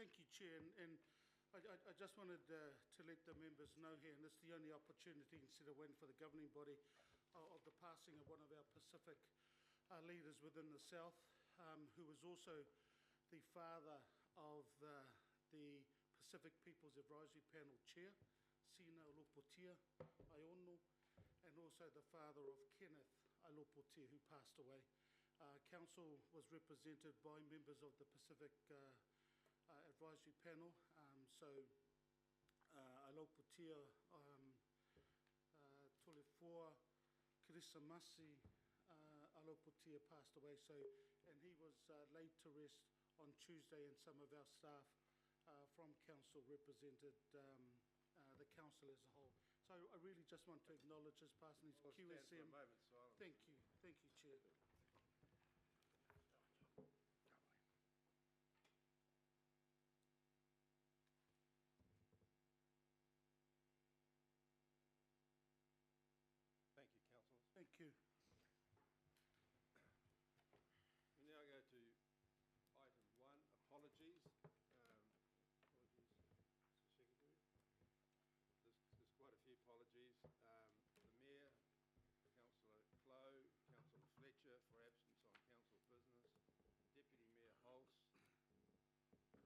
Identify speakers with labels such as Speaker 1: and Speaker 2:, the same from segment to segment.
Speaker 1: Thank you, Chair, and I just wanted to let the members know here, and this is the only opportunity instead of waiting for the governing body, of the passing of one of our Pacific leaders within the South, who was also the father of the Pacific People's Advisory Panel Chair, Sina Alopotia Aiono, and also the father of Kenneth Alopotia, who passed away. Council was represented by members of the Pacific Advisory Panel, so Alopotia, Tolefoa, Kirisamasi, Alopotia passed away, and he was laid to rest on Tuesday, and some of our staff from Council represented the Council as a whole. So I really just want to acknowledge his passing, his QSM. Thank you, Chair.
Speaker 2: Thank you, councillors.
Speaker 1: Thank you.
Speaker 2: We now go to item 1, apologies. Apologies, Mr. Secretary. There's quite a few apologies. The Mayor, Councillor Clow, Councillor Fletcher for absence on council business, Deputy Mayor Hulse on council business, is she?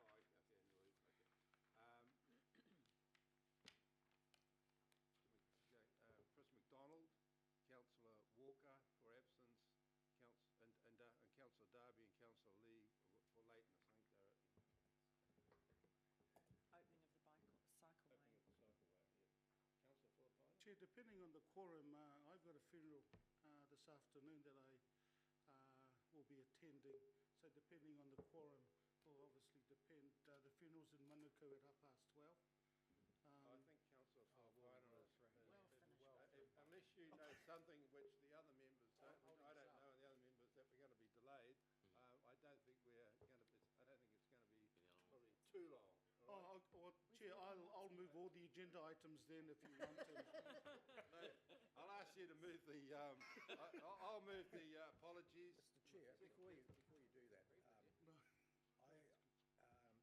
Speaker 3: No, she's on annual leave.
Speaker 2: Oh, okay, annual leave, okay. Chris McDonald, Councillor Walker for absence, and Councillor Darby and Councillor Lee for lateness. I think they're
Speaker 3: Opening of the cycleway.
Speaker 2: opening of the cycleway. Yeah. Councillor Philippine.
Speaker 1: Chair, depending on the quorum, I've got a funeral this afternoon that I will be attending. So depending on the quorum will obviously depend. The funeral's in Manukau at 12:30.
Speaker 2: I think Councillor Philippine
Speaker 3: Well finished.
Speaker 2: unless you know something which the other members don't, which I don't know, and the other members, that we're going to be delayed. I don't think we're going to. I don't think it's going to be probably too long.
Speaker 1: Oh, Chair, I'll move all the agenda items then if you want to.
Speaker 2: No, I'll ask you to move the. I'll move the apologies.
Speaker 4: Mr. Chair, before you do that,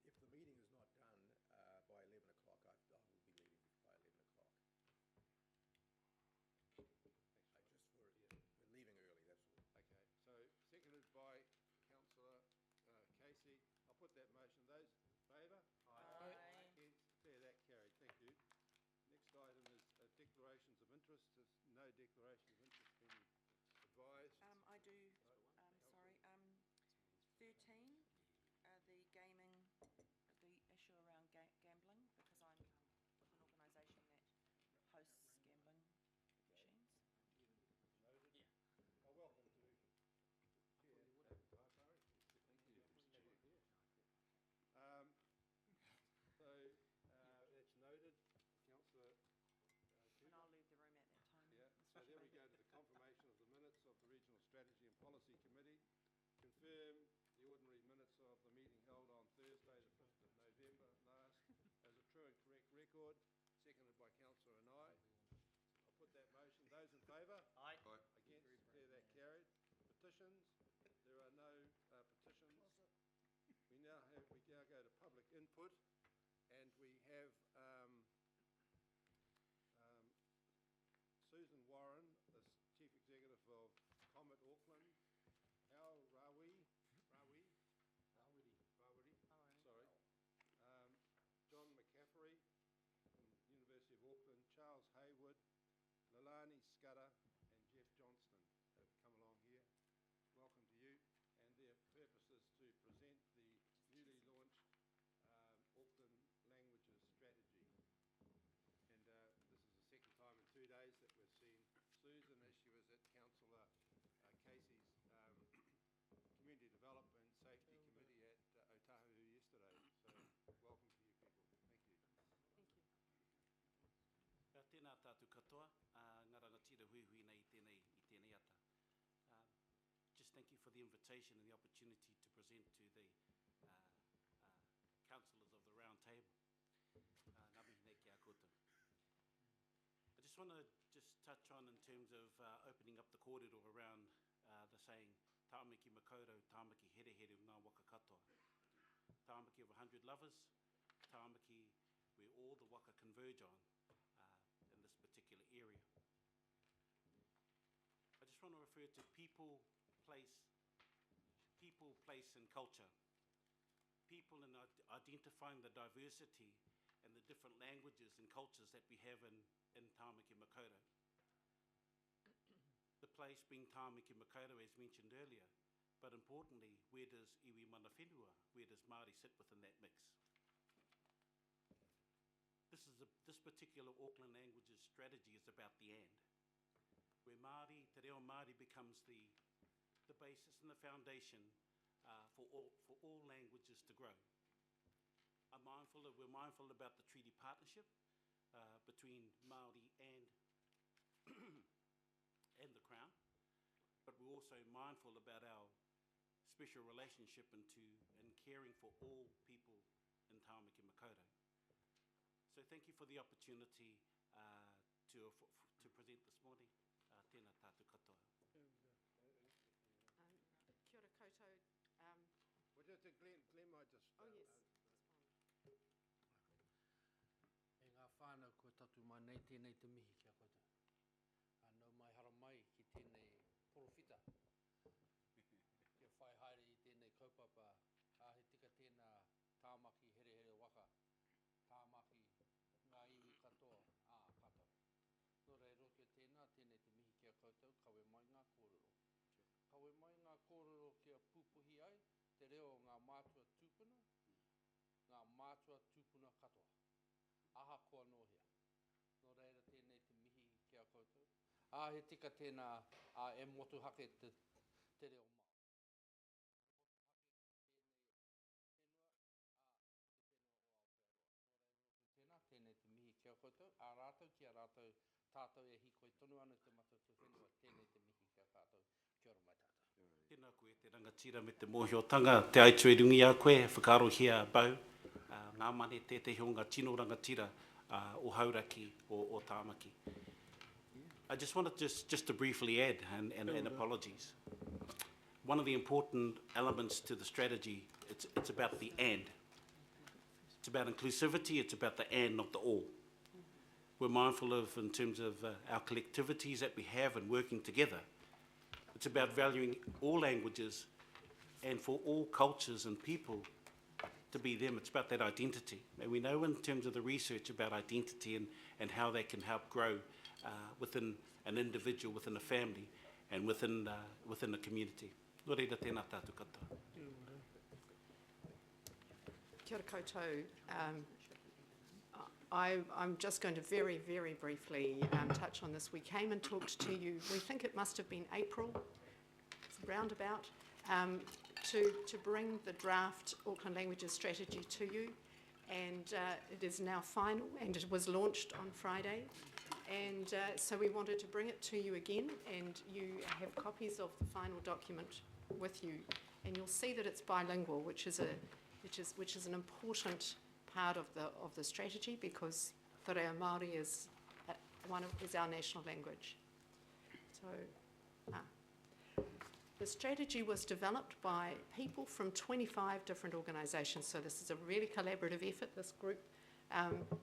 Speaker 4: if the meeting is not done by 11 o'clock, I will be leaving by 11 o'clock. We're leaving early, that's all.
Speaker 2: Okay, so seconded by Councillor Casey. I'll put that motion. Those in favour?
Speaker 3: Aye.
Speaker 2: Against? Declare that carried. Thank you. Next item is declarations of interest. There's no declaration of interest being advised.
Speaker 3: I do, sorry, 13, the issue around gambling, because I'm with an organisation that hosts gambling machines.
Speaker 2: Noted. Yeah. Welcome to Chair. Thank you. So that's noted. Councillor.
Speaker 3: And I'll leave the room at that time.
Speaker 2: Yeah. So then we go to the confirmation of the minutes of the Regional Strategy and Policy Committee. Confirm the ordinary minutes of the meeting held on Thursday, the 5th of November last, as a true and correct record, seconded by Councillor and I. I'll put that motion. Those in favour? Aye. Against? Declare that carried. Petitions? There are no petitions. We now go to public input, and we have Susan Warren, the Chief Executive of Comet Auckland. How Rawiri, sorry. John McCaffrey from University of Auckland, Charles Haywood, Lalani Scudder and Jeff Johnston have come along here. Welcome to you. And their purpose is to present the newly launched Auckland Languages Strategy. And this is the second time in 2 days that we've seen Susan, as she was at Councillor Casey's Community Development and Safety Committee at Otahu yesterday. So welcome to you people. Thank you.
Speaker 3: Thank you.
Speaker 5: Ka tēnā tātou katoa, ngā rangatira hui hui nei I tēnei ata. Just thank you for the invitation and the opportunity to present to the councillors of the round table. Ngā mihi nei ki a koutou. I just want to touch on in terms of opening up the kōrero around the saying, Tāmaki Makaurau, Tāmaki Here Here o ngā waka katoa. Tāmaki of 100 lovers, Tāmaki where all the waka converge on in this particular area. I just want to refer to people, place, and culture. People in identifying the diversity and the different languages and cultures that we have in Tāmaki Makaurau. The place being Tāmaki Makaurau, as mentioned earlier, but importantly, where does iwi mana whenua, where does Māori sit within that mix? This particular Auckland Languages strategy is about the and, where Māori, te reo Māori becomes the basis and the foundation for all languages to grow. We're mindful about the treaty partnership between Māori and and the Crown, but we're also mindful about our special relationship and caring for all people in Tāmaki Makaurau. So thank you for the opportunity to present this morning. Tēnā tātou katoa.
Speaker 3: Kia ora koutou.
Speaker 2: Well, just Glenn might just...
Speaker 3: Oh, yes.
Speaker 6: E ngā whānau kua tatu mai nei tēnei te mihi kia koutou. Nau mai hara mai ki tēnei porofita. Kia whai haere i tēnei kaupapa. He tika tēnā tāmaki here here waka. Tāmaki ngā iwi katoa. Katoa. Nō reiro kia tēnā, tēnei te mihi kia koutou, kawe mai ngā kōrero. Kawe mai ngā kōrero kia pupuhi ai, te reo ngā mātua tūpuna, ngā mātua tūpuna katoa. Aha koa nohia. Nō reira tēnei te mihi kia koutou. He tika tēnā e motu hake te reo mau. Tēnei te mihi kia koutou. A rātou ki a rātou tātou e hikoi tonu anu te matatu whenua. Tēnei te mihi kia tātou. Kia ora mai tātou.
Speaker 5: Tēnā koe te rangatira me te mōhiotanga, te aitu e rungi a koe, whakarohia bau, ngā mane tētehi o ngā tino rangatira o hauraki o Tāmaki. I just wanted just to briefly add, and apologies. One of the important elements to the strategy, it's about the and. It's about inclusivity, it's about the and, not the all. We're mindful of, in terms of our collectivities that we have and working together. It's about valuing all languages and for all cultures and people to be them. It's about that identity. And we know in terms of the research about identity and how they can help grow within an individual, within a family, and within a community. Nō reira tēnā tātou katoa.
Speaker 7: Kia ora koutou. I'm just going to very, very briefly touch on this. We came and talked to you, we think it must have been April, roundabout, to bring the draft Auckland Languages Strategy to you. And it is now final, and it was launched on Friday. And so we wanted to bring it to you again, and you have copies of the final document with you. And you'll see that it's bilingual, which is an important part of the strategy, because te reo Māori is our national language. So the strategy was developed by people from 25 different organisations. So this is a really collaborative effort. This group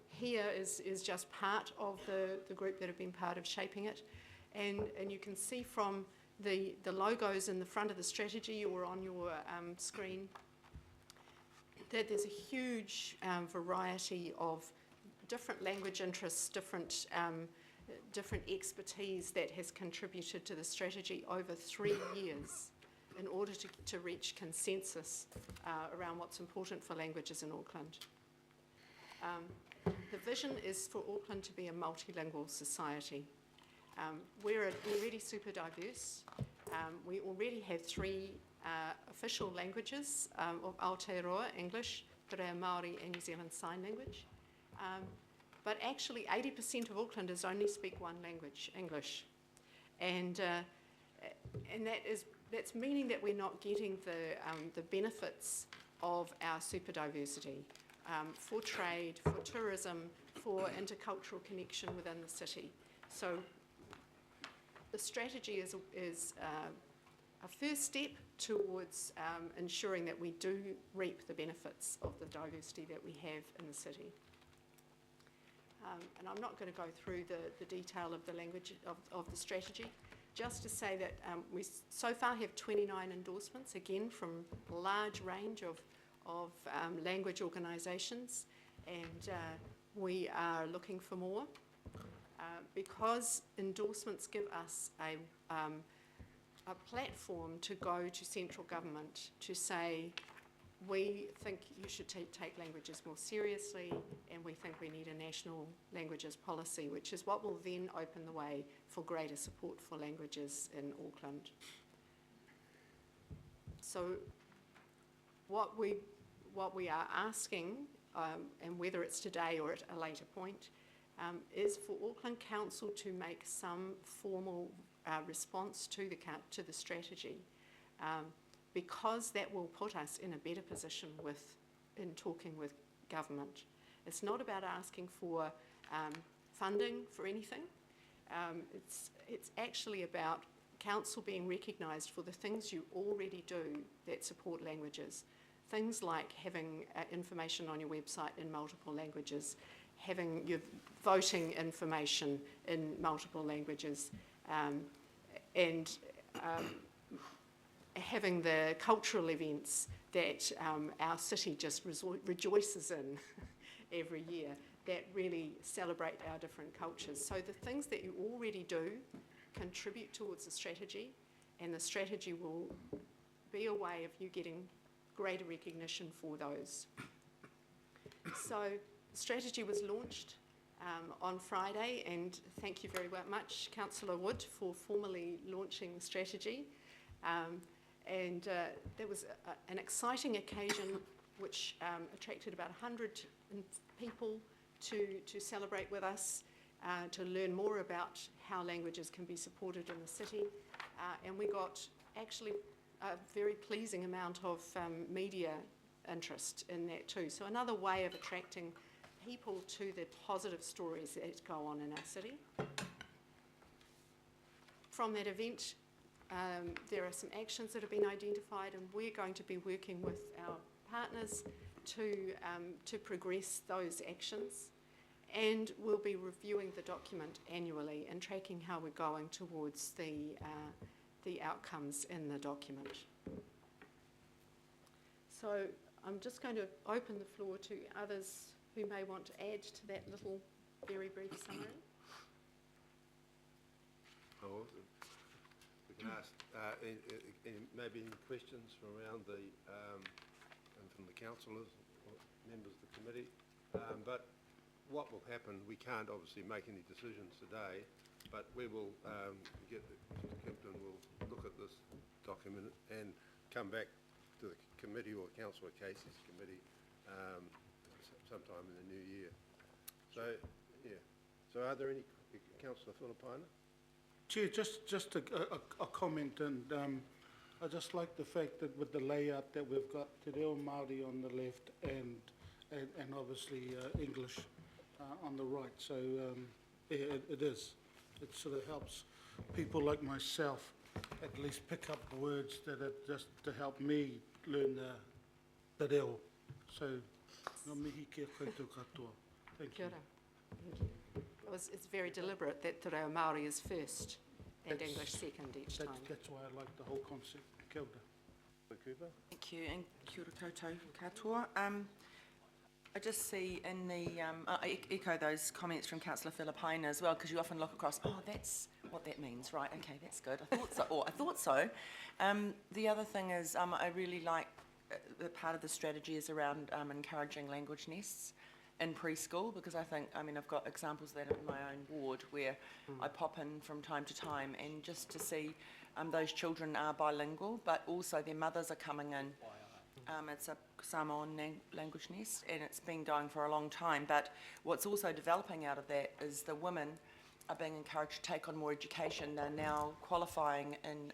Speaker 7: here is just part of the group that have been part of shaping it. And you can see from the logos in the front of the strategy or on your screen that there's a huge variety of different language interests, different expertise that has contributed to the strategy over 3 years in order to reach consensus around what's important for languages in Auckland. The vision is for Auckland to be a multilingual society. We're already super diverse. We already have 3 official languages of Aotearoa, English, te reo Māori and New Zealand Sign Language. But actually 80% of Aucklanders only speak one language, English. And that's meaning that we're not getting the benefits of our super diversity for trade, for tourism, for intercultural connection within the city. So the strategy is a first step towards ensuring that we do reap the benefits of the diversity that we have in the city. And I'm not going to go through the detail of the language of the strategy, just to say that we so far have 29 endorsements, again from a large range of language organisations, and we are looking for more. Because endorsements give us a platform to go to central government to say, we think you should take languages more seriously, and we think we need a national languages policy, which is what will then open the way for greater support for languages in Auckland. So what we are asking, and whether it's today or at a later point, is for Auckland Council to make some formal response to the strategy, because that will put us in a better position in talking with government. It's not about asking for funding for anything. It's actually about council being recognised for the things you already do that support languages. Things like having information on your website in multiple languages, having your voting information in multiple languages, and having the cultural events that our city just rejoices in every year that really celebrate our different cultures. So the things that you already do contribute towards the strategy, and the strategy will be a way of you getting greater recognition for those. So the strategy was launched on Friday, and thank you very much, Councillor Wood, for formally launching the strategy. There was an exciting occasion which attracted about 100 people to celebrate with us, to learn more about how languages can be supported in the city. And we got actually a very pleasing amount of media interest in that too. So another way of attracting people to the positive stories that go on in our city. From that event, there are some actions that have been identified, and we're going to be working with our partners to progress those actions. And we'll be reviewing the document annually and tracking how we're going towards the outcomes in the document. So I'm just going to open the floor to others who may want to add to that little very brief summary.
Speaker 2: Oh, we can ask maybe any questions from around and from the councillors or members of the committee. But what will happen, we can't obviously make any decisions today, but we will get Captain will look at this document and come back to the committee or Councillor Casey's committee sometime in the new year. So, yeah. So are there any, Councillor Filipaina?
Speaker 1: Chair, just a comment, and I just like the fact that with the layout that we've got Te Reo Māori on the left and obviously English on the right. So yeah, it is. It sort of helps people like myself at least pick up words that are just to help me learn the reo. So, ngā mihi kia koutou katoa. Thank
Speaker 7: Kia
Speaker 1: you.
Speaker 7: ora. Thank you. It's very deliberate that Te Reo Māori is first and
Speaker 1: That's-
Speaker 7: English second each time.
Speaker 1: That's why I like the whole concept. Kia ora.
Speaker 2: Cooper?
Speaker 3: Thank you, and kia ora koutou katoa. I just see in the, I echo those comments from Councillor Filipaina as well, because you often look across, oh, that's what that means, right, okay, that's good, I thought so, or I thought so. The other thing is, I really like the part of the strategy is around encouraging language nests in preschool, because I think, I mean, I've got examples of that in my own ward where I pop in from time to time, and just to see those children are bilingual, but also their mothers are coming in. It's a Samoan language nest, and it's been going for a long time, but what's also developing out of that is the women are being encouraged to take on more education. They're now qualifying in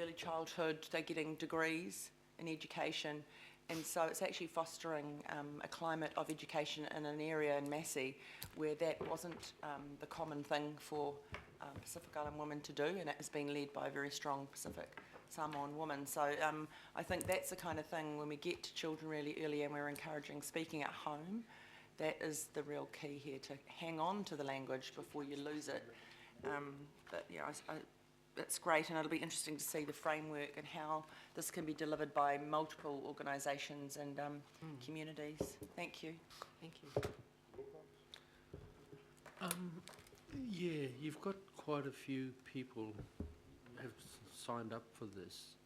Speaker 3: early childhood, they're getting degrees in education, and so it's actually fostering a climate of education in an area in Massey where that wasn't the common thing for Pacific Island women to do, and it has been led by a very strong Pacific Samoan woman. So I think that's the kind of thing, when we get to children really early and we're encouraging speaking at home, that is the real key here, to hang on to the language before you lose it. But yeah, it's great, and it'll be interesting to see the framework and how this can be delivered by multiple organisations and communities. Thank you.
Speaker 7: Thank you.
Speaker 6: Yeah, you've got quite a few people have signed up for this.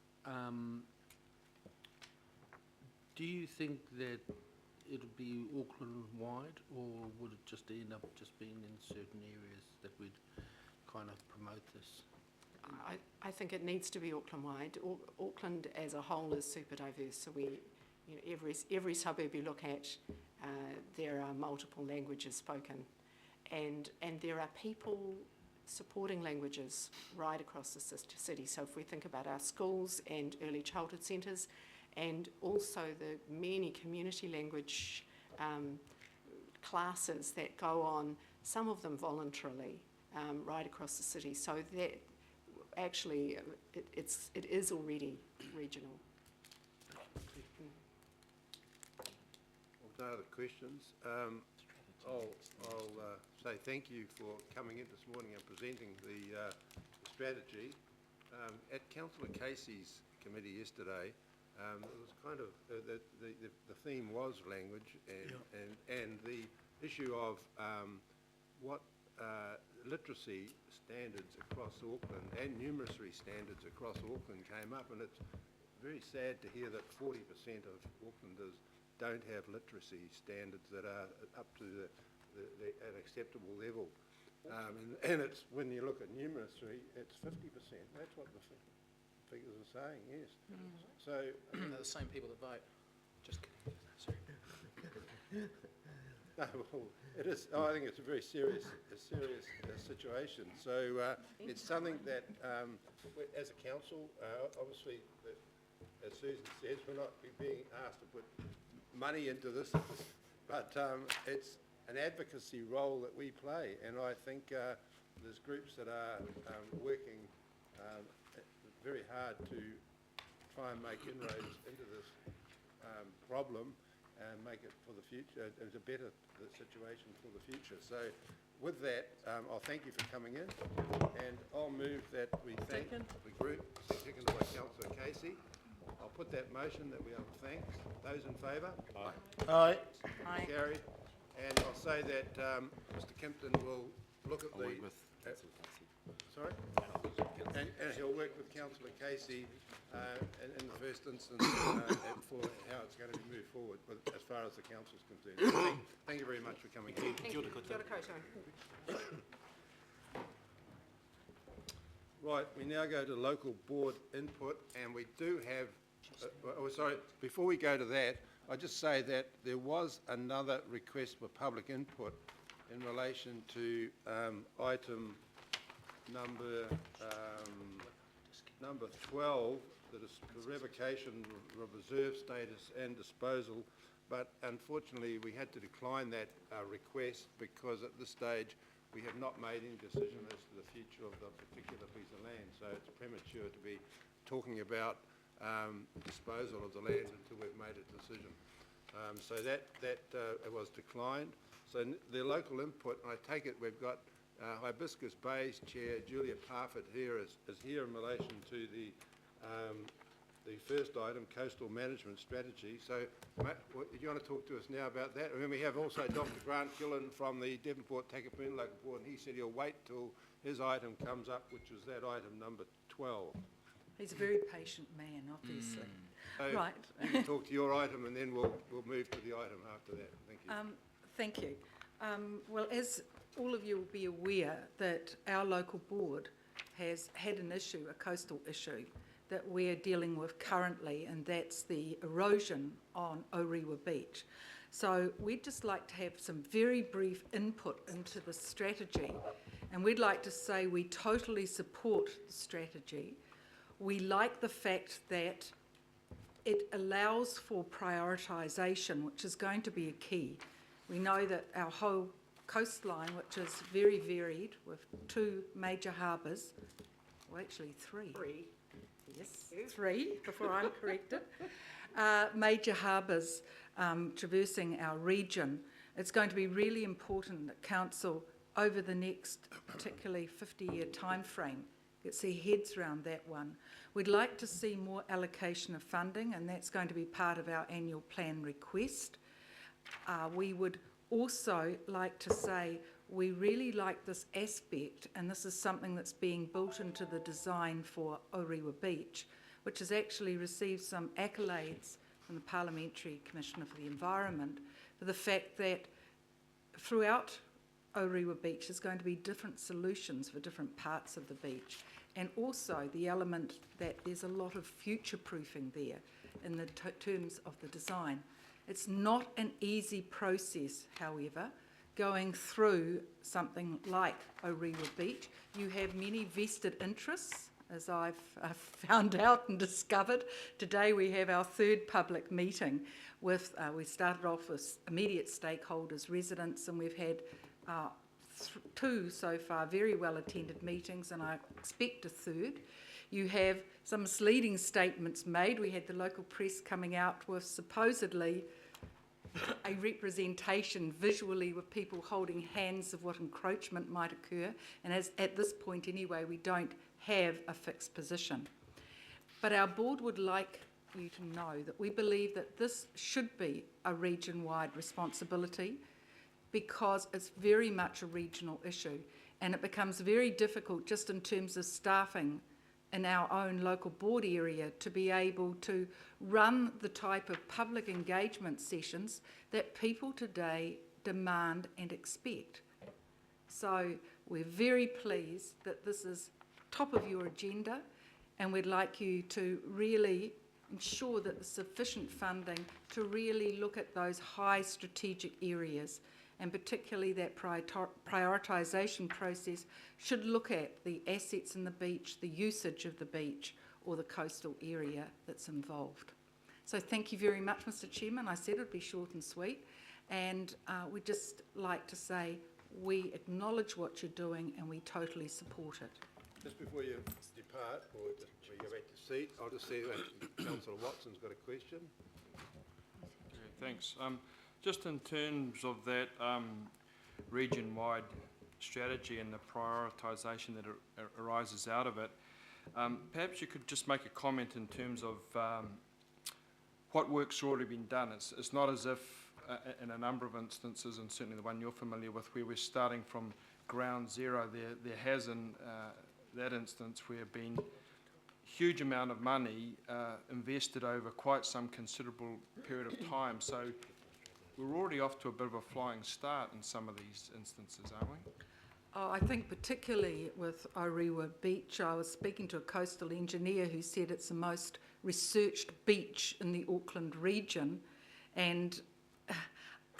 Speaker 6: Do you think that it'll be Auckland-wide, or would it just end up just being in certain areas that we'd kind of promote this?
Speaker 7: I think it needs to be Auckland-wide. Auckland as a whole is super diverse, so every suburb you look at, there are multiple languages spoken, and there are people supporting languages right across the city. So if we think about our schools and early childhood centres, and also the many community language classes that go on, some of them voluntarily, right across the city. So that actually it is already regional.
Speaker 2: No other questions. I'll say thank you for coming in this morning and presenting the strategy. At Councillor Casey's committee yesterday, it was kind of the theme was language, and the issue of what literacy standards across Auckland and numeracy standards across Auckland came up, and it's very sad to hear that 40% of Aucklanders don't have literacy standards that are up to an acceptable level. And it's, when you look at numeracy, it's 50%. That's what the figures are saying, yes. So
Speaker 4: They're the same people that vote. Just kidding. Sorry.
Speaker 2: no, well, it is. I think it's a very serious situation. So it's something that, as a council, obviously, as Susan says, we're not being asked to put money into this, but it's an advocacy role that we play, and I think there's groups that are working very hard to try and make inroads into this problem and make it for the future, as a better situation for the future. So with that, I'll thank you for coming in, and I'll move that we thank the group, seconded by Councillor Casey. I'll put that motion that we have thanks. Those in favour? Aye.
Speaker 3: Aye.
Speaker 2: Carried. And I'll say that Mr. Kimpton will look at the... Sorry? And he'll work with Councillor Casey in the first instance for how it's going to be moved forward as far as the council's concerned. Thank you very much for coming in.
Speaker 7: Thank you. Kia ora koutou.
Speaker 2: Right, we now go to local board input, and we do have... before we go to that, I just say that there was another request for public input in relation to item number 12, that is the revocation of reserve status and disposal, but unfortunately we had to decline that request because at this stage we have not made any decision as to the future of the particular piece of land, so it's premature to be talking about disposal of the land until we've made a decision. So that was declined. So the local input, and I take it we've got Hibiscus Bay's chair, Julia Parfitt, here is here in relation to the first item, coastal management strategy. So do you want to talk to us now about that? And then we have also Dr. Grant Gillen from the Devonport Takapuna Local Board, and he said he'll wait till his item comes up, which was that item number 12.
Speaker 8: He's a very patient man, obviously.
Speaker 2: So
Speaker 8: Right.
Speaker 2: You can talk to your item, and then we'll move to the item after that. Thank you.
Speaker 8: Thank you. Well, as all of you will be aware, that our local board has had an issue, a coastal issue, that we're dealing with currently, and that's the erosion on Orewa Beach. So we'd just like to have some very brief input into the strategy, and we'd like to say we totally support the strategy. We like the fact that it allows for prioritisation, which is going to be a key. We know that our whole coastline, which is very varied with 2 major harbours, well actually 3. Yes, 3, before I'm corrected. Major harbours traversing our region. It's going to be really important that Council, over the next particularly 50-year timeframe, gets their heads around that one. We'd like to see more allocation of funding, and that's going to be part of our annual plan request. We would also like to say we really like this aspect, and this is something that's being built into the design for Orewa Beach, which has actually received some accolades from the Parliamentary Commissioner for the Environment, for the fact that throughout Orewa Beach there's going to be different solutions for different parts of the beach, and also the element that there's a lot of future-proofing there in the terms of the design. It's not an easy process, however, going through something like Orewa Beach. You have many vested interests, as I've found out and discovered. Today we have our 3rd public meeting with, we started off with immediate stakeholders, residents, and we've had 2 so far very well attended meetings, and I expect a 3rd. You have some misleading statements made. We had the local press coming out with supposedly a representation visually with people holding hands of what encroachment might occur, and as at this point anyway we don't have a fixed position. But our board would like you to know that we believe that this should be a region-wide responsibility, because it's very much a regional issue, and it becomes very difficult just in terms of staffing in our own local board area to be able to run the type of public engagement sessions that people today demand and expect. So we're very pleased that this is top of your agenda, and we'd like you to really ensure that there's sufficient funding to really look at those high strategic areas, and particularly that prioritisation process should look at the assets in the beach, the usage of the beach, or the coastal area that's involved. So thank you very much, Mr. Chairman. I said it would be short and sweet, and we'd just like to say we acknowledge what you're doing and we totally support it.
Speaker 2: Just before you depart, or just before you go back to seat, I'll just say that Councillor Watson's got a question.
Speaker 9: Okay, thanks. Just in terms of that region-wide strategy and the prioritisation that arises out of it, perhaps you could just make a comment in terms of what work's already been done. It's not as if in a number of instances, and certainly the one you're familiar with, where we're starting from ground zero. There has in that instance where been huge amount of money invested over quite some considerable period of time. So we're already off to a bit of a flying start in some of these instances, aren't we?
Speaker 8: Oh, I think particularly with Orewa Beach, I was speaking to a coastal engineer who said it's the most researched beach in the Auckland region, and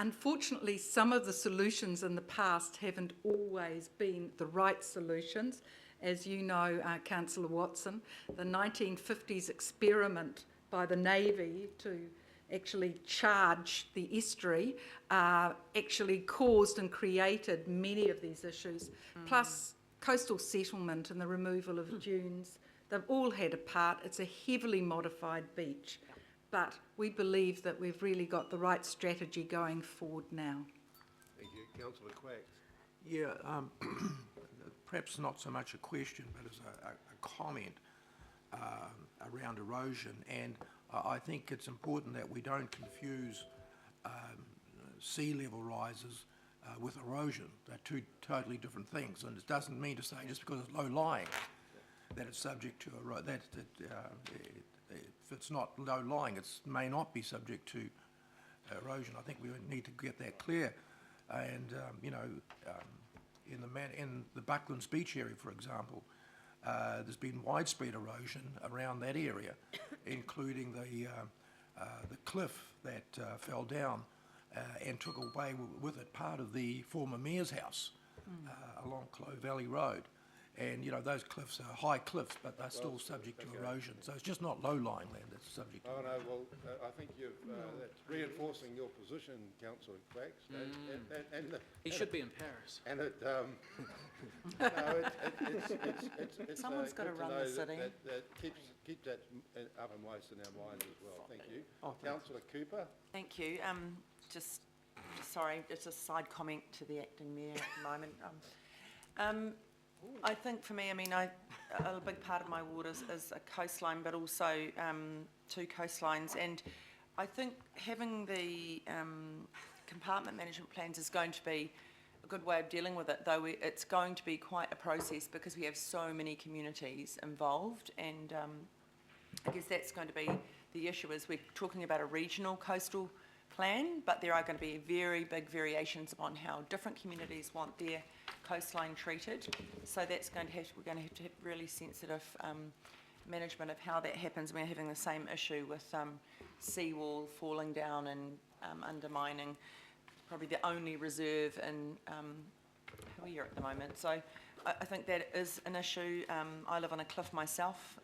Speaker 8: unfortunately some of the solutions in the past haven't always been the right solutions. As you know, Councillor Watson, the 1950s experiment by the Navy to actually charge the estuary actually caused and created many of these issues, plus coastal settlement and the removal of dunes. They've all had a part. It's a heavily modified beach, but we believe that we've really got the right strategy going forward now.
Speaker 2: Thank you. Councillor Quack.
Speaker 4: Yeah, perhaps not so much a question, but as a comment around erosion. And I think it's important that we don't confuse sea level rises with erosion. They're 2 totally different things, and it doesn't mean to say just because it's low-lying that it's subject to erosion. If it's not low-lying, it may not be subject to erosion. I think we need to get that clear. And you know, in the Bucklands Beach area, for example, there's been widespread erosion around that area, including the cliff that fell down and took away with it part of the former mayor's house along Clove Valley Road. And, you know, those cliffs are high cliffs, but they're still subject to erosion. So it's just not low-lying land that's subject to
Speaker 2: Oh,
Speaker 4: erosion.
Speaker 2: no, well, I think that's reinforcing your position, councillor Quacks, and
Speaker 6: He should be in Paris.
Speaker 2: And it, it's
Speaker 3: Someone's gotta
Speaker 2: good to
Speaker 3: run
Speaker 2: know
Speaker 3: the city.
Speaker 2: that keeps that uppermost in our minds as well. Thank you. Councillor Cooper?
Speaker 3: Thank you. Just, sorry, just a side comment to the acting mayor at the moment. I think for me, I mean, a big part of my waters is a coastline, but also 2 coastlines. And I think having the compartment management plans is going to be a good way of dealing with it, though it's going to be quite a process because we have so many communities involved. And I guess that's going to be the issue, is we're talking about a regional coastal plan, but there are going to be very big variations upon how different communities want their coastline treated. So that's going to have, we're going to have really sensitive management of how that happens. We're having the same issue with seawall falling down and undermining probably the only reserve in Huia at the moment. So I think that is an issue. I live on a cliff myself.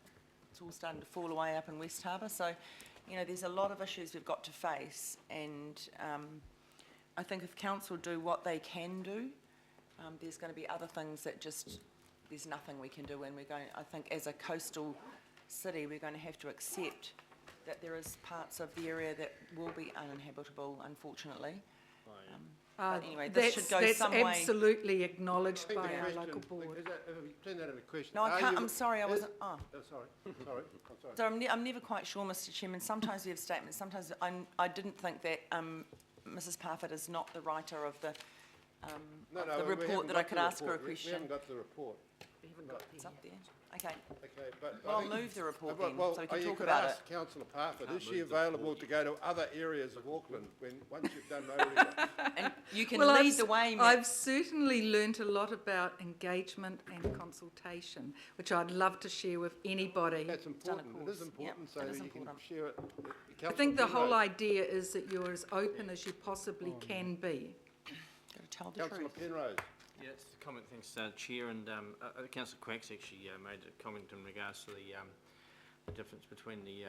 Speaker 3: It's all starting to fall away up in West Harbour. So, you know, there's a lot of issues we've got to face, and I think if council do what they can do, there's going to be other things that just, there's nothing we can do, and we're going, I think as a coastal city, we're going to have to accept that there is parts of the area that will be uninhabitable, unfortunately. But anyway, this should go some way.
Speaker 8: That's absolutely acknowledged by our local board.
Speaker 2: Turn that into a question.
Speaker 3: No, I can't, I'm sorry, I wasn't, oh.
Speaker 2: Sorry, I'm sorry.
Speaker 3: So I'm never quite sure, Mr Chairman. Sometimes we have statements, sometimes I didn't think that Mrs Parfitt is not the writer of the report, that I could ask her a question.
Speaker 2: We haven't got the report.
Speaker 3: It's up there. Okay.
Speaker 2: Okay, but
Speaker 3: Well,
Speaker 2: I
Speaker 3: I'll
Speaker 2: think,
Speaker 3: move the report
Speaker 2: well,
Speaker 3: then,
Speaker 2: well,
Speaker 3: so we can
Speaker 2: you
Speaker 3: talk
Speaker 2: could
Speaker 3: about it.
Speaker 2: ask Councillor Parfitt, is she available to go to other areas of Auckland once you've done Rotary Work?
Speaker 3: And you can
Speaker 8: Well,
Speaker 3: lead the way,
Speaker 8: I've certainly learnt a lot about engagement and consultation, which I'd love to share with anybody.
Speaker 2: That's important. It is
Speaker 3: course.
Speaker 2: important,
Speaker 3: Yep,
Speaker 2: so
Speaker 3: it is
Speaker 2: you can
Speaker 3: important.
Speaker 2: share it.
Speaker 8: I think the whole idea is that you're as open as you possibly can be.
Speaker 3: Gotta tell the
Speaker 2: Councillor
Speaker 3: truth.
Speaker 2: Penrose.
Speaker 10: Yeah, it's the comment, thanks, Chair, and Councillor Quacks actually made a comment in regards to the difference between the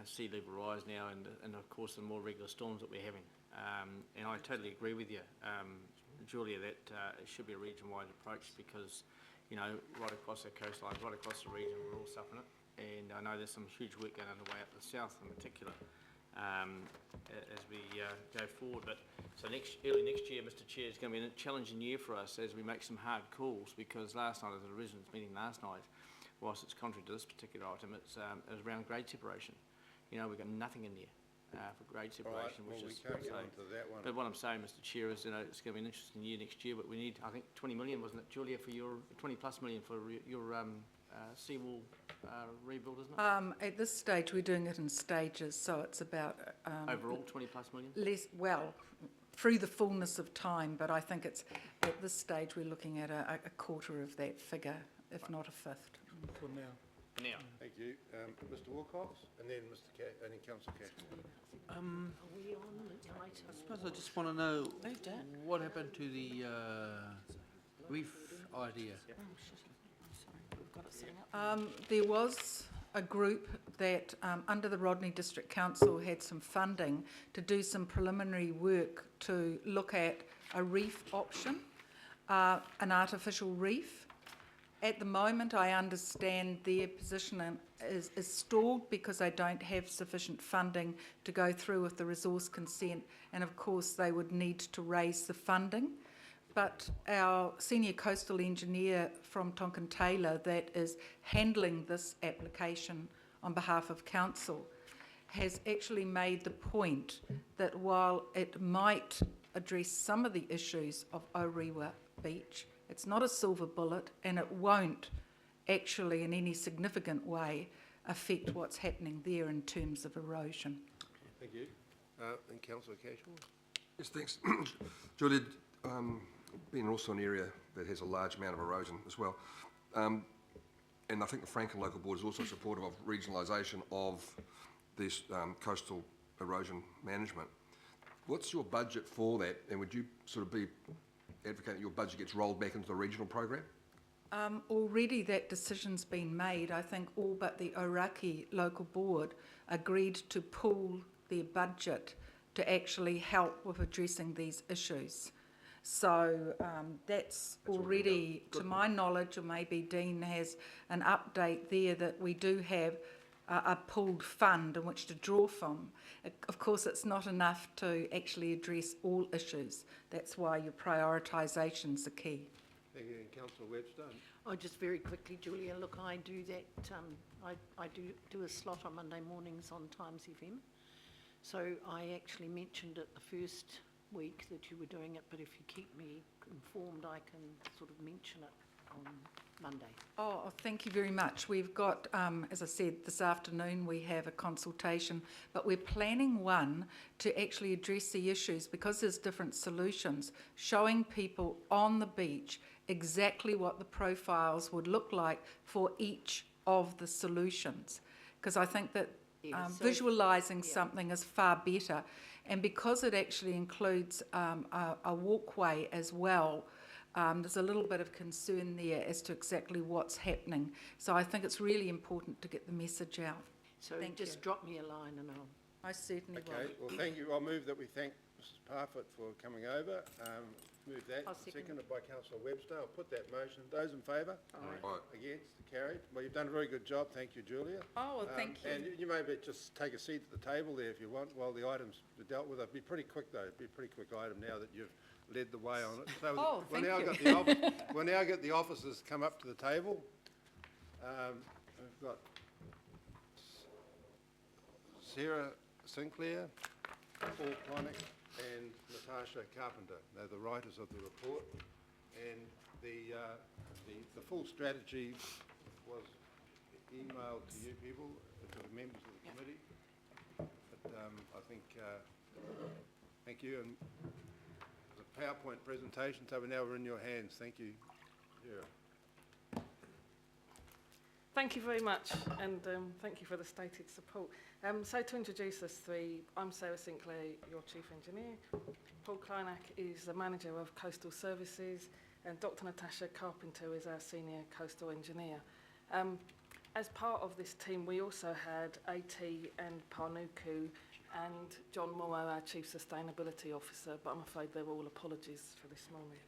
Speaker 10: sea level rise now and of course the more regular storms that we're having. And I totally agree with you, Julia, that it should be a region-wide approach because, you know, right across our coastline, right across the region, we're all suffering it. And I know there's some huge work going underway up the south in particular as we go forward. But so early next year, Mr Chair, is going to be a challenging year for us as we make some hard calls, because last night, at the residents' meeting last night, whilst it's contrary to this particular item, it was around grade separation. You know, we've got nothing in there for grade separation,
Speaker 2: Right,
Speaker 10: which
Speaker 2: well,
Speaker 10: is...
Speaker 2: we can't get into that one.
Speaker 10: But what I'm saying, Mr Chair, is, you know, it's going to be an interesting year next year, but we need, I think, 20 million, wasn't it, Julia, for your 20+ million for your seawall rebuild, isn't it?
Speaker 8: At this stage, we're doing it in stages, so it's about...
Speaker 10: Overall, 20+ million?
Speaker 8: Well, through the fullness of time, but I think it's, at this stage, we're looking at a quarter of that figure, if not a fifth.
Speaker 1: For now.
Speaker 10: Now.
Speaker 2: Thank you. Mr Wilcox, and then and then Councillor Cash.
Speaker 6: I suppose I just want to know
Speaker 3: Moved it.
Speaker 6: what happened to the reef idea.
Speaker 3: Oh, shit. I'm sorry, we've got it sitting up.
Speaker 8: There was a group that, under the Rodney District Council, had some funding to do some preliminary work to look at a reef option, an artificial reef. At the moment, I understand their position is stalled because they don't have sufficient funding to go through with the resource consent, and of course they would need to raise the funding. But our senior coastal engineer from Tonkin Taylor, that is handling this application on behalf of council, has actually made the point that while it might address some of the issues of Orewa Beach, it's not a silver bullet, and it won't actually in any significant way affect what's happening there in terms of erosion.
Speaker 2: Thank you. And Councillor Cashmore.
Speaker 11: Yes, thanks. Julia, being also an area that has a large amount of erosion as well, and I think the Franklin Local Board is also supportive of regionalisation of this coastal erosion management. What's your budget for that, and would you sort of be advocating your budget gets rolled back into the regional program?
Speaker 8: Already that decision's been made. I think all but the Ōrākei local board agreed to pool their budget to actually help with addressing these issues. So that's already, to my knowledge, or maybe Dean has an update there, that we do have a pooled fund in which to draw from. Of course, it's not enough to actually address all issues. That's why your prioritisations are key.
Speaker 2: Thank you, Councillor Webster.
Speaker 12: Oh, just very quickly, Julia, look, I do that, I do a slot on Monday mornings on Times FM. So I actually mentioned it the first week that you were doing it, but if you keep me informed, I can sort of mention it on Monday.
Speaker 8: Oh, thank you very much. We've got, as I said, this afternoon we have a consultation, but we're planning one to actually address the issues, because there's different solutions, showing people on the beach exactly what the profiles would look like for each of the solutions. Because I think that visualising something is far better, and because it actually includes a walkway as well, there's a little bit of concern there as to exactly what's happening. So I think it's really important to get the message out.
Speaker 12: So just drop me a line and
Speaker 8: I certainly will.
Speaker 2: Okay, well, thank you. I'll move that we thank Mrs Parfitt for coming over. Move that.
Speaker 12: I'll second.
Speaker 2: Seconded by Councillor Webster. I'll put that motion. Those in favour?
Speaker 11: Aye.
Speaker 2: Against? Carried. Well, you've done a very good job. Thank you, Julia.
Speaker 8: Oh, well, thank you.
Speaker 2: And you maybe just take a seat at the table there if you want while the items are dealt with. It'll be pretty quick, though. It'll be a pretty quick item now that you've led the way on it. So
Speaker 8: thank you.
Speaker 2: We'll now get the officers come up to the table. We've got Sarah Sinclair, Paul Plonick and Natasha Carpenter. They're the writers of the report, and the full strategy was emailed to you people, to the members of the committee. But I think, thank you, and the PowerPoint presentation, so now we're in your hands. Thank you. Yeah.
Speaker 13: Thank you very much, and thank you for the stated support. So to introduce us three, I'm Sarah Sinclair, your Chief Engineer. Paul Kleinack is the Manager of Coastal Services, and Dr Natasha Carpenter is our Senior Coastal Engineer. As part of this team, we also had AT and Parnuku and John Moore, our Chief Sustainability Officer, but I'm afraid they're all apologies for this morning.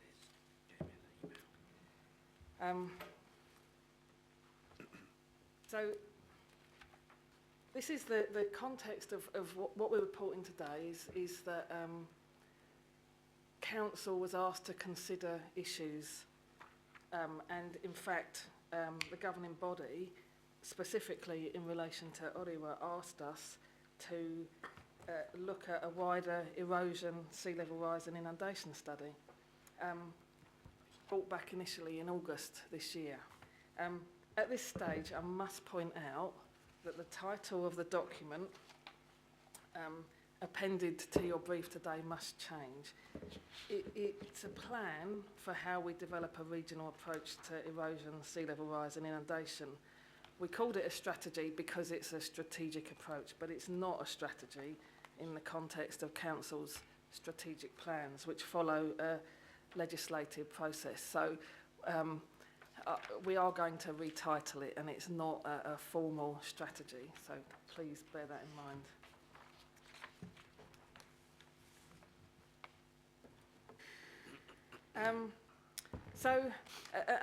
Speaker 13: So this is the context of what we're reporting today is that Council was asked to consider issues and in fact the governing body, specifically in relation to Orewa, asked us to look at a wider erosion, sea level rise and inundation study, brought back initially in August this year. At this stage, I must point out that the title of the document appended to your brief today must change. It's a plan for how we develop a regional approach to erosion, sea level rise and inundation. We called it a strategy because it's a strategic approach, but it's not a strategy in the context of Council's strategic plans, which follow a legislative process. So we are going to retitle it, and it's not a formal strategy, so please bear that in mind.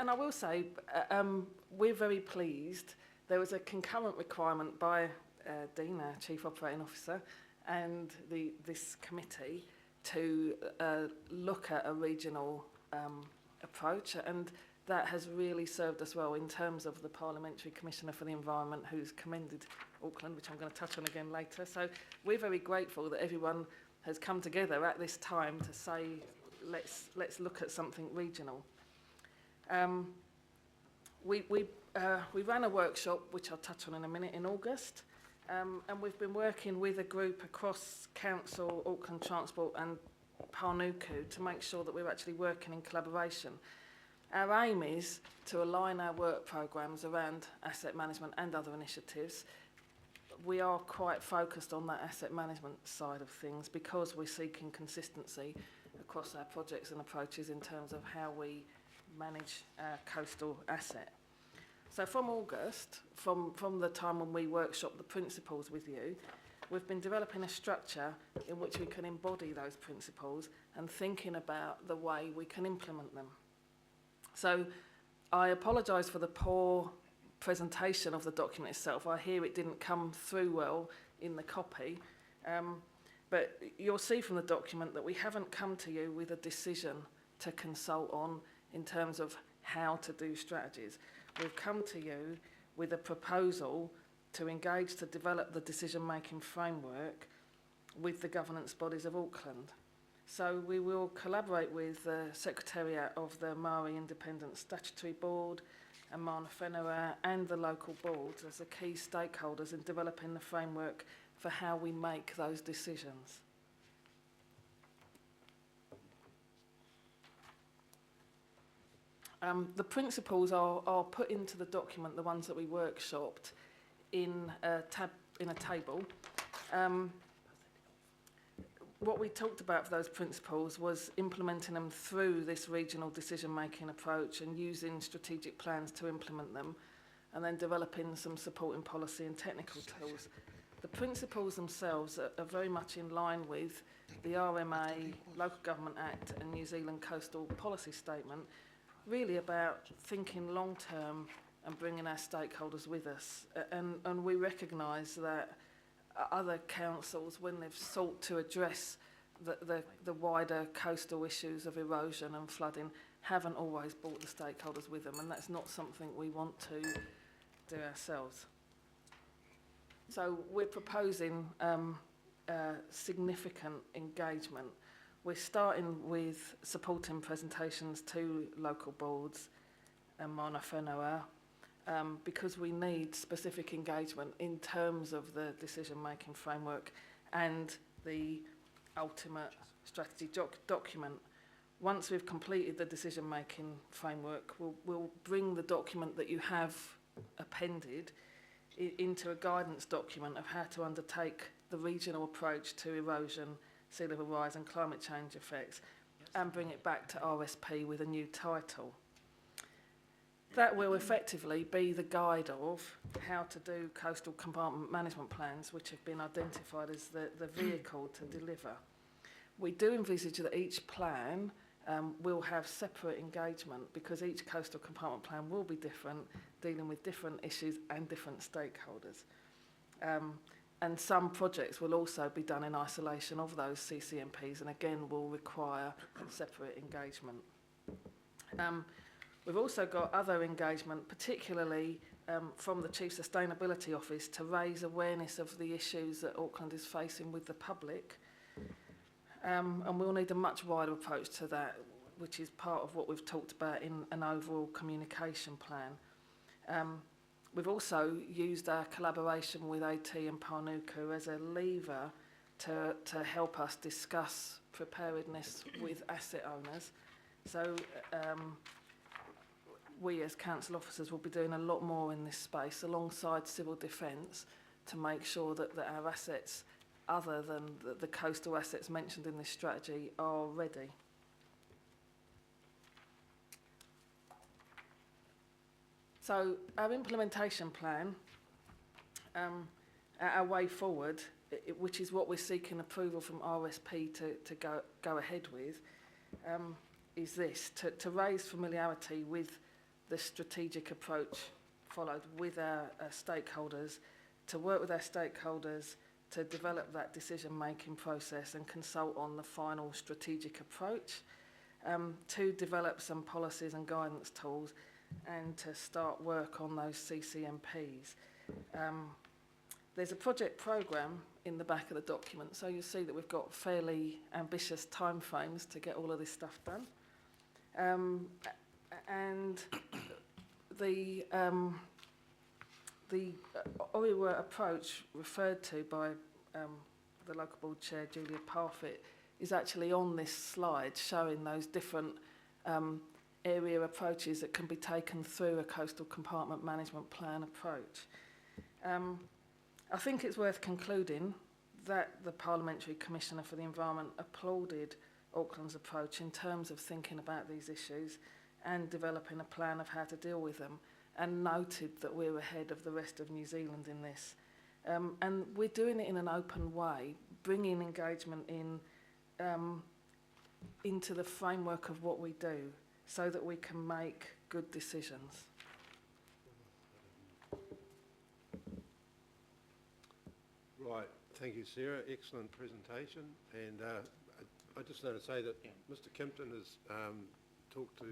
Speaker 13: And I will say, we're very pleased. There was a concurrent requirement by Dean, our Chief Operating Officer, and this committee to look at a regional approach, and that has really served us well in terms of the Parliamentary Commissioner for the Environment, who's commended Auckland, which I'm going to touch on again later. So we're very grateful that everyone has come together at this time to say, let's look at something regional. We ran a workshop, which I'll touch on in a minute, in August, and we've been working with a group across Council, Auckland Transport and Parnuku to make sure that we're actually working in collaboration. Our aim is to align our work programmes around asset management and other initiatives. We are quite focused on that asset management side of things because we're seeking consistency across our projects and approaches in terms of how we manage our coastal asset. So from August, from the time when we workshop the principles with you, we've been developing a structure in which we can embody those principles and thinking about the way we can implement them. So I apologise for the poor presentation of the document itself. I hear it didn't come through well in the copy, but you'll see from the document that we haven't come to you with a decision to consult on in terms of how to do strategies. We've come to you with a proposal to engage to develop the decision-making framework with the governance bodies of Auckland. So we will collaborate with the Secretariat of the Māori Independent Statutory Board and Mana Whenua and the local boards as the key stakeholders in developing the framework for how we make those decisions. The principles are put into the document, the ones that we workshopped, in a table. What we talked about for those principles was implementing them through this regional decision-making approach and using strategic plans to implement them, and then developing some supporting policy and technical tools. The principles themselves are very much in line with the RMA, Local Government Act and New Zealand Coastal Policy Statement, really about thinking long-term and bringing our stakeholders with us. And we recognise that other councils, when they've sought to address the wider coastal issues of erosion and flooding, haven't always brought the stakeholders with them, and that's not something we want to do ourselves. So we're proposing significant engagement. We're starting with supporting presentations to local boards and Mana Whenua, because we need specific engagement in terms of the decision-making framework and the ultimate strategy document. Once we've completed the decision-making framework, we'll bring the document that you have appended into a guidance document of how to undertake the regional approach to erosion, sea level rise and climate change effects, and bring it back to RSP with a new title. That will effectively be the guide of how to do coastal compartment management plans, which have been identified as the vehicle to deliver. We do envisage that each plan will have separate engagement, because each coastal compartment plan will be different, dealing with different issues and different stakeholders. And some projects will also be done in isolation of those CCMPs, and again will require separate engagement. We've also got other engagement, particularly from the Chief Sustainability Office, to raise awareness of the issues that Auckland is facing with the public. And we'll need a much wider approach to that, which is part of what we've talked about in an overall communication plan. We've also used our collaboration with AT and Panuku as a lever to help us discuss preparedness with asset owners. So we as council officers will be doing a lot more in this space alongside civil defence to make sure that our assets, other than the coastal assets mentioned in this strategy, are ready. So our implementation plan, our way forward, which is what we're seeking approval from RSP to go ahead with, is this: to raise familiarity with the strategic approach followed with our stakeholders, to work with our stakeholders to develop that decision-making process and consult on the final strategic approach, to develop some policies and guidance tools, and to start work on those CCMPs. There's a project programme in the back of the document, so you'll see that we've got fairly ambitious timeframes to get all of this stuff done. And the OIWA approach referred to by the local board chair, Julia Parfitt, is actually on this slide, showing those different area approaches that can be taken through a coastal compartment management plan approach. I think it's worth concluding that the Parliamentary Commissioner for the Environment applauded Auckland's approach in terms of thinking about these issues, and developing a plan of how to deal with them, and noted that we're ahead of the rest of New Zealand in this. And we're doing it in an open way, bringing engagement in into the framework of what we do, so that we can make good decisions.
Speaker 2: Right, thank you, Sarah. Excellent presentation. And I just want to say that Mr. Kimpton has talked to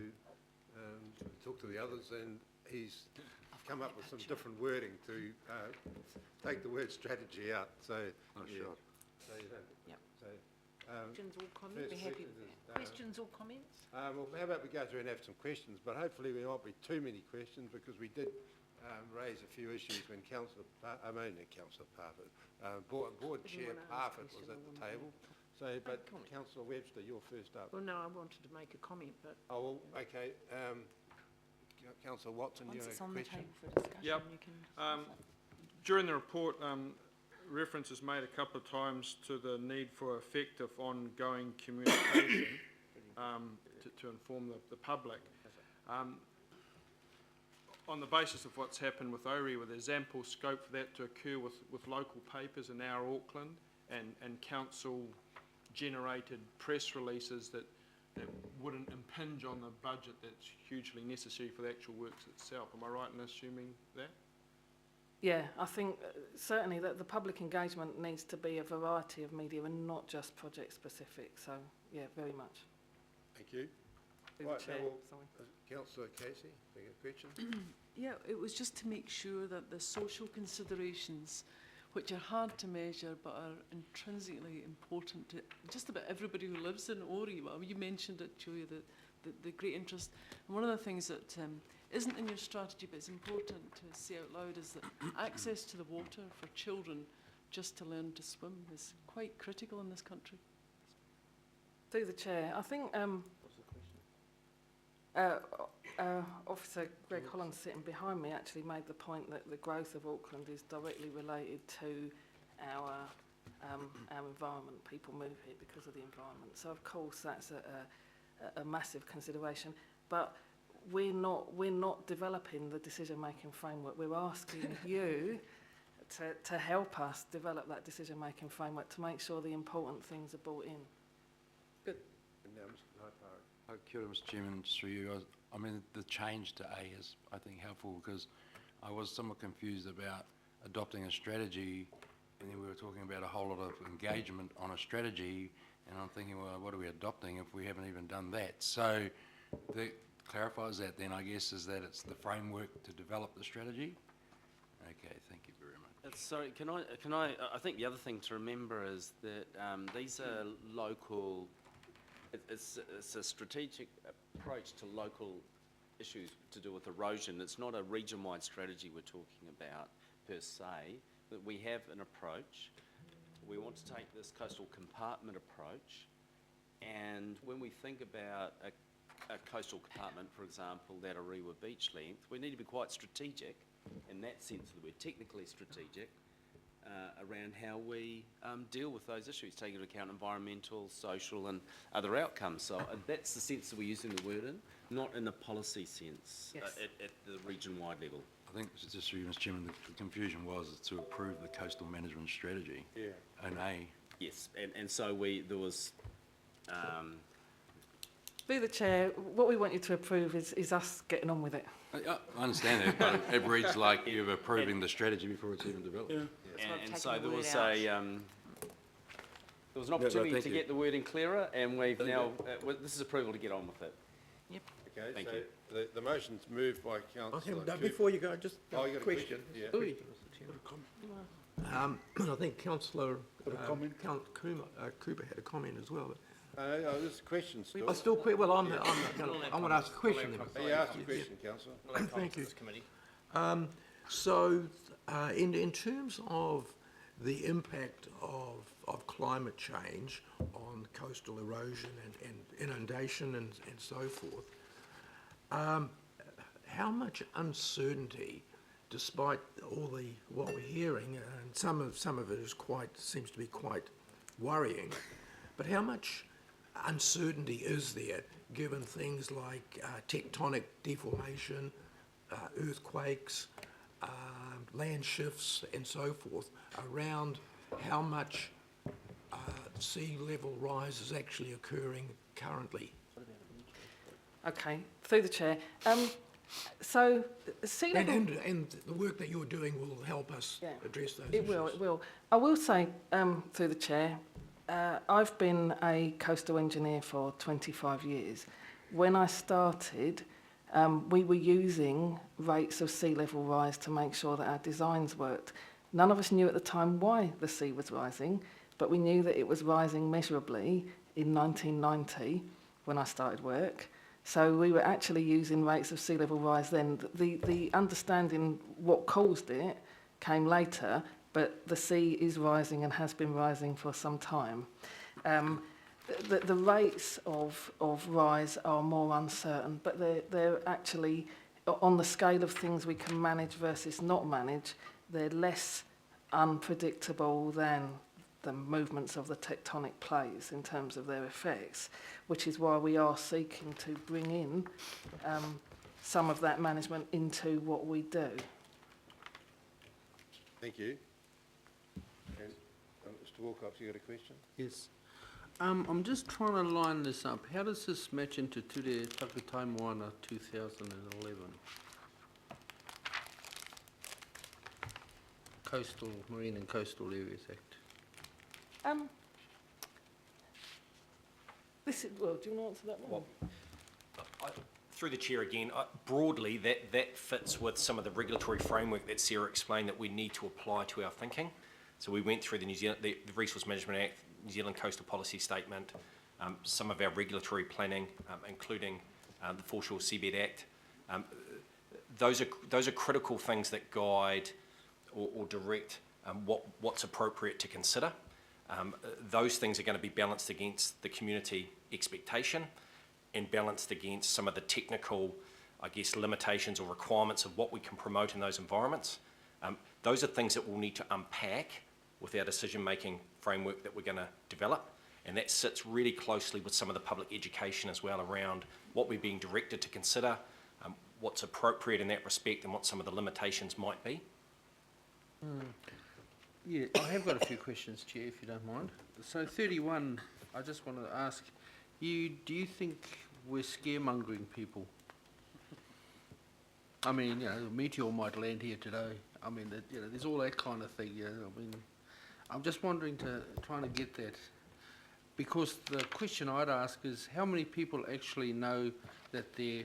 Speaker 2: the others, and he's come up with some different wording to take the word strategy out. So,
Speaker 11: Oh, sure.
Speaker 2: So you don't.
Speaker 12: Yep.
Speaker 2: So,
Speaker 12: Questions or comments?
Speaker 2: first
Speaker 12: We're happy
Speaker 2: section
Speaker 12: with
Speaker 2: is,
Speaker 12: that. Questions or comments?
Speaker 2: Well, how about we go through and have some questions, but hopefully there won't be too many questions, because we did raise a few issues when Board Chair Parfitt was at the table. So, but Councillor Webster, you're first up.
Speaker 12: Well, no, I wanted to make a comment, but
Speaker 2: Oh, well, okay. Councillor Watson, you
Speaker 3: Once
Speaker 2: have
Speaker 3: it's
Speaker 2: a
Speaker 3: on the
Speaker 2: question?
Speaker 3: table for discussion,
Speaker 9: Yep.
Speaker 3: you can...
Speaker 9: During the report, reference is made a couple of times to the need for effective ongoing communication to inform the public. On the basis of what's happened with ORI, where there's ample scope for that to occur with local papers in our Auckland and council-generated press releases that wouldn't impinge on the budget that's hugely necessary for the actual works itself. Am I right in assuming that?
Speaker 13: Yeah, I think certainly that the public engagement needs to be a variety of media and not just project specific. So, yeah, very much.
Speaker 2: Thank you.
Speaker 13: Through
Speaker 2: Right,
Speaker 13: the chair,
Speaker 2: now
Speaker 13: sorry.
Speaker 2: Councillor Casey, you have a question?
Speaker 14: Yeah, it was just to make sure that the social considerations, which are hard to measure but are intrinsically important to just about everybody who lives in Ori. Well, you mentioned it, Julia, the great interest. And one of the things that isn't in your strategy but is important to say out loud is that access to the water for children just to learn to swim is quite critical in this country.
Speaker 13: Through the chair, I think Officer Greg Holland sitting behind me actually made the point that the growth of Auckland is directly related to our environment. People move here because of the environment. So of course that's a massive consideration. But we're not developing the decision-making framework. We're asking you to help us develop that decision-making framework to make sure the important things are brought in.
Speaker 2: Good. And now Mr. Naipara.
Speaker 15: Kia ora, Mr. Chairman, just through you. I mean, the change to A is, I think, helpful, because I was somewhat confused about adopting a strategy, and then we were talking about a whole lot of engagement on a strategy, and I'm thinking, well, what are we adopting if we haven't even done that? So that clarifies that then, I guess, is that it's the framework to develop the strategy? Okay, thank you very much.
Speaker 5: Sorry, can I think the other thing to remember is that these are local, it's a strategic approach to local issues to do with erosion. It's not a region-wide strategy we're talking about per se, but we have an approach. We want to take this coastal compartment approach, and when we think about a coastal compartment, for example, that Ariwa beach length, we need to be quite strategic in that sense that we're technically strategic around how we deal with those issues, taking into account environmental, social and other outcomes. So that's the sense that we're using the word in, not in a policy sense.
Speaker 12: Yes.
Speaker 5: At the region-wide level.
Speaker 15: I think, just through you, Mr. Chairman, the confusion was to approve the coastal management strategy.
Speaker 2: Yeah.
Speaker 15: An A.
Speaker 5: Yes, and so there was...
Speaker 13: Through the chair, what we want you to approve is us getting on with it.
Speaker 15: I understand that, but it reads like you're approving the strategy before it's even developed.
Speaker 1: Yeah.
Speaker 5: And so there was an opportunity to get the wording clearer, and we've now, this is approval to get on with it.
Speaker 12: Yep.
Speaker 2: Okay,
Speaker 5: Thank
Speaker 2: so
Speaker 5: you.
Speaker 2: the motion's moved by Councillor
Speaker 4: Okay, before you go, just
Speaker 2: Oh, you
Speaker 4: a
Speaker 2: got a
Speaker 4: question.
Speaker 2: Yeah.
Speaker 4: I think Councillor
Speaker 1: Got a comment?
Speaker 4: Cooper had a comment as well.
Speaker 2: There's a question still.
Speaker 4: I still quit. Well, I want to ask a question.
Speaker 2: You asked a question, Councillor.
Speaker 4: Thank you. So, in terms of the impact of climate change on coastal erosion and inundation and so forth, how much uncertainty, despite what we're hearing, and some of it seems to be quite worrying, but how much uncertainty is there given things like tectonic deformation, earthquakes, land shifts and so forth, around how much sea level rise is actually occurring currently?
Speaker 13: Okay, through the chair. So sea level...
Speaker 4: And the work that you're doing will help us address those
Speaker 13: issues. It will. I will say, through the chair, I've been a coastal engineer for 25 years. When I started, we were using rates of sea level rise to make sure that our designs worked. None of us knew at the time why the sea was rising, but we knew that it was rising measurably in 1990 when I started work. So we were actually using rates of sea level rise then. The understanding what caused it came later, but the sea is rising and has been rising for some time. The rates of rise are more uncertain, but they're actually, on the scale of things we can manage versus not manage, they're less unpredictable than the movements of the tectonic plates in terms of their effects, which is why we are seeking to bring in some of that management into what we do.
Speaker 2: Thank you. And Mr. Wilcox, you got a question?
Speaker 6: Yes. I'm just trying to line this up. How does this match into Te Takutai Moana 2011? Coastal, Marine and Coastal Areas Act.
Speaker 13: Well, do you want to answer that one?
Speaker 16: Through the chair again, broadly that fits with some of the regulatory framework that Sarah explained that we need to apply to our thinking. So we went through the Resource Management Act, New Zealand Coastal Policy Statement, some of our regulatory planning, including the Foreshore Seabed Act. Those are critical things that guide or direct what's appropriate to consider. Those things are going to be balanced against the community expectation and balanced against some of the technical, I guess, limitations or requirements of what we can promote in those environments. Those are things that we'll need to unpack with our decision-making framework that we're going to develop, and that sits really closely with some of the public education as well around what we're being directed to consider, what's appropriate in that respect, and what some of the limitations might be.
Speaker 6: Yeah, I have got a few questions, Chair, if you don't mind. So 31, I just want to ask you, do you think we're scaremongering people? I mean, you know, a meteor might land here today. I mean, there's all that kind of thing, I mean, I'm just trying to get that. Because the question I'd ask is, how many people actually know that they're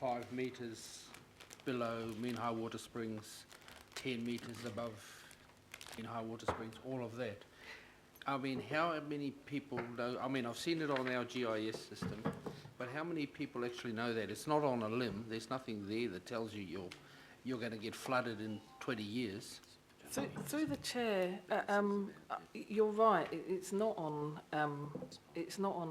Speaker 6: 5 metres below mean high water springs, 10 metres above in high water springs, all of that? I mean, how many people know? I mean, I've seen it on our GIS system, but how many people actually know that? It's not on a limb. There's nothing there that tells you you're going to get flooded in 20 years.
Speaker 13: Through the chair, you're right. It's not on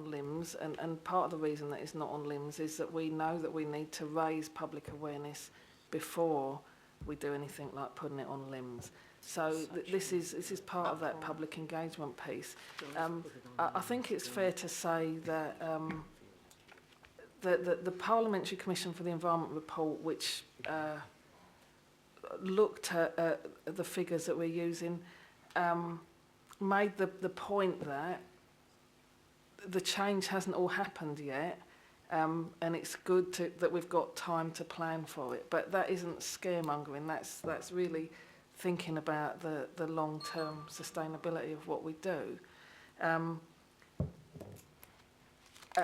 Speaker 13: limbs, and part of the reason that it's not on limbs is that we know that we need to raise public awareness before we do anything like putting it on limbs. So this is part of that public engagement piece. I think it's fair to say that the Parliamentary Commission for the Environment report, which looked at the figures that we're using, made the point that the change hasn't all happened yet, and it's good that we've got time to plan for it. But that isn't scaremongering. That's really thinking about the long-term sustainability of what we do.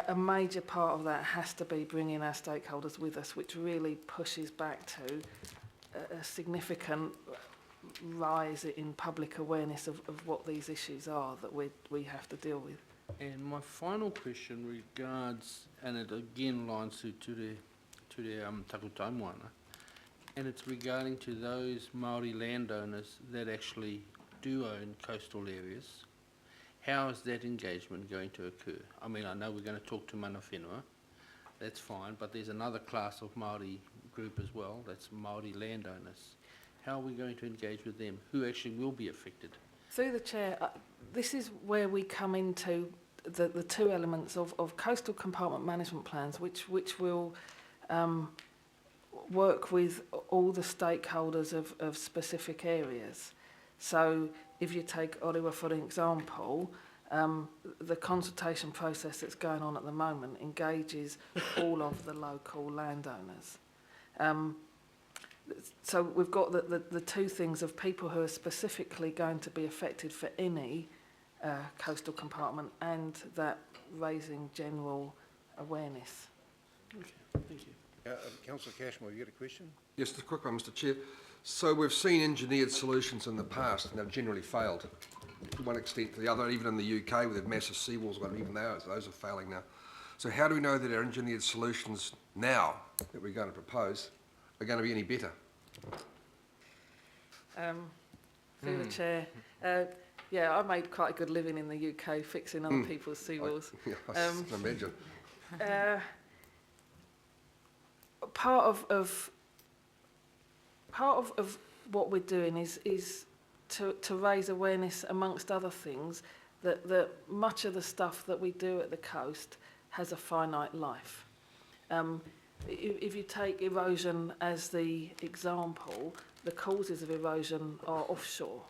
Speaker 13: A major part of that has to be bringing our stakeholders with us, which really pushes back to a significant rise in public awareness of what these issues are that we have to deal with.
Speaker 6: And my final question regards, and it again lines to the Takutai Moana, and it's regarding to those Māori landowners that actually do own coastal areas. How is that engagement going to occur? I mean, I know we're going to talk to mana whenua, that's fine, but there's another class of Māori group as well, that's Māori landowners. How are we going to engage with them? Who actually will be affected?
Speaker 13: Through the chair, this is where we come into the two elements of coastal compartment management plans, which will work with all the stakeholders of specific areas. So if you take Orewa for example, the consultation process that's going on at the moment engages all of the local landowners. So we've got the two things of people who are specifically going to be affected for any coastal compartment and that raising general awareness.
Speaker 2: Okay, thank you. Councillor Cashmore, have you got a question?
Speaker 11: Yes, just a quick one, Mr Chair. So we've seen engineered solutions in the past and they've generally failed to one extent or the other, even in the UK with the massive seawalls, even those are failing now. So how do we know that our engineered solutions now that we're going to propose are going to be any better?
Speaker 13: Through the chair, yeah, I made quite a good living in the UK fixing other people's seawalls.
Speaker 11: I can imagine.
Speaker 13: Part of what we're doing is to raise awareness, amongst other things, that much of the stuff that we do at the coast has a finite life. If you take erosion as the example, the causes of erosion are offshore.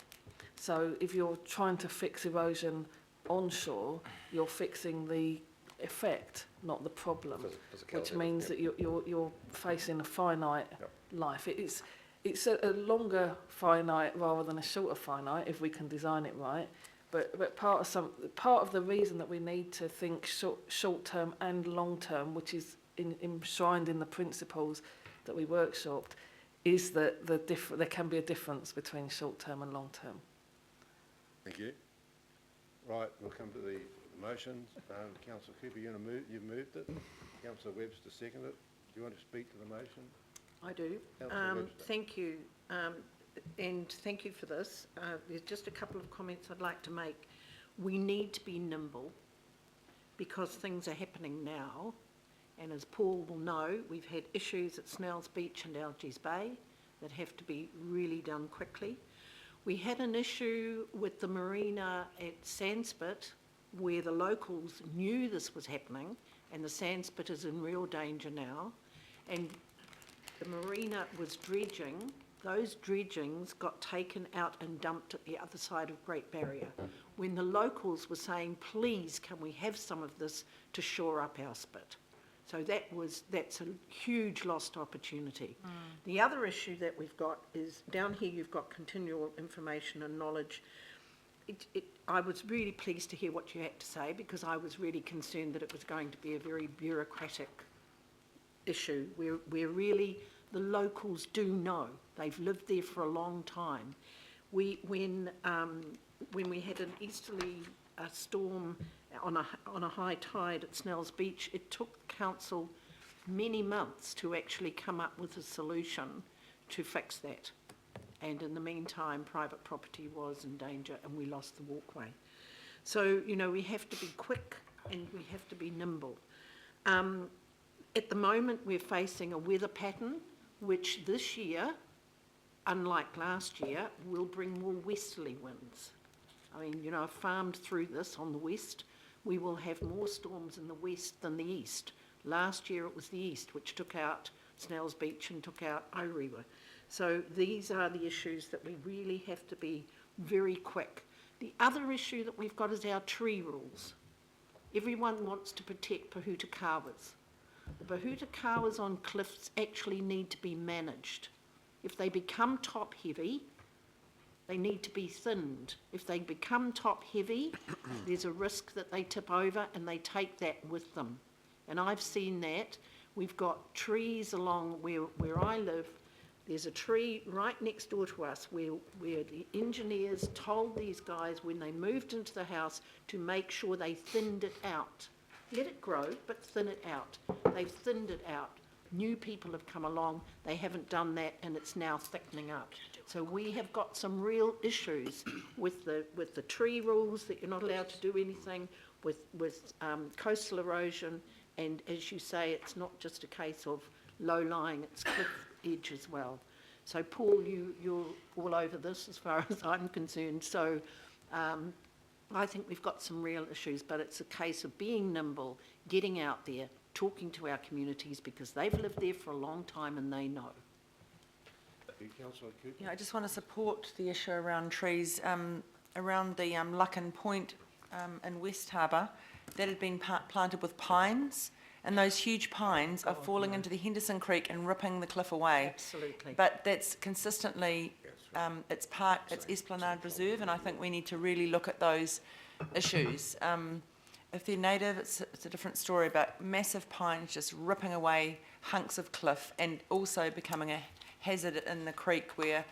Speaker 13: So if you're trying to fix erosion onshore, you're fixing the effect, not the problem, which means that you're facing a finite life. It's a longer finite rather than a shorter finite if we can design it right. But part of the reason that we need to think short term and long term, which is enshrined in the principles that we workshopped, is that there can be a difference between short term and long term.
Speaker 2: Thank you. Right, we'll come to the motions. Councillor Cooper, you've moved it. Councillor Webster seconded it. Do you want to speak to the motion?
Speaker 12: I do. Thank you. And thank you for this. There's just a couple of comments I'd like to make. We need to be nimble because things are happening now. And as Paul will know, we've had issues at Snells Beach and Algies Bay that have to be really done quickly. We had an issue with the marina at Sandspit where the locals knew this was happening and the Sandspit is in real danger now. And the marina was dredging. Those dredgings got taken out and dumped at the other side of Great Barrier when the locals were saying, please, can we have some of this to shore up our spit? So that's a huge lost opportunity. The other issue that we've got is down here you've got continual information and knowledge. I was really pleased to hear what you had to say because I was really concerned that it was going to be a very bureaucratic issue where really the locals do know. They've lived there for a long time. When we had an easterly storm on a high tide at Snells Beach, it took the council many months to actually come up with a solution to fix that. And in the meantime, private property was in danger and we lost the walkway. So, you know, we have to be quick and we have to be nimble. At the moment, we're facing a weather pattern which this year, unlike last year, will bring more westerly winds. I mean, you know, I've farmed through this on the west. We will have more storms in the west than the east. Last year it was the east, which took out Snells Beach and took out Orewa. So these are the issues that we really have to be very quick. The other issue that we've got is our tree rules. Everyone wants to protect Pahuta kawas. The Pahuta kawas on cliffs actually need to be managed. If they become top heavy, they need to be thinned. If they become top heavy, there's a risk that they tip over and they take that with them. And I've seen that. We've got trees along where I live. There's a tree right next door to us where the engineers told these guys when they moved into the house to make sure they thinned it out. Let it grow, but thin it out. They've thinned it out. New people have come along, they haven't done that, and it's now thickening up. So we have got some real issues with the tree rules, that you're not allowed to do anything, with coastal erosion, and as you say, it's not just a case of low-lying, it's cliff edge as well. So Paul, you're all over this as far as I'm concerned, so I think we've got some real issues, but it's a case of being nimble, getting out there, talking to our communities, because they've lived there for a long time and they know.
Speaker 2: Councillor Cooper.
Speaker 3: Yeah, I just want to support the issue around trees, around the Luckin Point in West Harbour that had been planted with pines, and those huge pines are falling into the Henderson Creek and ripping the cliff away.
Speaker 12: Absolutely.
Speaker 3: But that's consistently, it's Esplanade Reserve, and I think we need to really look at those issues. If they're native, it's a different story, but massive pines just ripping away hunks of cliff and also becoming a hazard in the creek where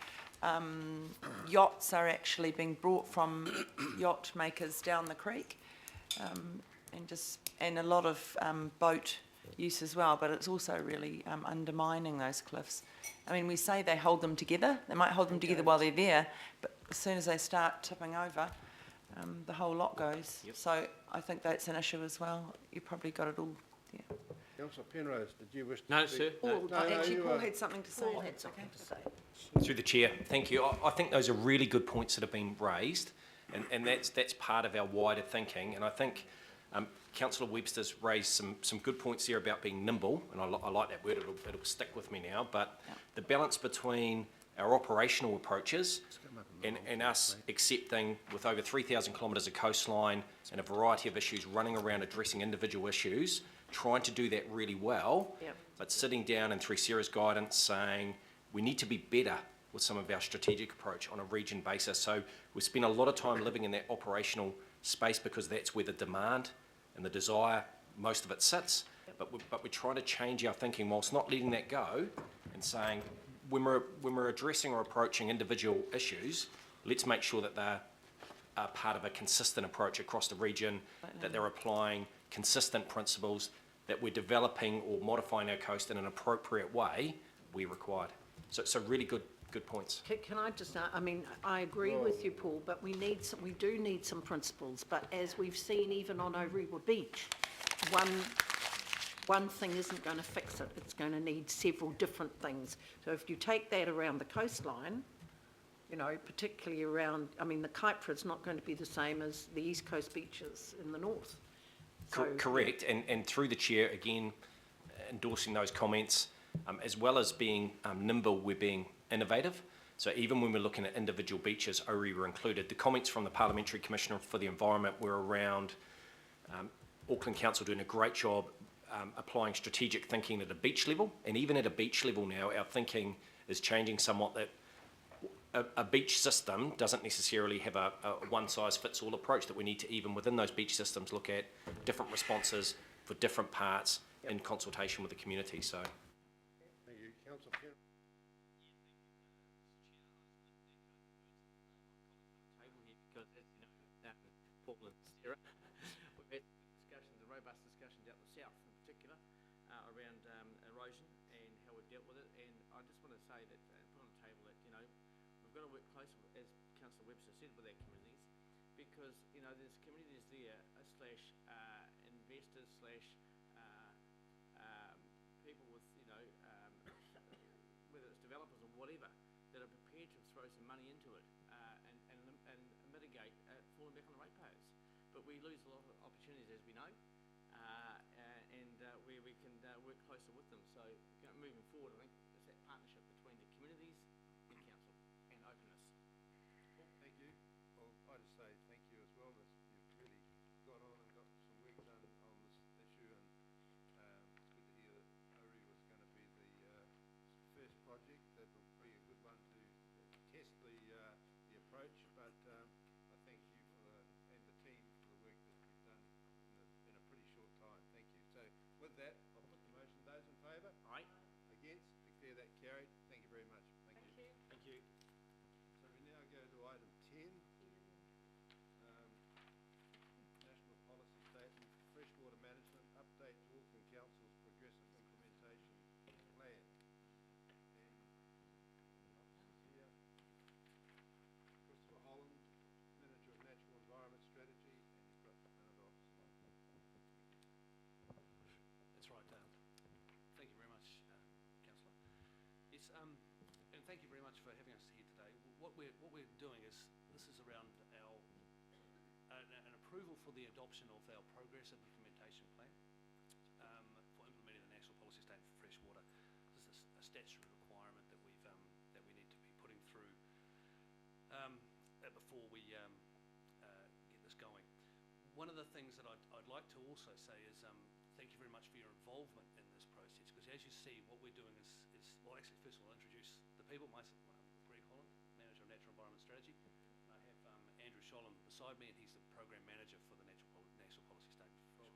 Speaker 3: yachts are actually being brought from yacht makers down the creek, and a lot of boat use as well, but it's also really undermining those cliffs. I mean, we say they hold them together. They might hold them together while they're there, but as soon as they start tipping over, the whole lot goes.
Speaker 16: Yep.
Speaker 3: So I think that's an issue as well. You probably got it all. Yeah.
Speaker 2: Councillor Penrose, did you wish to
Speaker 16: No,
Speaker 2: speak?
Speaker 16: sir.
Speaker 3: Oh, actually, Paul had something to say.
Speaker 12: Paul had something to say.
Speaker 16: Through the chair, thank you. I think those are really good points that have been raised, and that's part of our wider thinking. And I think Councillor Webster's raised some good points there about being nimble, and I like that word. It'll stick with me now. But the balance between our operational approaches and us accepting, with over 3,000 kilometres of coastline and a variety of issues running around addressing individual issues, trying to do that really well, but sitting down and through Sarah's guidance saying we need to be better with some of our strategic approach on a region basis. So we spend a lot of time living in that operational space because that's where the demand and the desire, most of it sits, but we're trying to change our thinking whilst not letting that go and saying when we're addressing or approaching individual issues, let's make sure that they're part of a consistent approach across the region, that they're applying consistent principles, that we're developing or modifying our coast in an appropriate way where required. So really good points.
Speaker 12: Can I just, I mean, I agree with you, Paul, but we do need some principles. But as we've seen even on Orewa Beach, one thing isn't going to fix it. It's going to need several different things. So if you take that around the coastline, you know, particularly around, I mean, the Kaipara's not going to be the same as the East Coast beaches in the north. So,
Speaker 16: correct, and through the chair, again, endorsing those comments, as well as being nimble, we're being innovative. So even when we're looking at individual beaches, Orewa included, the comments from the Parliamentary Commissioner for the Environment were around Auckland Council doing a great job applying strategic thinking at a beach level, and even at a beach level now, our thinking is changing somewhat, that a beach system doesn't necessarily have a one-size-fits-all approach, that we need to, even within those beach systems, look at different responses for different parts in consultation with the community. So.
Speaker 2: Thank you. Councillor Penrose.
Speaker 10: Because, as you know, Paul and Sarah, we've had discussions, robust discussions out the south in particular, around erosion and how we've dealt with it. And I just want to say that, put on the table that, you know, we've got to work closely, as Councillor Webster said, with our communities, because, you know, there's communities there, slash investors, slash people with, you know, whether it's developers or whatever, that are prepared to throw some money into it and mitigate falling back on the ratepayers. But we lose a lot of opportunities, as we know, and where we can work closer with them. So moving forward, I think it's that partnership between the communities and council and openness.
Speaker 2: Well, thank you. Well, I just say thank you as well. You've really got on and got some work done on this issue, and it's good to hear that Orewa was going to be the first project. That will be a good one to test the approach. But I thank you and the team for the work that you've done in a pretty short time. Thank you. So with that, I'll put the motion. Those in favour?
Speaker 16: Aye.
Speaker 2: Against? Declare that carried. Thank you very much. Thank you.
Speaker 16: Thank you.
Speaker 2: So we now go to item 10. National Policy Statement, Freshwater Management, Update to Auckland Council's Progressive Implementation Plan. And officers here, Christopher Holland, Manager of Natural Environment Strategy, and you've got another officer.
Speaker 6: That's right. Thank you very much, Councillor. Yes, and thank you very much for having us here today. What we're doing is, this is around our
Speaker 17: for the adoption of our progressive implementation plan for implementing the National Policy Statement for Fresh Water. This is a statutory requirement that we need to be putting through before we get this going. One of the things that I'd like to also say is thank you very much for your involvement in this process, because as you see, what we're doing is well, actually, first of all, I'll introduce the people. Greg Holland, Manager of Natural Environment Strategy, and I have Andrew Sholland beside me, and he's the Program Manager for the National Policy Statement. But,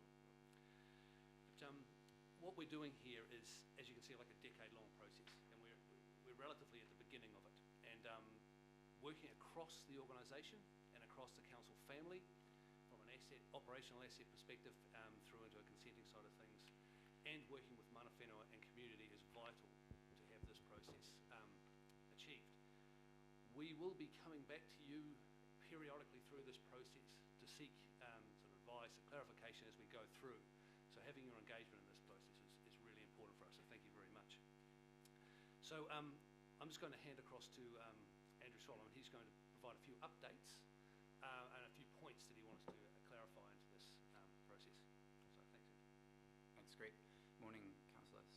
Speaker 17: what we're doing here is, as you can see, like a decade-long process, and we're relatively at the beginning of it, and working across the organisation and across the council family from an operational asset perspective through into a consenting side of things, and working with mana whenua and community is vital to have this process achieved. We will be coming back to you periodically through this process to seek sort of advice and clarification as we go through. So having your engagement in this process is really important for us, so thank you very much. So I'm just going to hand across to Andrew Solomon. He's going to provide a few updates and a few points that he wants to clarify into this process. So thanks, Andrew.
Speaker 18: Thanks, Greg. Morning, councillors.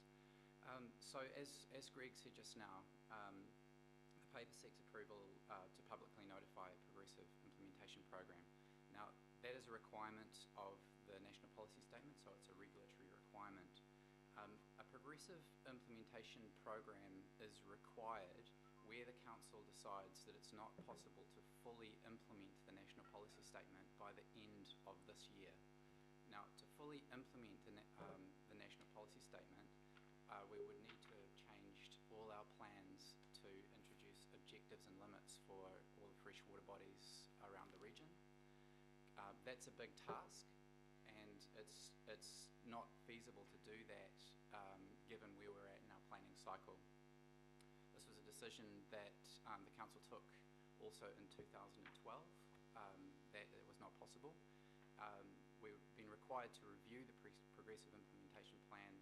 Speaker 18: So as Greg said just now, the paper seeks approval to publicly notify a progressive implementation program. Now, that is a requirement of the National Policy Statement, so it's a regulatory requirement. A progressive implementation program is required where the council decides that it's not possible to fully implement the National Policy Statement by the end of this year. Now, to fully implement the National Policy Statement, we would need to have changed all our plans to introduce objectives and limits for all the freshwater bodies around the region. That's a big task, and it's not feasible to do that given where we're at in our planning cycle. This was a decision that the council took also in 2012, that it was not possible. We've been required to review the progressive implementation plan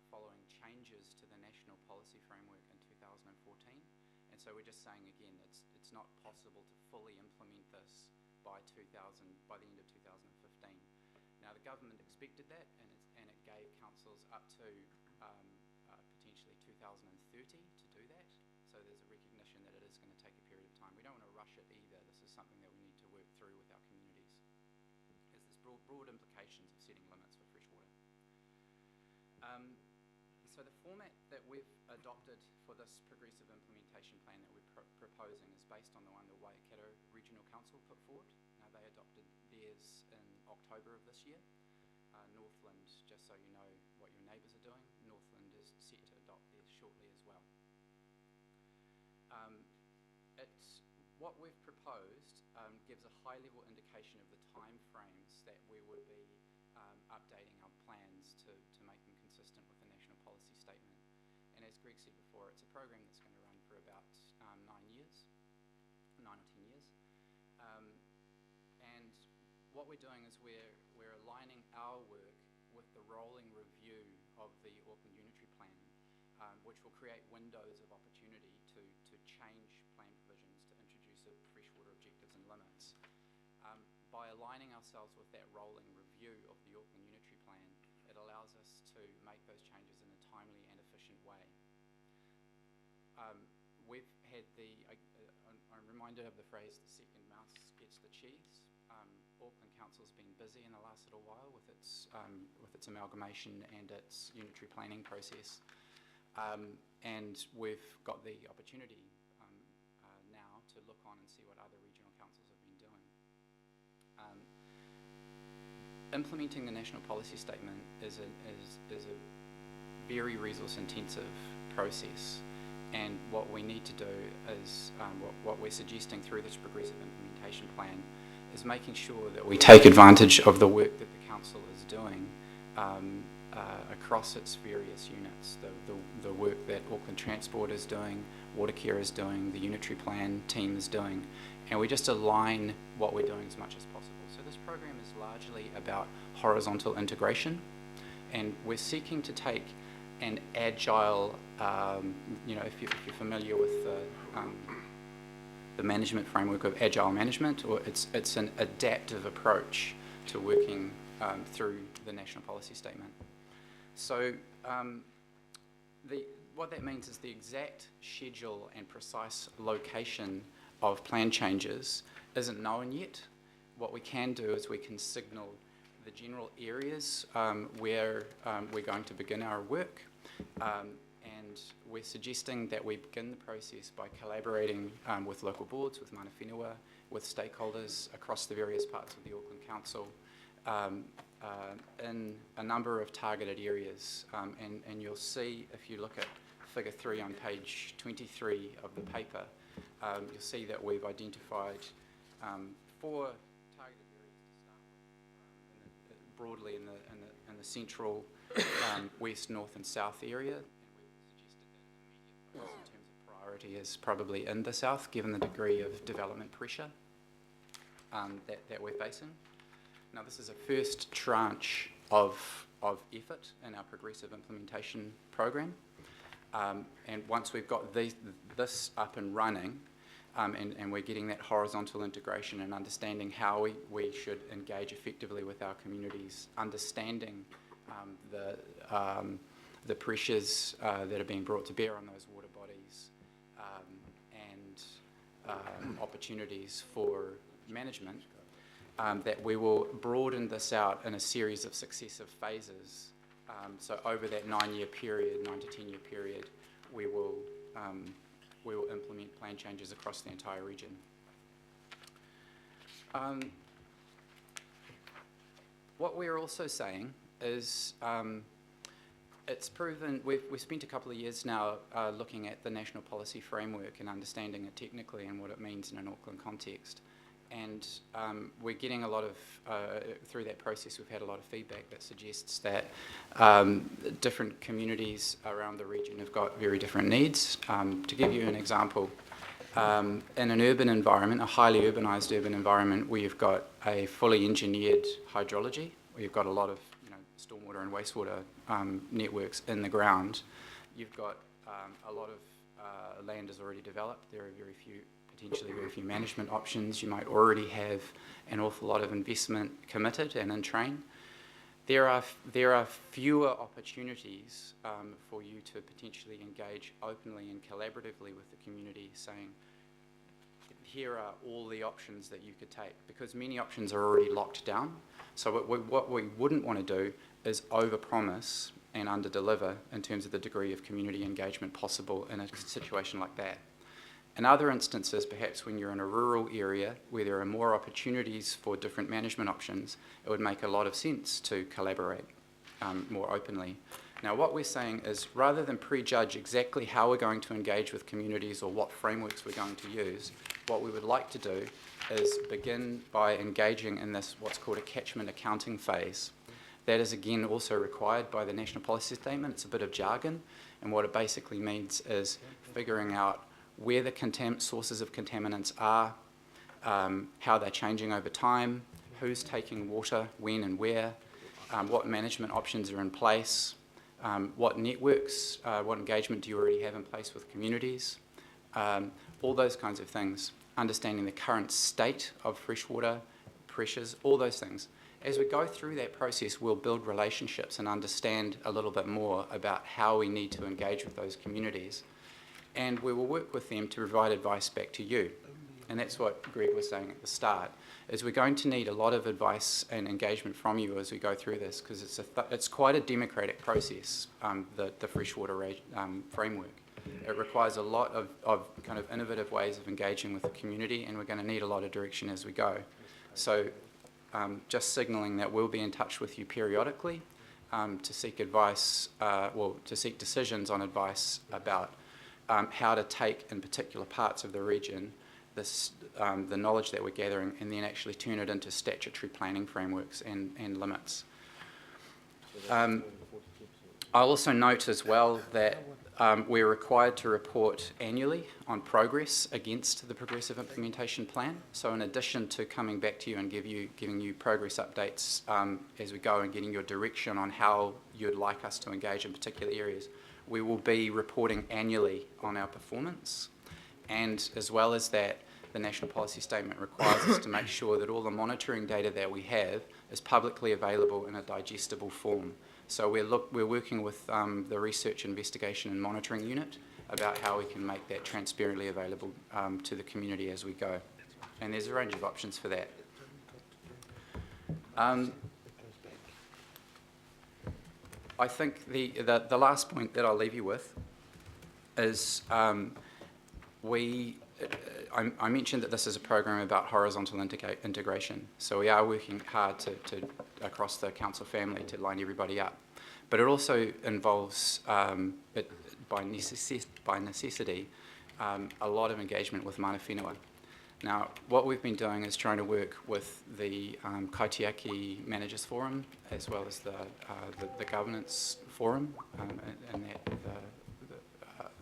Speaker 18: following changes to the National Policy Framework in 2014, and so we're just saying again it's not possible to fully implement this by the end of 2015. Now, the government expected that, and it gave councils up to potentially 2030 to do that. So there's a recognition that it is going to take a period of time. We don't want to rush it either. This is something that we need to work through with our communities, because there's broad implications of setting limits for freshwater. So the format that we've adopted for this progressive implementation plan that we're proposing is based on the one the Waikato Regional Council put forward. Now, they adopted theirs in October of this year. Northland, just so you know what your neighbours are doing, Northland is set to adopt theirs shortly as well. What we've proposed gives a high-level indication of the timeframes that we would be updating our plans to make them consistent with the National Policy Statement. And as Greg said before, it's a program that's going to run for about 9 or 10 years. And what we're doing is we're aligning our work with the rolling review of the Auckland Unitary Plan, which will create windows of opportunity to change plan provisions to introduce freshwater objectives and limits. By aligning ourselves with that rolling review of the Auckland Unitary Plan, it allows us to make those changes in a timely and efficient way. We've had I'm reminded of the phrase, the second mouse gets the cheese. Auckland Council's been busy in the last little while with its amalgamation and its unitary planning process. And we've got the opportunity now to look on and see what other regional councils have been doing. Implementing the National Policy Statement is a very resource-intensive process, and what we need to do is, what we're suggesting through this progressive implementation plan is making sure that we take advantage of the work that the council is doing across its various units, the work that Auckland Transport is doing, Watercare is doing, the Unitary Plan team is doing, and we just align what we're doing as much as possible. So this program is largely about horizontal integration, and we're seeking to take an agile, if you're familiar with the management framework of agile management, or it's an adaptive approach to working through the national policy statement. So what that means is the exact schedule and precise location of plan changes isn't known yet. What we can do is we can signal the general areas where we're going to begin our work, and we're suggesting that we begin the process by collaborating with local boards, with mana whenua, with stakeholders across the various parts of the Auckland Council in a number of targeted areas. And you'll see, if you look at figure 3 on page 23 of the paper, you'll see that we've identified 4 targeted areas to start with, broadly in the central, west, north and south area. And we've suggested that immediate focus in terms of priority is probably in the south, given the degree of development pressure that we're facing. Now, this is a first tranche of effort in our progressive implementation program. And once we've got this up and running, and we're getting that horizontal integration and understanding how we should engage effectively with our communities, understanding the pressures that are being brought to bear on those water bodies, and opportunities for management, that we will broaden this out in a series of successive phases. So over that 9-year period, 9 to 10-year period, we will implement plan changes across the entire region. What we're also saying is it's proven, we've spent a couple of years now looking at the national policy framework and understanding it technically and what it means in an Auckland context. And we're getting a lot of, through that process, we've had a lot of feedback that suggests that different communities around the region have got very different needs. To give you an example, in an urban environment, a highly urbanised urban environment, where you've got a fully engineered hydrology, where you've got a lot of stormwater and wastewater networks in the ground, you've got a lot of land is already developed. There are potentially very few management options. You might already have an awful lot of investment committed and in train. There are fewer opportunities for you to potentially engage openly and collaboratively with the community, saying, here are all the options that you could take, because many options are already locked down. So what we wouldn't want to do is overpromise and underdeliver in terms of the degree of community engagement possible in a situation like that. In other instances, perhaps when you're in a rural area where there are more opportunities for different management options, it would make a lot of sense to collaborate more openly. Now, what we're saying is, rather than prejudge exactly how we're going to engage with communities or what frameworks we're going to use, what we would like to do is begin by engaging in this, what's called a catchment accounting phase. That is, again, also required by the National Policy Statement. It's a bit of jargon, and what it basically means is figuring out where the sources of contaminants are, how they're changing over time, who's taking water, when and where, what management options are in place, what networks, what engagement do you already have in place with communities, all those kinds of things, understanding the current state of freshwater pressures, all those things. As we go through that process, we'll build relationships and understand a little bit more about how we need to engage with those communities. And we will work with them to provide advice back to you. And that's what Greg was saying at the start, is we're going to need a lot of advice and engagement from you as we go through this, because it's quite a democratic process, the freshwater framework. It requires a lot of kind of innovative ways of engaging with the community, and we're going to need a lot of direction as we go. So just signalling that we'll be in touch with you periodically to seek advice, to seek decisions on advice about how to take in particular parts of the region the knowledge that we're gathering and then actually turn it into statutory planning frameworks and limits. I'll also note as well that we're required to report annually on progress against the Progressive Implementation Plan. So in addition to coming back to you and giving you progress updates as we go and getting your direction on how you'd like us to engage in particular areas, we will be reporting annually on our performance. And as well as that, the National Policy Statement requires us to make sure that all the monitoring data that we have is publicly available in a digestible form. So we're working with the Research, Investigation and Monitoring Unit about how we can make that transparently available to the community as we go. And there's a range of options for that. I think the last point that I'll leave you with is I mentioned that this is a program about horizontal integration. So we are working hard to across the council family to line everybody up. But it also involves, by necessity, a lot of engagement with mana whenua. Now, what we've been doing is trying to work with the Kaitiaki Managers Forum as well as the Governance Forum, and that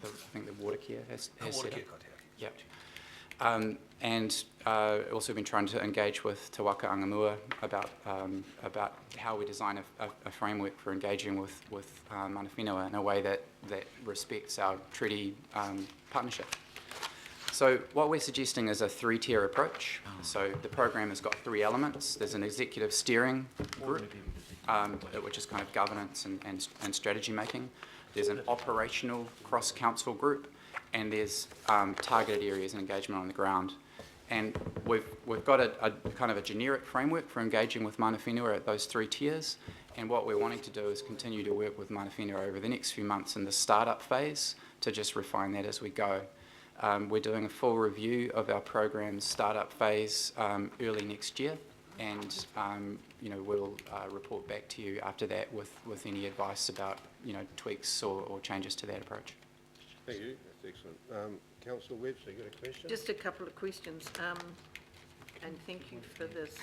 Speaker 18: I think the Watercare has set up. Yep. And also been trying to engage with Te Waka Angamua about how we design a framework for engaging with mana whenua in a way that respects our treaty partnership. So what we're suggesting is a three-tier approach. So the program has got three elements. There's an executive steering group, which is kind of governance and strategy making. There's an operational cross-council group, and there's targeted areas and engagement on the ground. And we've got a kind of a generic framework for engaging with mana whenua at those three tiers. And what we're wanting to do is continue to work with mana whenua over the next few months in the startup phase to just refine that as we go. We're doing a full review of our program's startup phase early next year, and we'll report back to you after that with any advice about tweaks or changes to that approach.
Speaker 2: Thank you. That's excellent. Councillor Webster, you got a question?
Speaker 12: Just a couple of questions, and thank you for this.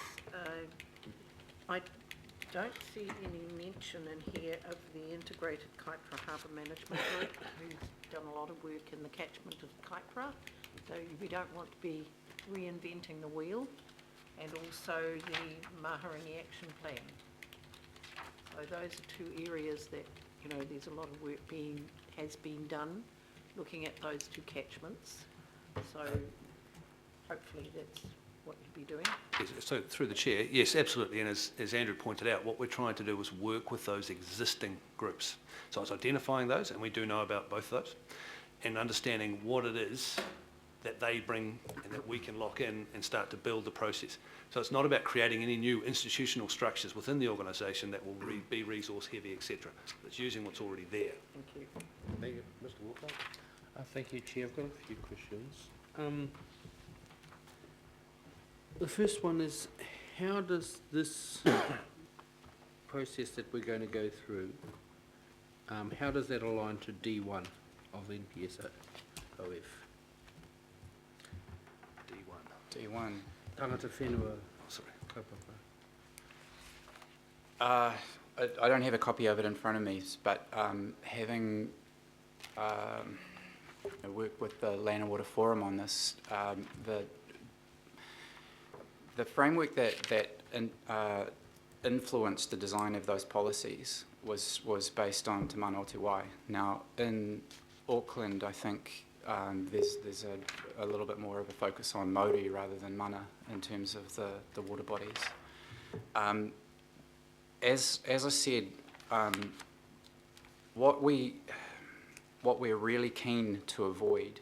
Speaker 12: I don't see any mention in here of the Integrated Kaipara Harbour Management Group, who's done a lot of work in the catchment of Kaipara. So we don't want to be reinventing the wheel, and also the Maharangi Action Plan. So those are two areas that there's a lot of work has been done, looking at those two catchments. So hopefully that's what you'll be doing.
Speaker 19: Yes, so through the chair, yes, absolutely. And as Andrew pointed out, what we're trying to do is work with those existing groups. So it's identifying those, and we do know about both of those, and understanding what it is that they bring and that we can lock in and start to build the process. So it's not about creating any new institutional structures within the organisation that will be resource heavy, etc. It's using what's already there.
Speaker 12: Thank you.
Speaker 2: Thank you. Mr. Walker?
Speaker 6: Thank you, Chair. I've got a few questions. The first one is, how does this process that we're going to go through, how does that align to D1 of NPSO OF?
Speaker 18: D1.
Speaker 6: Tangata whenua.
Speaker 19: Sorry.
Speaker 6: Kaupapa.
Speaker 18: I don't have a copy of it in front of me, but having worked with the Land and Water Forum on this, the framework that influenced the design of those policies was based on Te Mana o Te Wai. Now, in Auckland, I think there's a little bit more of a focus on Māori rather than mana in terms of the water bodies. As I said, what we're really keen to avoid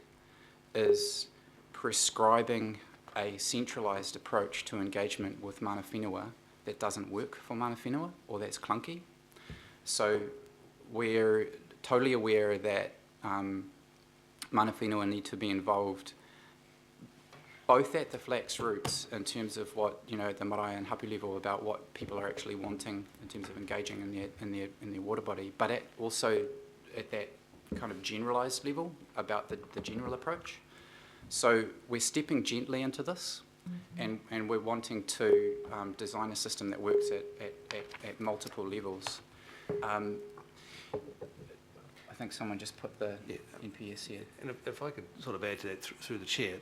Speaker 18: is prescribing a centralised approach to engagement with mana whenua that doesn't work for mana whenua or that's clunky. So we're totally aware that mana whenua need to be involved both at the flax roots in terms of what the marae and hapu level about what people are actually wanting in terms of engaging in their water body, but also at that kind of generalised level about the general approach. So we're stepping gently into this, and we're wanting to design a system that works at multiple levels. I think someone just put the NPS here.
Speaker 19: And if I could sort of add to that through the chair,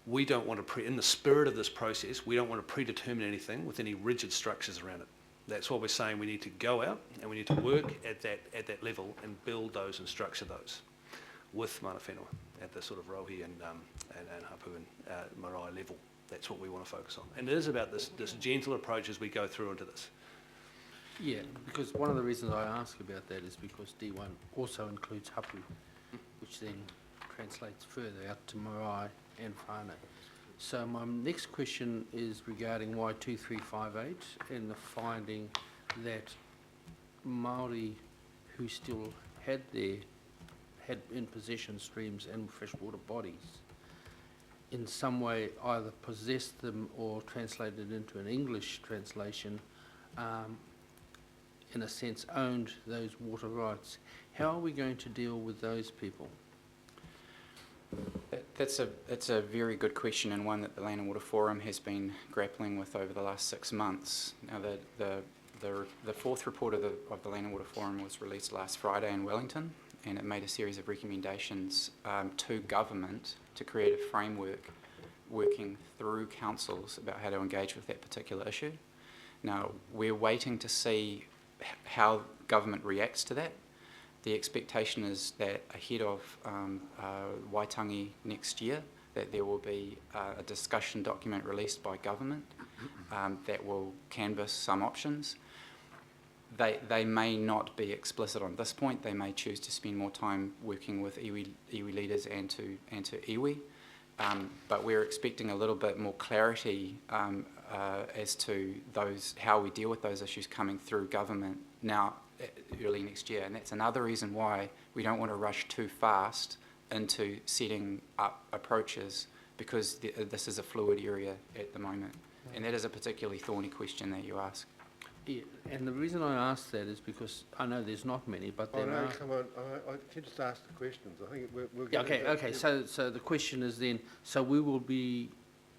Speaker 19: we don't want to, in the spirit of this process, we don't want to predetermine anything with any rigid structures around it. That's what we're saying. We need to go out and we need to work at that level and build those and structure those with mana whenua at the sort of Rohi and Hapu and Marae level. That's what we want to focus on. And it is about this gentle approach as we go through into this.
Speaker 6: Yeah, because one of the reasons I ask about that is because D1 also includes hapu, which then translates further out to marae and whānau. So my next question is regarding Y2358 and the finding that Māori who still had in possession streams and freshwater bodies in some way either possessed them or translated into an English translation, in a sense owned those water rights. How are we going to deal with those people?
Speaker 20: That's a very good question, and one that the Land and Water Forum has been grappling with over the last 6 months. Now, the fourth report of the Land and Water Forum was released last Friday in Wellington, and it made a series of recommendations to government to create a framework working through councils about how to engage with that particular issue. Now, we're waiting to see how government reacts to that. The expectation is that ahead of Waitangi next year, that there will be a discussion document released by government that will canvass some options. They may not be explicit on this point. They may choose to spend more time working with iwi leaders and to iwi, but we're expecting a little bit more clarity as to how we deal with those issues coming through government now early next year. And that's another reason why we don't want to rush too fast into setting up approaches, because this is a fluid area at the moment, and that is a particularly thorny question that you ask.
Speaker 6: Yeah, and the reason I ask that is because I know there's not many, but there are.
Speaker 2: Come on, I can just ask the questions. I think we'll
Speaker 6: Yeah, okay. So the question is then, so we will be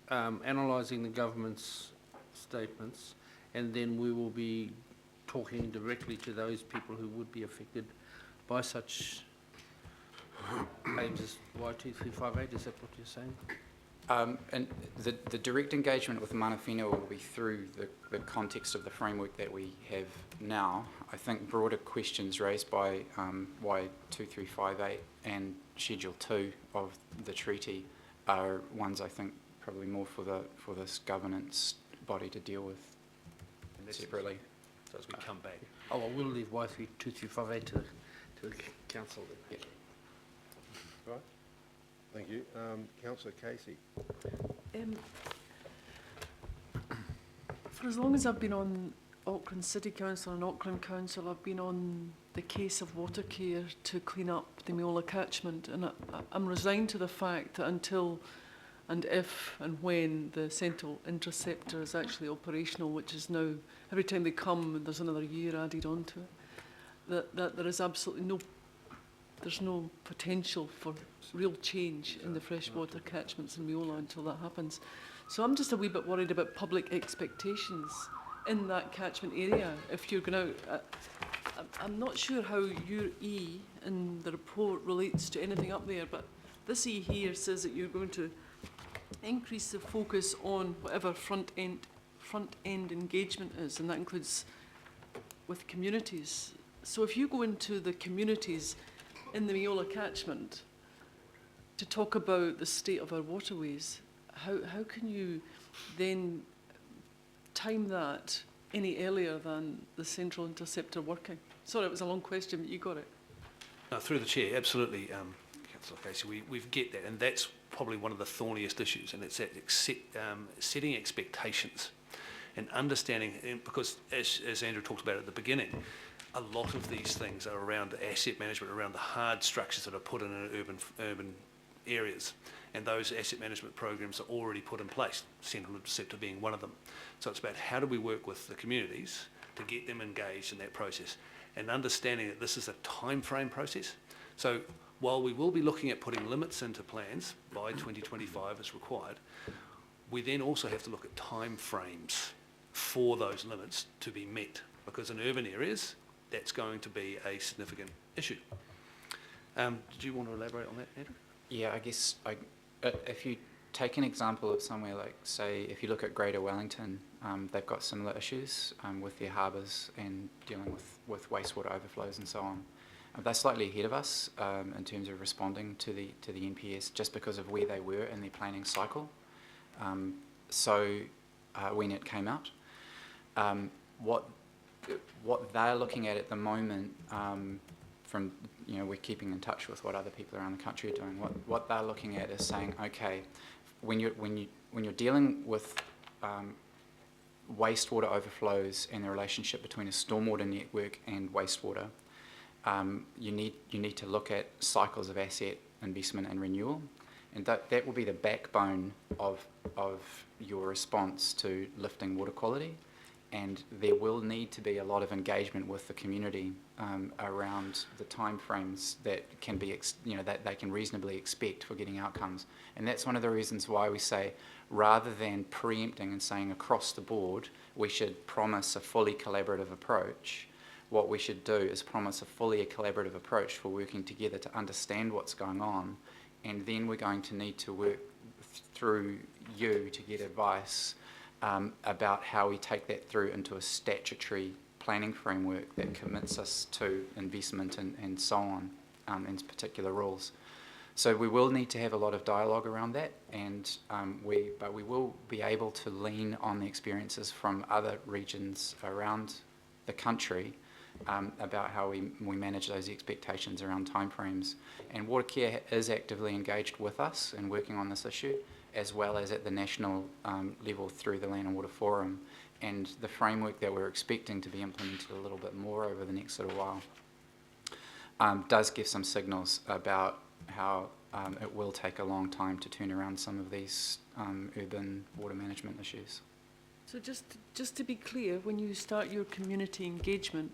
Speaker 6: analysing the government's statements, and then we will be talking directly to those people who would be affected by such claims as Y2358. Is that what you're saying?
Speaker 20: And the direct engagement with mana whenua will be through the context of the framework that we have now. I think broader questions raised by Y2358 and Schedule 2 of the treaty are ones I think probably more for this governance body to deal with separately.
Speaker 19: So as we come back.
Speaker 6: Oh, well, we'll leave Y2358 to the council then.
Speaker 2: Right. Thank you. Councillor Casey.
Speaker 14: For as long as I've been on Auckland City Council and Auckland Council, I've been on the case of water care to clean up the Meola catchment, and I'm resigned to the fact that until and if and when the central interceptor is actually operational, which is now, every time they come, there's another year added onto it, that there is absolutely there's no potential for real change in the freshwater catchments in Meola until that happens. So I'm just a wee bit worried about public expectations in that catchment area. If you're going to, I'm not sure how your E in the report relates to anything up there, but this E here says that you're going to increase the focus on whatever front end engagement is, and that includes with communities. So if you go into the communities in the Meola catchment to talk about the state of our waterways, how can you then time that any earlier than the central interceptor working? Sorry, it was a long question, but you got it.
Speaker 19: No, through the chair, absolutely, Councillor Casey, we get that, and that's probably one of the thorniest issues, and it's that setting expectations and understanding, because as Andrew talked about at the beginning, a lot of these things are around asset management, around the hard structures that are put in urban areas, and those asset management programs are already put in place, central interceptor being one of them. So it's about how do we work with the communities to get them engaged in that process, and understanding that this is a time frame process. So while we will be looking at putting limits into plans by 2025 as required, we then also have to look at time frames for those limits to be met, because in urban areas that's going to be a significant issue. Did you want to elaborate on that, Andrew?
Speaker 20: Yeah, I guess if you take an example of somewhere like, say, if you look at Greater Wellington, they've got similar issues with their harbours and dealing with wastewater overflows and so on. They're slightly ahead of us in terms of responding to the NPS just because of where they were in their planning cycle. When it came out, what they're looking at the moment, from we're keeping in touch with what other people around the country are doing. What they're looking at is saying, okay, when you're dealing with wastewater overflows and the relationship between a stormwater network and wastewater, you need to look at cycles of asset investment and renewal, and that will be the backbone of your response to lifting water quality. And there will need to be a lot of engagement with the community around the timeframes that can be, that they can reasonably expect for getting outcomes. And that's one of the reasons why we say, rather than preempting and saying across the board, we should promise a fully collaborative approach. What we should do is promise a fully collaborative approach for working together to understand what's going on, and then we're going to need to work through you to get advice about how we take that through into a statutory planning framework that commits us to investment and so on, in particular rules. So we will need to have a lot of dialogue around that, and but we will be able to lean on the experiences from other regions around the country about how we manage those expectations around timeframes. And Watercare is actively engaged with us in working on this issue, as well as at the national level through the Land and Water Forum. And the framework that we're expecting to be implemented a little bit more over the next little while does give some signals about how it will take a long time to turn around some of these urban water management issues.
Speaker 14: So just to be clear, when you start your community engagement,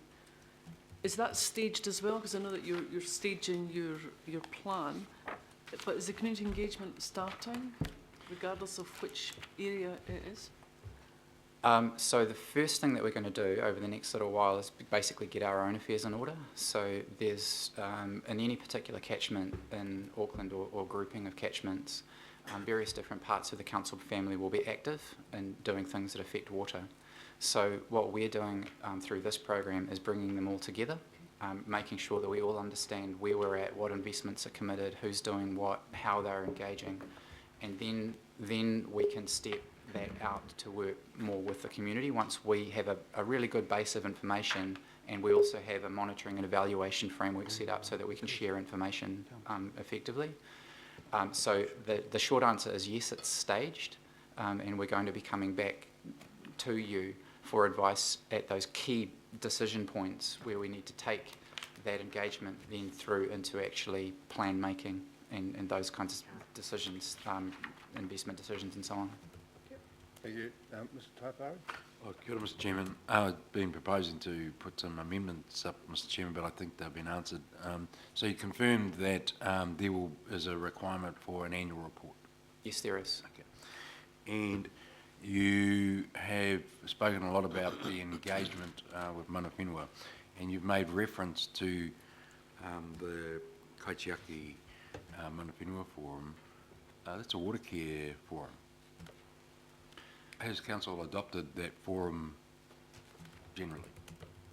Speaker 14: is that staged as well? Because I know that you're staging your plan, but is the community engagement starting, regardless of which area it is?
Speaker 20: So the first thing that we're going to do over the next little while is basically get our own affairs in order. So there's, in any particular catchment in Auckland or grouping of catchments, various different parts of the council family will be active in doing things that affect water. So what we're doing through this program is bringing them all together, making sure that we all understand where we're at, what investments are committed, who's doing what, how they're engaging, and then we can step that out to work more with the community once we have a really good base of information, and we also have a monitoring and evaluation framework set up so that we can share information effectively. So the short answer is yes, it's staged, and we're going to be coming back to you for advice at those key decision points where we need to take that engagement then through into actually plan making and those kinds of decisions, investment decisions and so on.
Speaker 2: Thank you. Mr. Taipari?
Speaker 15: Oh, kia ora, Mr. Chairman. I've been proposing to put some amendments up, Mr. Chairman, but I think they've been answered. So you confirmed that there is a requirement for an annual report?
Speaker 20: Yes, there is.
Speaker 15: Okay. And you have spoken a lot about the engagement with mana whenua, and you've made reference to the Kaitiaki mana whenua forum. That's a water care forum. Has council adopted that forum generally?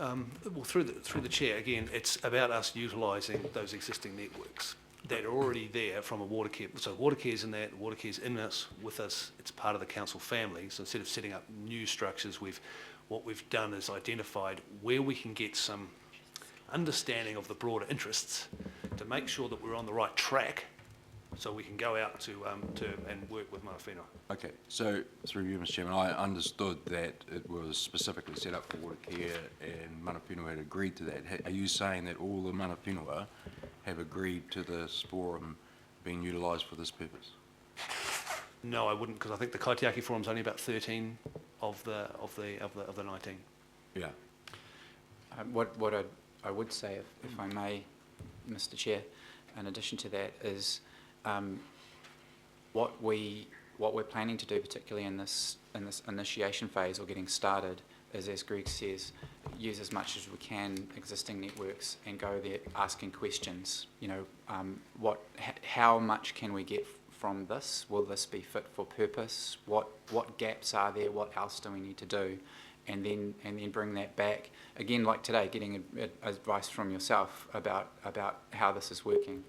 Speaker 19: Well, through the chair, again, it's about us utilising those existing networks that are already there from a water care. So water care's in that, water care's in us, with us, it's part of the council family. So instead of setting up new structures, what we've done is identified where we can get some understanding of the broader interests to make sure that we're on the right track, so we can go out to and work with mana whenua.
Speaker 15: Okay, so through you, Mr. Chairman, I understood that it was specifically set up for water care and mana whenua had agreed to that. Are you saying that all the mana whenua have agreed to this forum being utilised for this purpose?
Speaker 19: No, I wouldn't, because I think the Kaitiaki forum's only about 13 of the 19.
Speaker 15: Yeah.
Speaker 20: What I would say, if I may, Mr. Chair, in addition to that, is what we're planning to do, particularly in this initiation phase or getting started, is, as Greg says, use as much as we can existing networks and go there asking questions. You know, how much can we get from this? Will this be fit for purpose? What gaps are there? What else do we need to do? and then bring that back again, like today, getting advice from yourself about how this is working.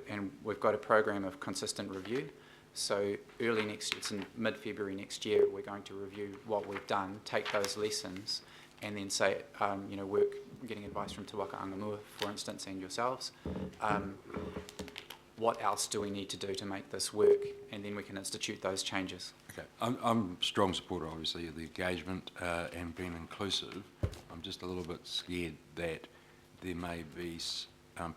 Speaker 20: And we've got a program of consistent review. So it's in mid-February next year, we're going to review what we've done, take those lessons, and then say, work, getting advice from Te Waka Angamua, for instance, and yourselves. What else do we need to do to make this work? And then we can institute those changes.
Speaker 15: Okay, I'm a strong supporter, obviously, of the engagement and being inclusive. I'm just a little bit scared that there may be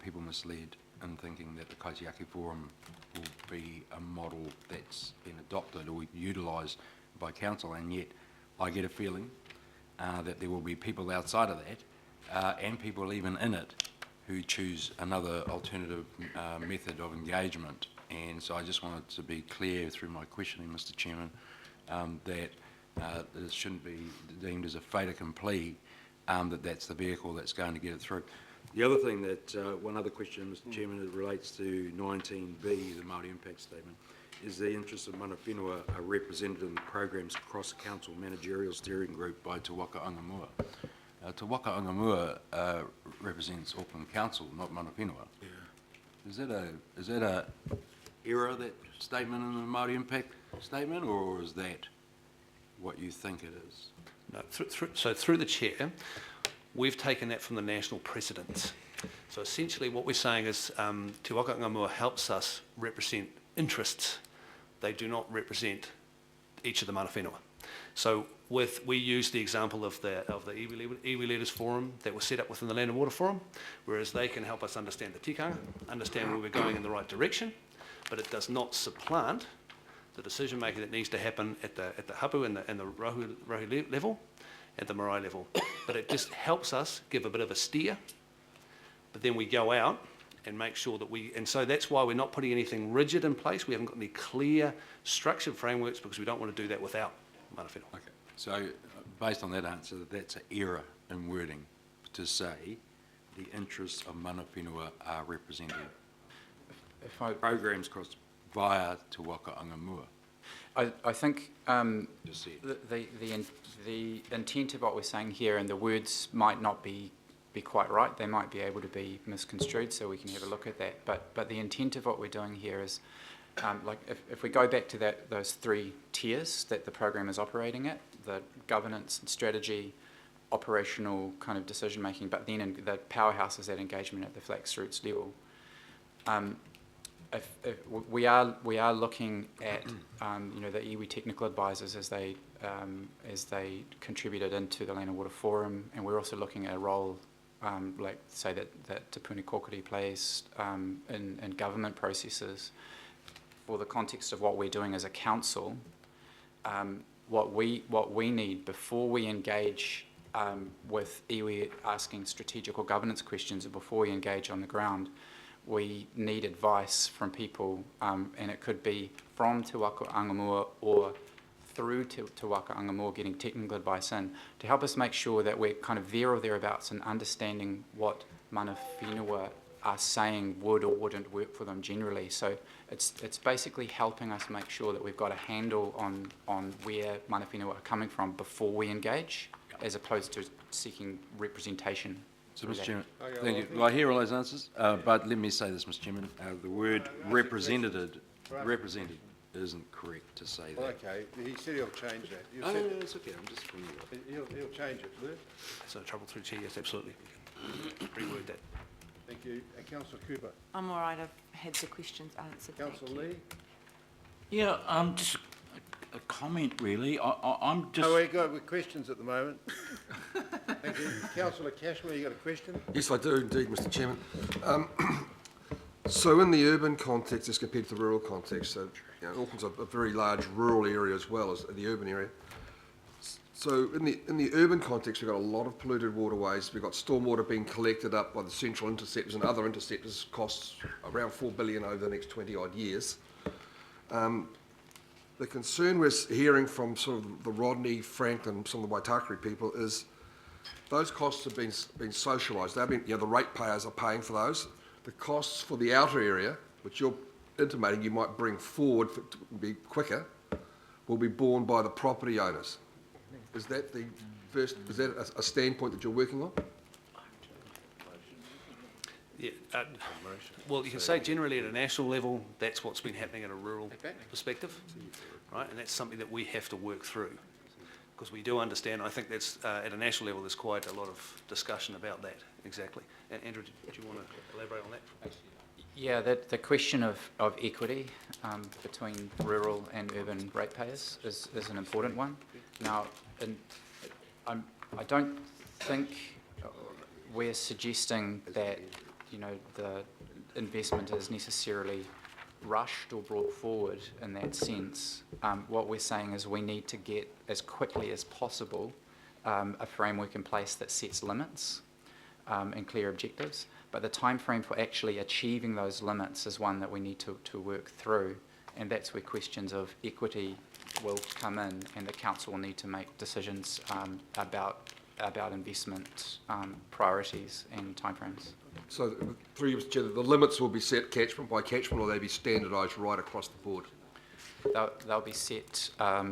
Speaker 15: people misled in thinking that the Kaitiaki Forum will be a model that's been adopted or utilised by council, and yet I get a feeling that there will be people outside of that and people even in it who choose another alternative method of engagement. And so I just wanted to be clear through my questioning, Mr. Chairman, that it shouldn't be deemed as a fait accompli, that that's the vehicle that's going to get it through. The other thing that, one other question, Mr. Chairman, it relates to 19B, the Māori Impact Statement. Is the interests of mana whenua are represented in the program's cross-council managerial steering group by Te Waka Angamua? Te Waka Angamua represents Auckland Council, not mana whenua. Yeah. Is that a error, that statement in the Māori Impact Statement, or is that what you think it is?
Speaker 19: No, so through the chair, we've taken that from the national precedents. So essentially what we're saying is Te Waka Angamua helps us represent interests. They do not represent each of the mana whenua. So we use the example of the iwi Leaders Forum that was set up within the Land and Water Forum, whereas they can help us understand the tikanga, understand where we're going in the right direction, but it does not supplant the decision making that needs to happen at the hapu and the rohu level, at the marae level. But it just helps us give a bit of a steer, but then we go out and make sure that and so that's why we're not putting anything rigid in place. We haven't got any clear structured frameworks, because we don't want to do that without mana whenua.
Speaker 15: Okay, so based on that answer, that's an error in wording to say the interests of mana whenua are represented. Programs crossed via Te Waka Angamua.
Speaker 20: I think the intent of what we're saying here, and the words might not be quite right, they might be able to be misconstrued, so we can have a look at that. But the intent of what we're doing here is, like if we go back to those three tiers that the program is operating at, the governance and strategy, operational kind of decision making, but then in the powerhouse is that engagement at the flax roots level. If we are looking at the iwi technical advisors as they contributed into the Land and Water Forum, and we're also looking at a role like say that Te Puni Kokiri plays in government processes. For the context of what we're doing as a council, what we need before we engage with iwi asking strategic or governance questions, or before we engage on the ground, we need advice from people, and it could be from Te Waka Angamua or through Te Waka Angamua, getting technical advice in, to help us make sure that we're kind of there or thereabouts in understanding what mana whenua are saying would or wouldn't work for them generally. So it's basically helping us make sure that we've got a handle on where mana whenua are coming from before we engage, as opposed to seeking representation.
Speaker 15: So, Mr. Chairman, thank you. Well, I hear all those answers, but let me say this, Mr. Chairman, the word represented isn't correct to say that.
Speaker 2: Okay, he said he'll change that.
Speaker 15: No, it's okay, I'm just bringing it up.
Speaker 2: He'll change it, Lou.
Speaker 19: That's no trouble through chair, yes, absolutely. Reword that.
Speaker 2: Thank you. Councillor Cooper.
Speaker 3: I'm all right, I've had the questions answered.
Speaker 2: Councillor Lee.
Speaker 21: Yeah, just a comment really. I'm just...
Speaker 2: Oh, we've got questions at the moment. Thank you. Councillor Cashmere, you got a question?
Speaker 11: Yes, I do indeed, Mr. Chairman. So in the urban context as compared to the rural context, so Auckland's a very large rural area as well as the urban area. So in the urban context, we've got a lot of polluted waterways. We've got stormwater being collected up by the central interceptors and other interceptors, costs around $4 billion over the next 20 odd years. The concern we're hearing from sort of the Rodney, Franklin, some of the Waitakere people is those costs have been socialised. They've been, the ratepayers are paying for those. The costs for the outer area, which you're intimating you might bring forward to be quicker, will be borne by the property owners. Is that the first, is that a standpoint that you're working on?
Speaker 19: Yeah, well, you can say generally at a national level, that's what's been happening at a rural perspective, right? And that's something that we have to work through, because we do understand, I think that's, at a national level, there's quite a lot of discussion about that, exactly. And Andrew, did you want to elaborate on that?
Speaker 20: Yeah, the question of equity between rural and urban ratepayers is an important one. Now, I don't think we're suggesting that, you know, the investment is necessarily rushed or brought forward in that sense. What we're saying is we need to get, as quickly as possible, a framework in place that sets limits and clear objectives. But the time frame for actually achieving those limits is one that we need to work through, and that's where questions of equity will come in, and the council will need to make decisions about investment priorities and timeframes.
Speaker 11: So, through you, Mr. Chair, the limits will be set catchment by catchment, or will they be standardised right across the board?
Speaker 20: They'll be set. At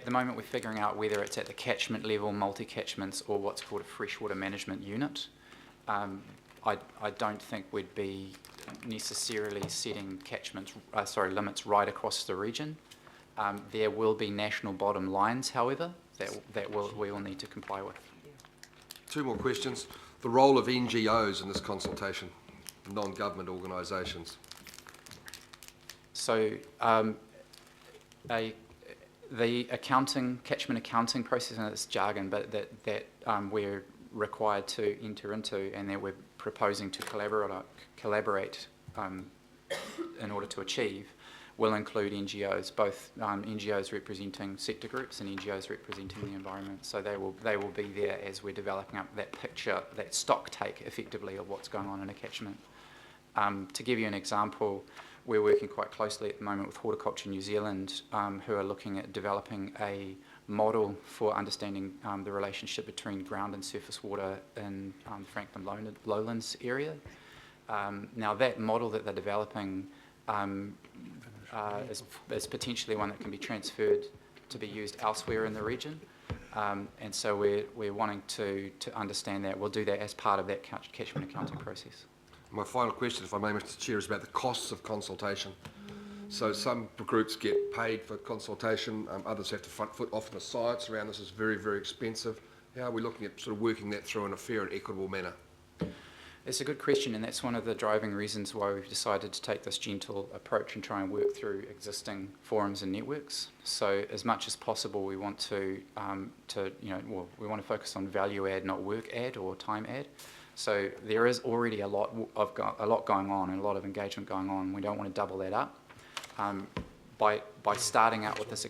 Speaker 20: the moment, we're figuring out whether it's at the catchment level, multi-catchments, or what's called a freshwater management unit. I don't think we'd be necessarily setting limits right across the region. There will be national bottom lines, however, that we will need to comply with.
Speaker 11: Two more questions. The role of NGOs in this consultation, non-government organisations.
Speaker 20: So the catchment accounting process, and it's jargon, but that we're required to enter into, and that we're proposing to collaborate in order to achieve, will include NGOs, both NGOs representing sector groups and NGOs representing the environment. So they will be there as we're developing up that picture, that stock take, effectively, of what's going on in a catchment. To give you an example, we're working quite closely at the moment with Horticulture New Zealand, who are looking at developing a model for understanding the relationship between ground and surface water in the Franklin Lowlands area. Now, that model that they're developing is potentially one that can be transferred to be used elsewhere in the region. And so we're wanting to understand that. We'll do that as part of that catchment accounting process.
Speaker 11: My final question, if I may, Mr. Chair, is about the costs of consultation. So some groups get paid for consultation, others have to front foot. Often the science around this is very, very expensive. How are we looking at sort of working that through in a fair and equitable manner?
Speaker 20: It's a good question, and that's one of the driving reasons why we've decided to take this gentle approach and try and work through existing forums and networks. So as much as possible, we want to we want to focus on value add, not work add or time add. So there is already a lot going on and a lot of engagement going on. We don't want to double that up. By starting out with this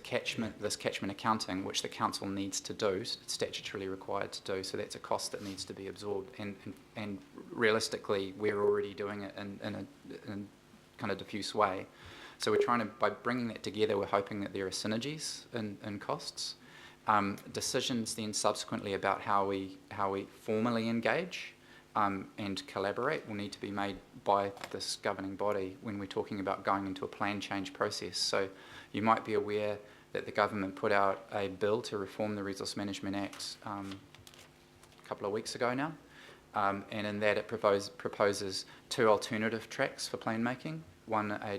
Speaker 20: catchment accounting, which the council needs to do, it's statutorily required to do, so that's a cost that needs to be absorbed. And realistically, we're already doing it in a kind of diffuse way. So we're trying to, by bringing that together, we're hoping that there are synergies in costs. Decisions then subsequently about how we formally engage and collaborate will need to be made by this governing body when we're talking about going into a plan change process. So you might be aware that the government put out a bill to reform the Resource Management Act a couple of weeks ago now, and in that it proposes two alternative tracks for plan making, one a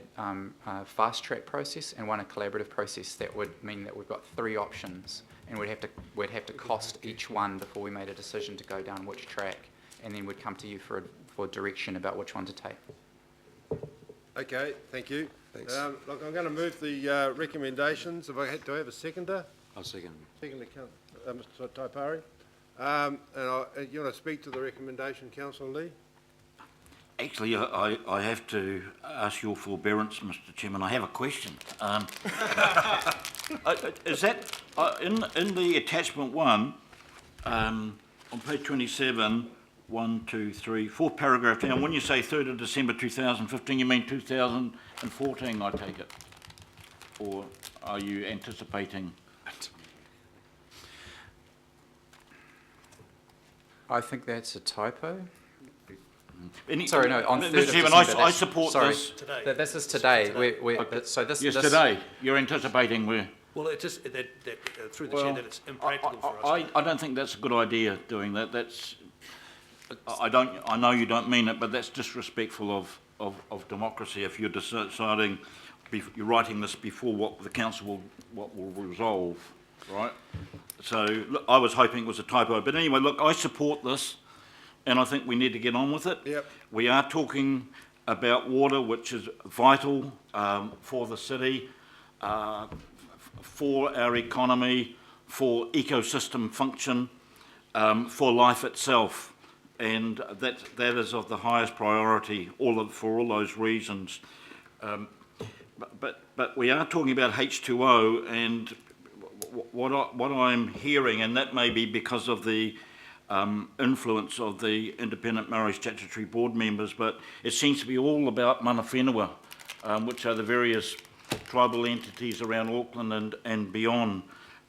Speaker 20: fast track process and one a collaborative process. That would mean that we've got three options, and we'd have to cost each one before we made a decision to go down which track, and then we'd come to you for direction about which one to take.
Speaker 2: Okay, thank you.
Speaker 11: Thanks.
Speaker 2: Look, I'm going to move the recommendations. Do I have a seconder?
Speaker 15: I'll second.
Speaker 2: Seconder, Mr. Taipari. You want to speak to the recommendation, Councillor Lee?
Speaker 21: Actually, I have to ask your forbearance, Mr. Chairman. I have a question. Is that in the attachment 1 on page 27? 1, 2, 3, 4 paragraph down. When you say 3rd of December 2015, you mean 2014, I take it? Or are you anticipating?
Speaker 20: I think that's a typo.
Speaker 21: Sorry, no, on 3rd of December. I support
Speaker 20: sorry,
Speaker 21: this.
Speaker 20: This is today.
Speaker 21: Yes, today. You're anticipating we're...
Speaker 19: Well, it's just that through the chair, that it's impractical for us.
Speaker 21: I don't think that's a good idea, doing that. That's, I know you don't mean it, but that's disrespectful of democracy if you're deciding, you're writing this before what the council will resolve, right? So, look, I was hoping it was a typo. But anyway, look, I support this, and I think we need to get on with it.
Speaker 2: Yep.
Speaker 21: We are talking about water, which is vital for the city, for our economy, for ecosystem function, for life itself. And that is of the highest priority for all those reasons. But we are talking about H2O, and what I'm hearing, and that may be because of the influence of the Independent Maori Statutory Board members, but it seems to be all about mana whenua, which are the various tribal entities around Auckland and beyond.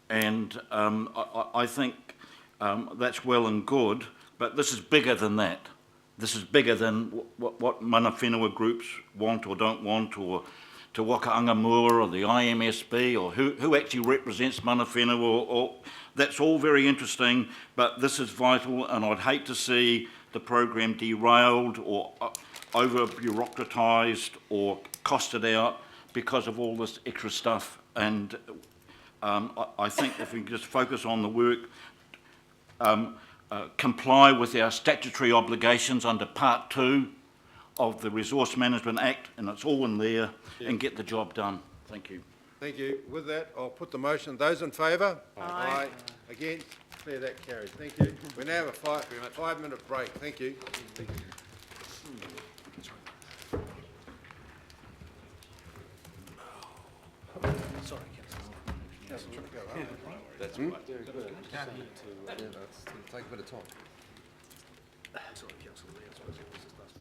Speaker 21: And I think that's well and good, but this is bigger than that. This is bigger than what mana whenua groups want or don't want, or Te Waka Angamua or the IMSB, or who actually represents mana whenua, or that's all very interesting, but this is vital, and I'd hate to see the program derailed or over-bureaucratised or costed out because of all this extra stuff. And I think if we can just focus on the work, comply with our statutory obligations under Part 2 of the Resource Management Act, and it's all in there, and get the job done. Thank you.
Speaker 2: Thank you. With that, I'll put the motion. Those in favour? Aye. Against? Declare that carried. Thank you. We now have a 5-minute break. Thank you.
Speaker 19: Sorry, Councillor.
Speaker 11: That's right. Take a bit of time.
Speaker 19: Sorry, Councillor. I suppose it was just us.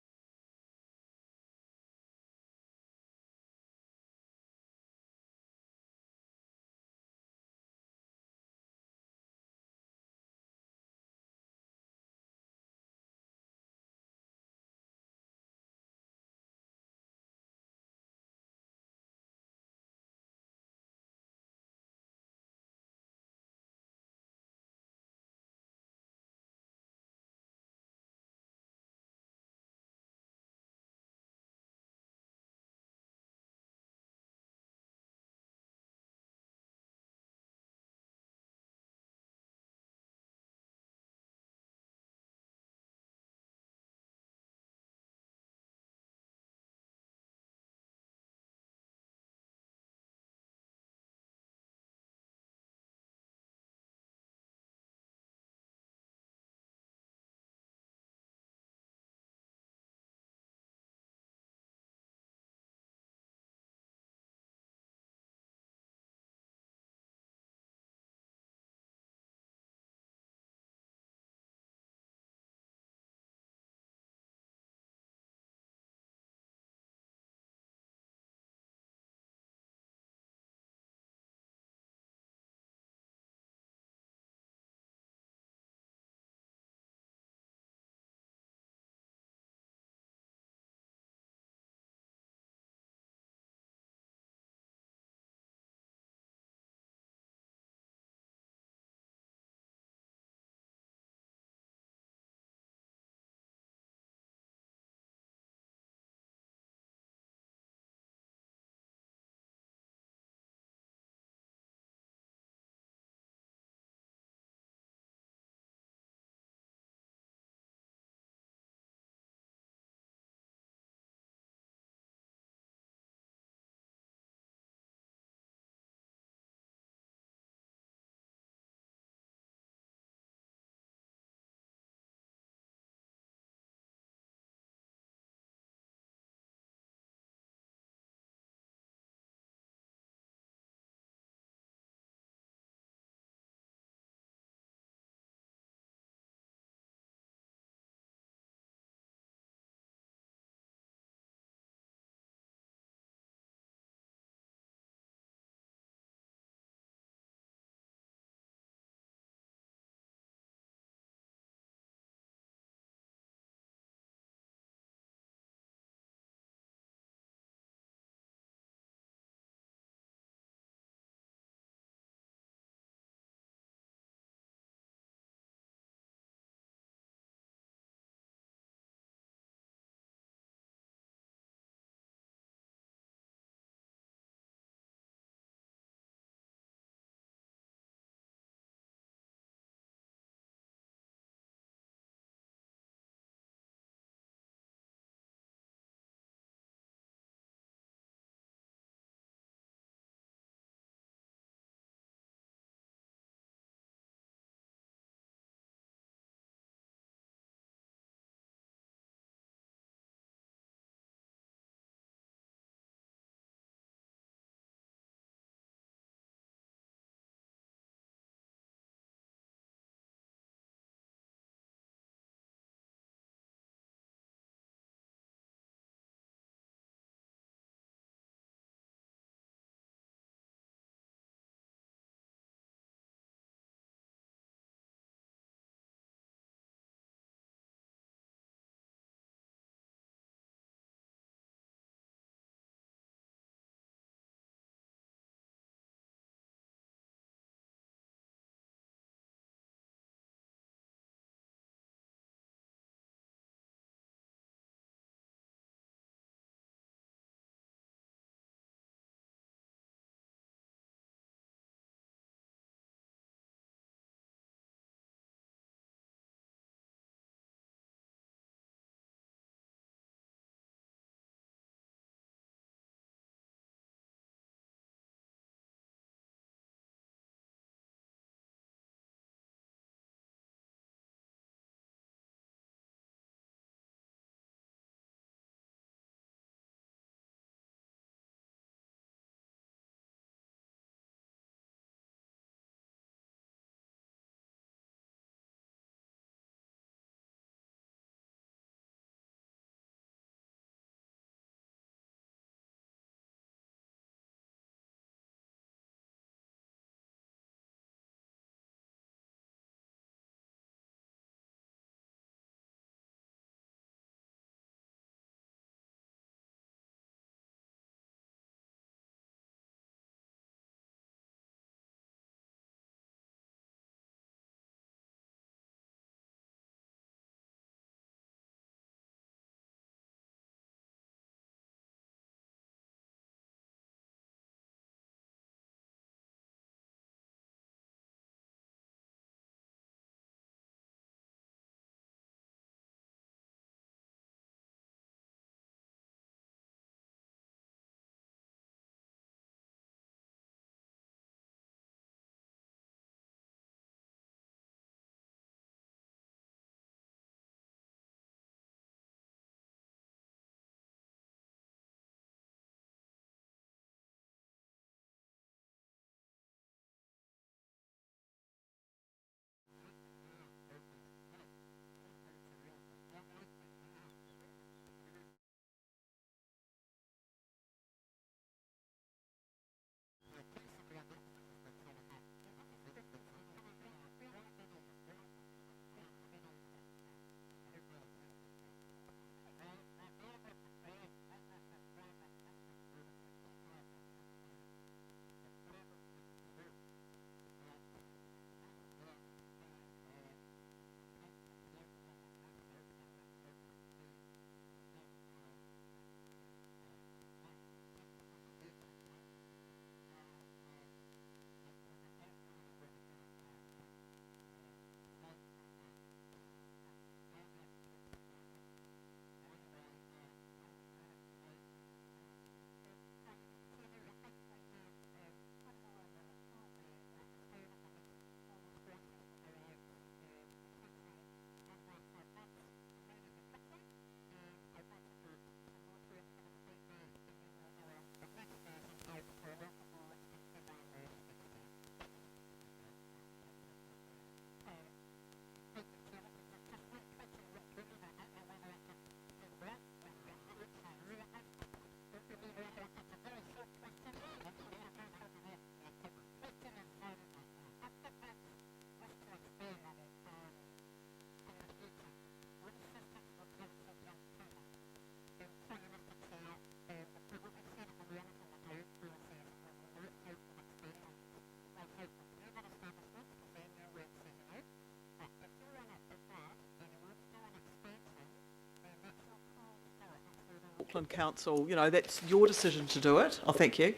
Speaker 14: Auckland Council, you know, that's your decision to do it. Oh, thank you.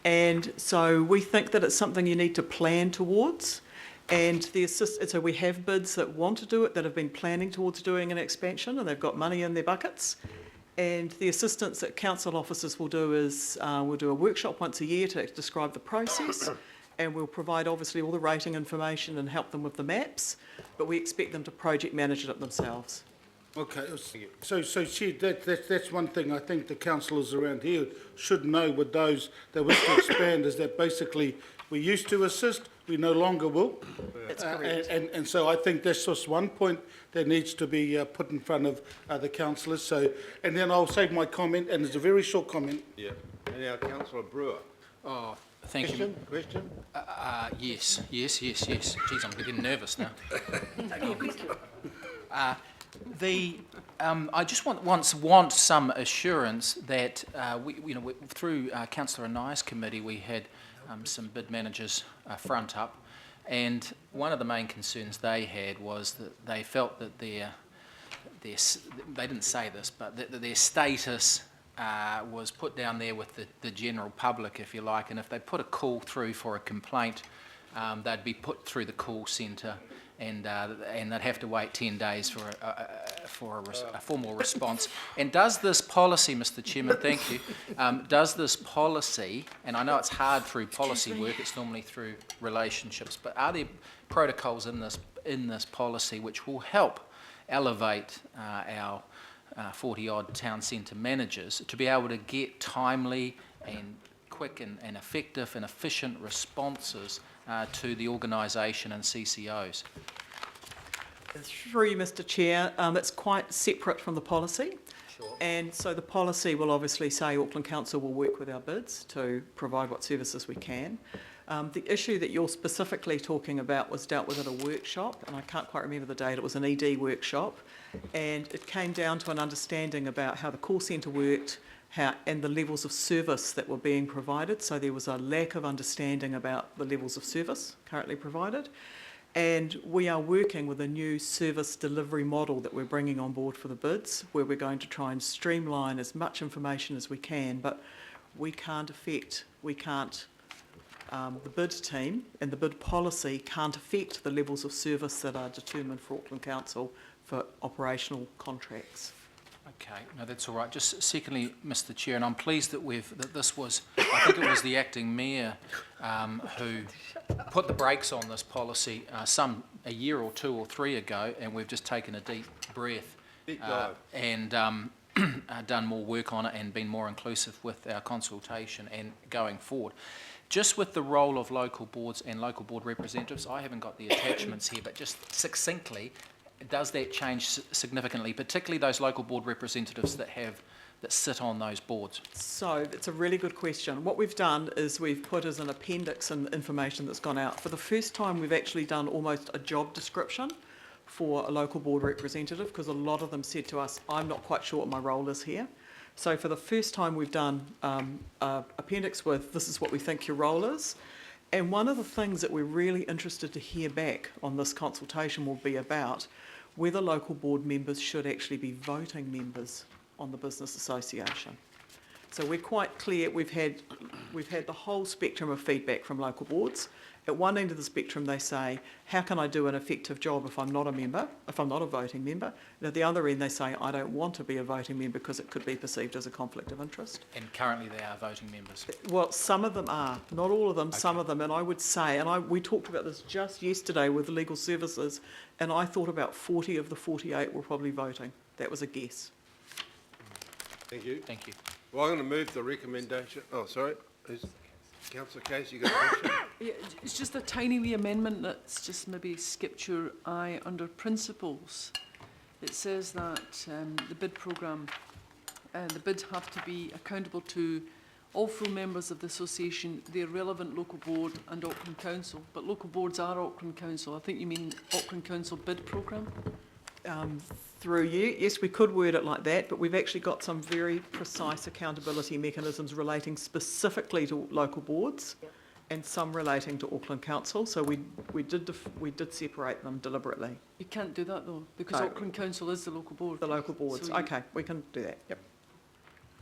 Speaker 14: And so we think that it's something you need to plan towards. And so we have bids that want to do it, that have been planning towards doing an expansion, and they've got money in their buckets. And the assistance that council officers will do is we'll do a workshop once a year to describe the process, and we'll provide obviously all the rating information and help them with the maps, but we expect them to project manage it themselves.
Speaker 1: Okay, so Chair, that's one thing I think the councillors around here should know with those that wish to expand, is that basically we used to assist, we no longer will.
Speaker 14: That's correct.
Speaker 1: And so I think that's just one point that needs to be put in front of the councillors. So, and then I'll save my comment, and it's a very short comment.
Speaker 2: Yeah. And now Councillor Brewer.
Speaker 7: Oh, thank you.
Speaker 2: Question?
Speaker 7: Yes. Geez, I'm getting nervous now. I just want some assurance that through Councillor Anai's committee we had some bid managers front up, and one of the main concerns they had was that they felt that they didn't say this, but that their status was put down there with the general public, if you like, and if they put a call through for a complaint, they'd be put through the call centre, and they'd have to wait 10 days for a formal response. And does this policy, Mr. Chairman, thank you, does this policy, and I know it's hard through policy work, it's normally through relationships, but are there protocols in this policy which will help elevate our 40-odd town centre managers to be able to get timely and quick and effective and efficient responses to the organisation and CCOs?
Speaker 14: Through you, Mr. Chair, it's quite separate from the policy.
Speaker 7: Sure.
Speaker 14: And so the policy will obviously say Auckland Council will work with our bids to provide what services we can. The issue that you're specifically talking about was dealt with at a workshop, and I can't quite remember the date. It was an ED workshop, and it came down to an understanding about how the call centre worked, and the levels of service that were being provided. So there was a lack of understanding about the levels of service currently provided. And we are working with a new service delivery model that we're bringing on board for the bids, where we're going to try and streamline as much information as we can, but the bid team and the bid policy can't affect the levels of service that are determined for Auckland Council for operational contracts.
Speaker 7: Okay, no, that's all right. Just secondly, Mr. Chair, and I'm pleased that this was, I think it was the acting mayor who put the brakes on this policy a year or 2 or 3 ago, and we've just taken a deep breath and done more work on it and been more inclusive with our consultation and going forward. Just with the role of local boards and local board representatives, I haven't got the attachments here, but just succinctly, does that change significantly, particularly those local board representatives that sit on those boards?
Speaker 14: So it's a really good question. What we've done is we've put as an appendix in the information that's gone out. For the first time, we've actually done almost a job description for a local board representative, because a lot of them said to us, I'm not quite sure what my role is here. So for the first time, we've done an appendix with, this is what we think your role is. And one of the things that we're really interested to hear back on this consultation will be about whether local board members should actually be voting members on the business association. So we're quite clear, we've had the whole spectrum of feedback from local boards. At one end of the spectrum they say, how can I do an effective job if I'm not a member, if I'm not a voting member? And at the other end they say, I don't want to be a voting member because it could be perceived as a conflict of interest.
Speaker 7: And currently they are voting members?
Speaker 14: Well, some of them are, not all of them, okay. Some of them, and I would say, and we talked about this just yesterday with legal services, and I thought about 40 of the 48 were probably voting. That was a guess.
Speaker 2: Thank you.
Speaker 7: Thank you.
Speaker 2: Well, I'm going to move the recommendation. Oh, sorry. Councillor Case, you got a question?
Speaker 14: Yeah, it's just a tiny wee amendment that's just maybe skipped your eye under principles. It says that the bid programme, the bids have to be accountable to all full members of the association, the relevant local board and Auckland Council. But local boards are Auckland Council. I think you mean Auckland Council bid programme? Through you, yes, we could word it like that, but we've actually got some very precise accountability mechanisms relating specifically to local boards, and some relating to Auckland Council. So we did separate them deliberately. You can't do that though, because Auckland Council is the local board. The local boards. So okay, we can do that. Yep.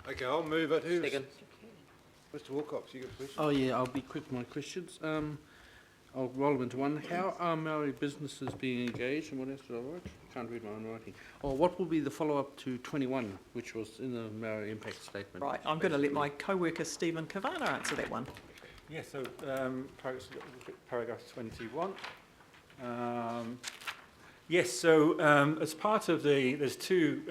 Speaker 2: Okay, I'll move it. Who's?
Speaker 10: Second.
Speaker 2: Mr Wilcox, you got a question?
Speaker 6: Oh yeah, I'll be quick with my questions. I'll roll them into one. How are Maori businesses being engaged, and what else did I write? Can't read my own writing. Or what will be the follow-up to 21, which was in the Maori impact statement?
Speaker 8: Right, I'm going to let my co-worker Stephen Kavana answer that one.
Speaker 22: Yeah, so paragraph 21. Yes, so as part of there's two,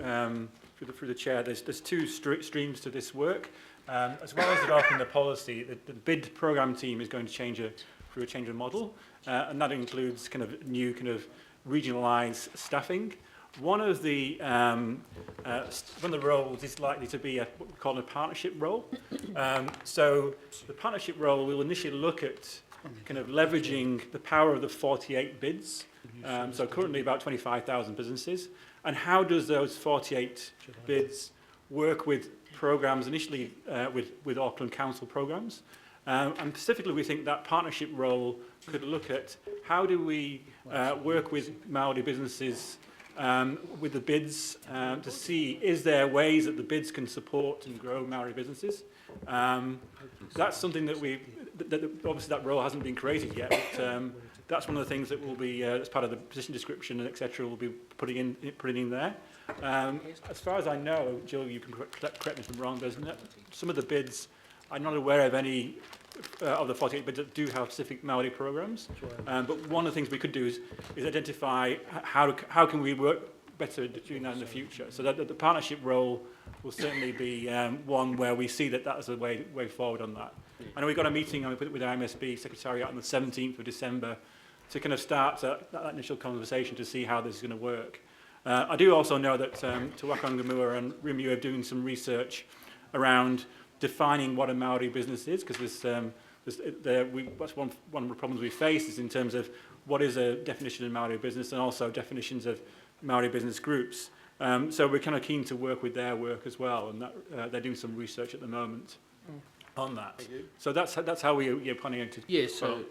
Speaker 22: through the chair, there's two streams to this work. As well as developing the policy, the bid programme team is going to change a model, and that includes kind of new kind of regionalised staffing. One of the roles is likely to be what we call a partnership role. So the partnership role will initially look at kind of leveraging the power of the 48 bids. So currently about 25,000 businesses, and how does those 48 bids work with programmes initially with Auckland Council programmes, and specifically we think that partnership role could look at how do we work with Māori businesses with the bids to see is there ways that the bids can support and grow Māori businesses. That's something that obviously that role hasn't been created yet, but that's one of the things that will be as part of the position description and etc. We'll be putting in there. As far as I know, Jill, you can correct me if I'm wrong, there's some of the bids, I'm not aware of any of the 48 bids that do have specific Māori programmes, but one of the things we could do is identify how can we work better doing that in the future. So that the partnership role will certainly be one where we see that is a way forward on that. I know we've got a meeting with our MSB Secretariat on the 17th of December to kind of start that initial conversation to see how this is going to work. I do also know that Te Wakangamua and Rimu are doing some research around defining what a Māori business is, because that's one of the problems we face is in terms of what is a definition of Māori business and also definitions of Māori business groups. So we're kind of keen to work with their work as well, and that, they're doing some research at the moment on that. So that's how we're planning to.
Speaker 6: Yeah, so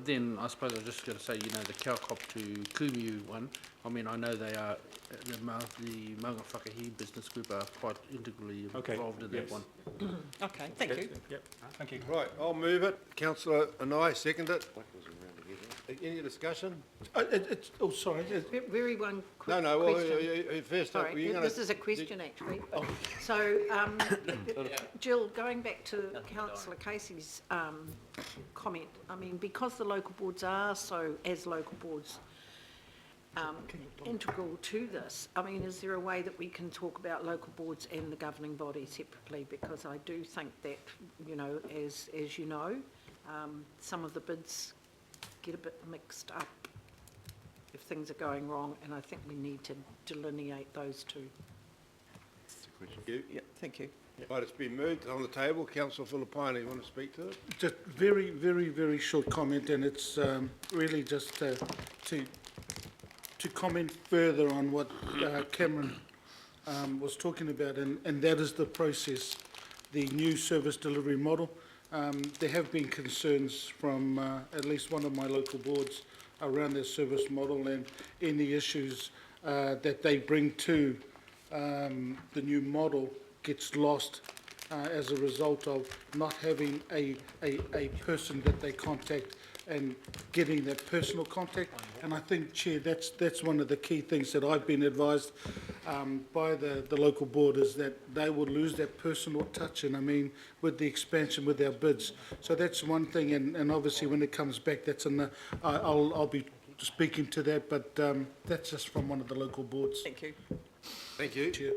Speaker 6: then I suppose I was just going to say, the Kaukop to Kumu one, I mean, I know they are, the Maunga Whakahi business group are quite integrally involved in that one.
Speaker 8: Okay, thank you.
Speaker 22: Yep, thank you.
Speaker 2: Right, I'll move it. Councillor and I second it. Any discussion?
Speaker 1: Sorry.
Speaker 12: Very one quick
Speaker 2: No,
Speaker 12: question.
Speaker 2: First up,
Speaker 12: Sorry, this is a question actually. So, Jill, going back to Councillor Casey's comment, I mean, because the local boards are as local boards, integral to this, I mean, is there a way that we can talk about local boards and the governing body separately? Because I do think that, as you know, some of the bids get a bit mixed up if things are going wrong, and I think we need to delineate those two.
Speaker 2: Thank you.
Speaker 8: Yeah, thank you.
Speaker 2: Right, it's been moved on the table. Councillor Filipaina, you want to speak to it?
Speaker 1: Just very, very, very short comment, and it's really just to comment further on what Cameron was talking about, and that is the process, the new service delivery model. There have been concerns from at least one of my local boards around their service model and any issues that they bring to the new model gets lost as a result of not having a person that they contact and getting that personal contact. And I think, Chair, that's one of the key things that I've been advised by the local board is that they will lose that personal touch, and I mean with the expansion with our bids. So that's one thing, and obviously when it comes back, that's in the, I'll be speaking to that, but that's just from one of the local boards.
Speaker 8: Thank you.
Speaker 2: Thank you. Chair.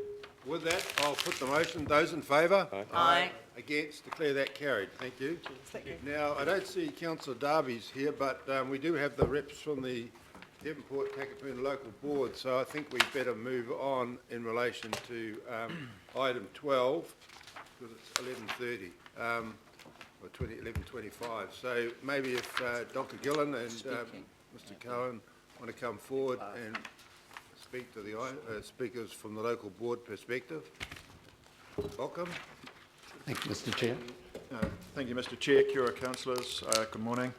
Speaker 2: With that, I'll put the motion. Those in favour?
Speaker 8: Aye.
Speaker 2: Against? Declare that carried. Thank you.
Speaker 8: Thank you.
Speaker 2: Now, I don't see Councillor Darby's here, but we do have the reps from the Devonport Takapuna local board, so I think we'd better move on in relation to item 12, because it's 11:30, or 11:25. So maybe if Dr. Gillen and Mr. Cohen want to come forward and speak to the speakers from the local board perspective. Welcome.
Speaker 23: Thank you, Mr. Chair. Thank you, Mr. Chair, Kia ora, councillors. Good morning.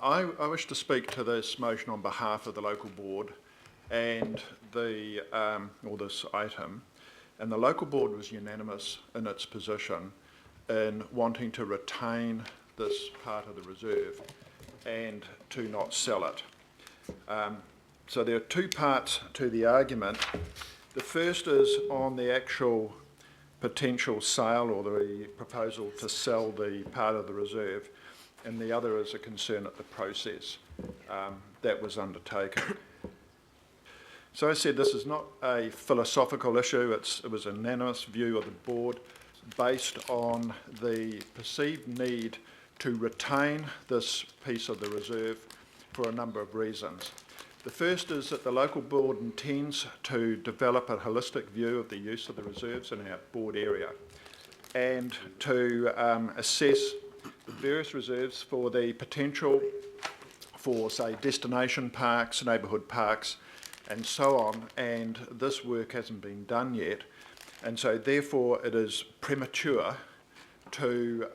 Speaker 23: I wish to speak to this motion on behalf of the local board and the or this item. And the local board was unanimous in its position in wanting to retain this part of the reserve and to not sell it. So there are two parts to the argument. The first is on the actual potential sale or the proposal to sell the part of the reserve, and the other is a concern at the process that was undertaken. So I said this is not a philosophical issue, it was a unanimous view of the board based on the perceived need to retain this piece of the reserve for a number of reasons. The first is that the local board intends to develop a holistic view of the use of the reserves in our board area and to assess the various reserves for the potential for, say, destination parks, neighbourhood parks, and so on, and this work hasn't been done yet, and so therefore it is premature to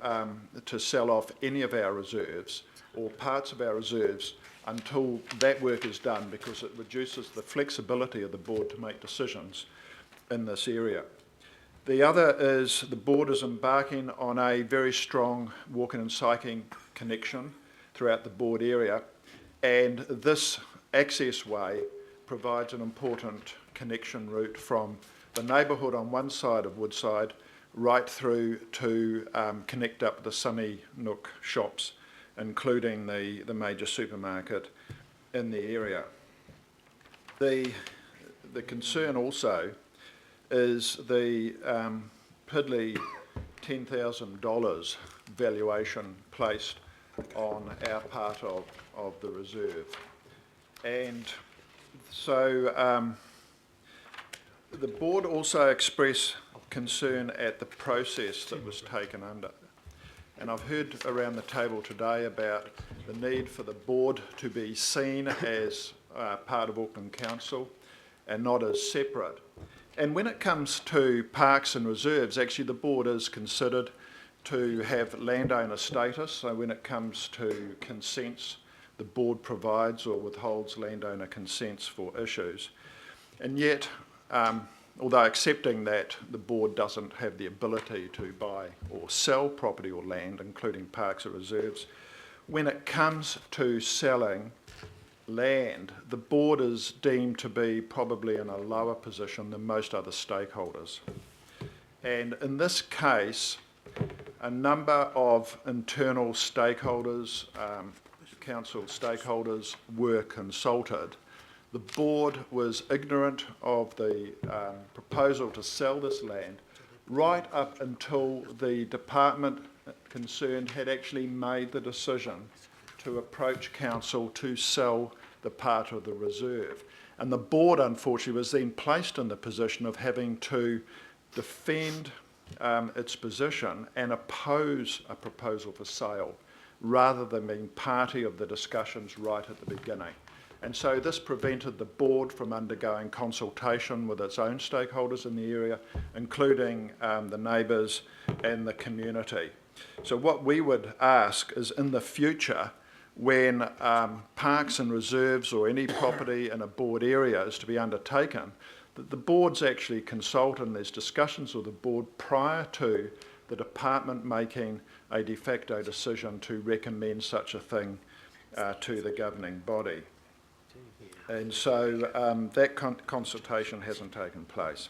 Speaker 23: sell off any of our reserves or parts of our reserves until that work is done, because it reduces the flexibility of the board to make decisions in this area. The other is the board is embarking on a very strong walking and cycling connection throughout the board area, and this access way provides an important connection route from the neighbourhood on one side of Woodside right through to connect up the Sunny Nook shops, including the major supermarket in the area. The concern also is the piddly $10,000 valuation placed on our part of the reserve. And so the board also expressed concern at the process that was taken under. And I've heard around the table today about the need for the board to be seen as part of Auckland Council and not as separate. And when it comes to parks and reserves, actually the board is considered to have landowner status. So when it comes to consents, the board provides or withholds landowner consents for issues. And yet, although accepting that the board doesn't have the ability to buy or sell property or land, including parks or reserves, when it comes to selling land, the board is deemed to be probably in a lower position than most other stakeholders. And in this case, a number of internal stakeholders, council stakeholders, were consulted. The board was ignorant of the proposal to sell this land right up until the department concerned had actually made the decision to approach council to sell the part of the reserve. And the board, unfortunately, was then placed in the position of having to defend its position and oppose a proposal for sale, rather than being party of the discussions right at the beginning. And so this prevented the board from undergoing consultation with its own stakeholders in the area, including the neighbours and the community. So what we would ask is, in the future, when parks and reserves or any property in a board area is to be undertaken, that the board's actually consult and there's discussions with the board prior to the department making a de facto decision to recommend such a thing to the governing body. And so that consultation hasn't taken place.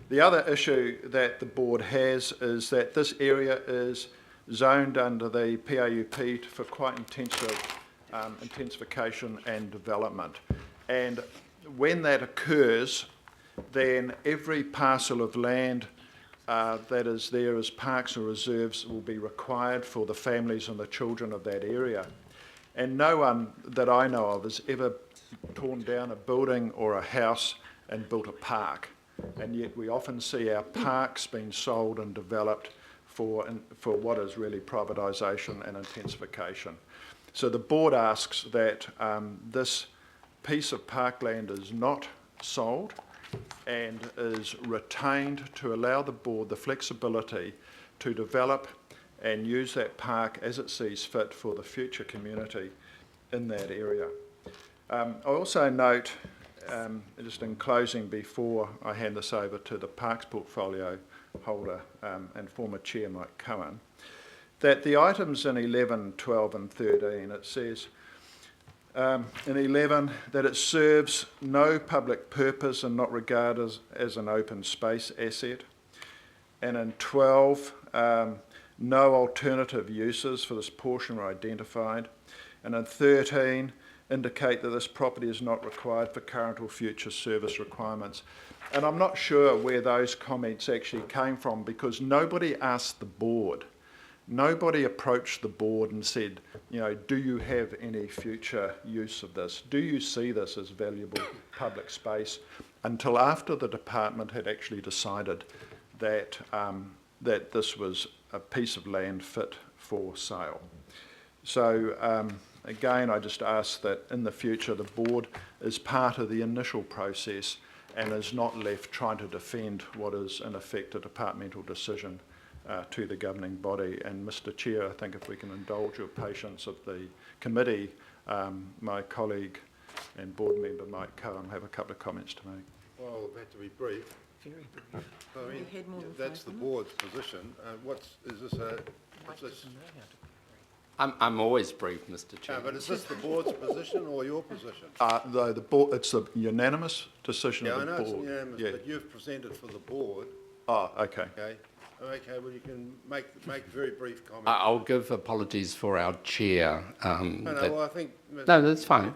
Speaker 23: The other issue that the board has is that this area is zoned under the PAUP for quite intensive intensification and development. And when that occurs, then every parcel of land that is there as parks or reserves will be required for the families and the children of that area. And no one that I know of has ever torn down a building or a house and built a park. And yet we often see our parks being sold and developed for what is really privatisation and intensification. So the board asks that this piece of parkland is not sold and is retained to allow the board the flexibility to develop and use that park as it sees fit for the future community in that area. I also note, just in closing, before I hand this over to the Parks portfolio holder and former Chair Mike Cohen, that the items in 11, 12 and 13, it says in 11 that it serves no public purpose and not regarded as an open space asset. And in 12, no alternative uses for this portion are identified. And in 13, indicate that this property is not required for current or future service requirements. And I'm not sure where those comments actually came from, because nobody asked the board. Nobody approached the board and said, you know, do you have any future use of this? Do you see this as valuable public space? Until after the department had actually decided that, that this was a piece of land fit for sale. So again, I just ask that in the future the board is part of the initial process and is not left trying to defend what is in effect a departmental decision to the governing body. And Mr Chair, I think if we can indulge your patience of the committee, my colleague and board member Mike Cohen have a couple of comments to make.
Speaker 2: Well, I'll have to be brief.
Speaker 3: Very brief.
Speaker 2: I mean,
Speaker 3: We had more than
Speaker 2: that's
Speaker 3: 5
Speaker 2: the board's position. Is this a... Is this,
Speaker 4: I'm always brief, Mr Chair.
Speaker 2: but is this the board's position or your position?
Speaker 23: Though the board, it's a unanimous decision of the board.
Speaker 2: Yeah, I know it's unanimous, but you've presented for the board.
Speaker 23: Oh, okay.
Speaker 2: Okay. Okay, well, you can make very brief comments.
Speaker 4: I'll give apologies for our chair.
Speaker 2: Well, I think...
Speaker 4: No, that's fine.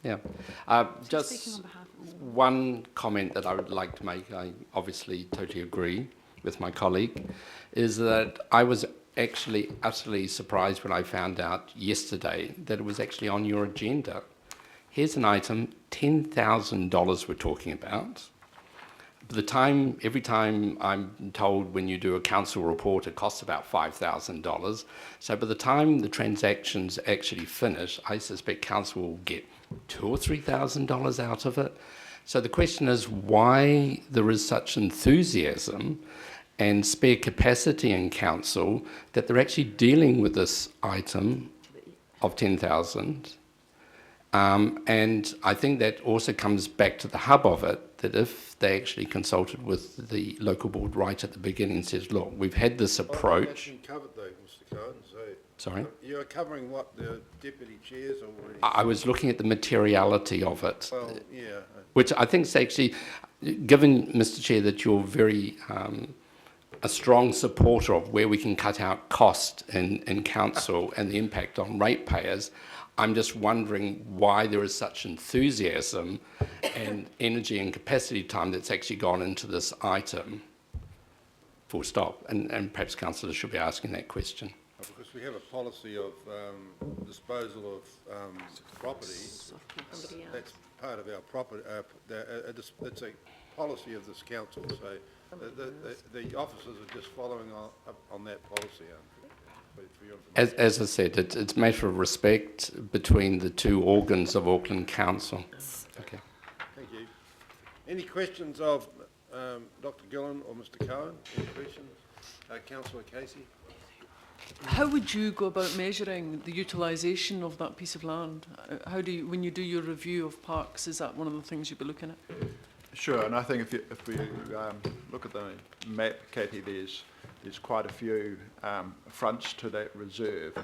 Speaker 2: Yeah.
Speaker 4: Just one comment that I would like to make, I obviously totally agree with my colleague, is that I was actually utterly surprised when I found out yesterday that it was actually on your agenda. Here's an item, $10,000 we're talking about. Every time I'm told when you do a council report, it costs about $5,000. So by the time the transactions actually finish, I suspect council will get $2,000 or $3,000 out of it. So the question is why there is such enthusiasm and spare capacity in council that they're actually dealing with this item of $10,000. And I think that also comes back to the hub of it, that if they actually consulted with the local board right at the beginning and says, look, we've had this approach.
Speaker 2: That's been covered though, Mr Cohen, so...
Speaker 4: Sorry?
Speaker 2: You're covering what the deputy chairs already...
Speaker 4: I was looking at the materiality of it.
Speaker 2: Well, yeah.
Speaker 4: Which I think is actually, given, Mr Chair, that you're very... a strong supporter of where we can cut out cost in council and the impact on ratepayers, I'm just wondering why there is such enthusiasm and energy and capacity time that's actually gone into this item, full stop. And perhaps councillors should be asking that question.
Speaker 2: Because we have a policy of disposal of property. That's part of our property. It's a policy of this council. So the officers are just following on that policy.
Speaker 4: As I said, it's a matter of respect between the two organs of Auckland Council. Okay.
Speaker 2: Thank you. Any questions of Dr Gillen or Mr Cohen? Any questions? Councillor Casey?
Speaker 14: How would you go about measuring the utilisation of that piece of land? How do you, when you do your review of parks, is that one of the things you'd be looking at?
Speaker 23: Sure, and I think if we look at the map, Kathy, there's quite a few fronts to that reserve.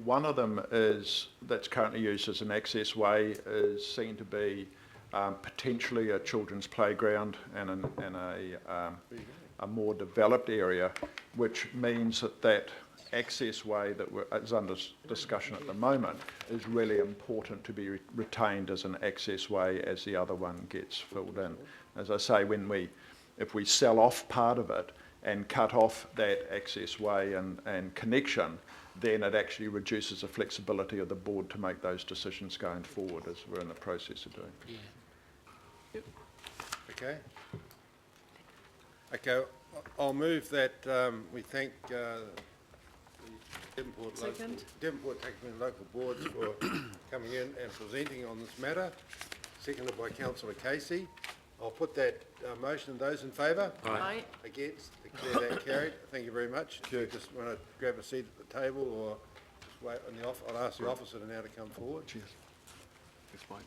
Speaker 23: One of them is that's currently used as an access way is seen to be potentially a children's playground and a more developed area, which means that access way that is under discussion at the moment is really important to be retained as an access way as the other one gets filled in. As I say, if we sell off part of it and cut off that access way and connection, then it actually reduces the flexibility of the board to make those decisions going forward, as we're in the process of doing.
Speaker 2: Yeah. Okay. Okay, I'll move that we thank the Devonport Taxman local boards for coming in and presenting on this matter. Seconded by Councillor Casey. I'll put that motion. Those in favour?
Speaker 3: Aye.
Speaker 2: Against? Declare that carried. Thank you very much. Do you just want to grab a seat at the table or just wait on the I'll ask the officer now to come forward.
Speaker 23: Cheers. That's fine.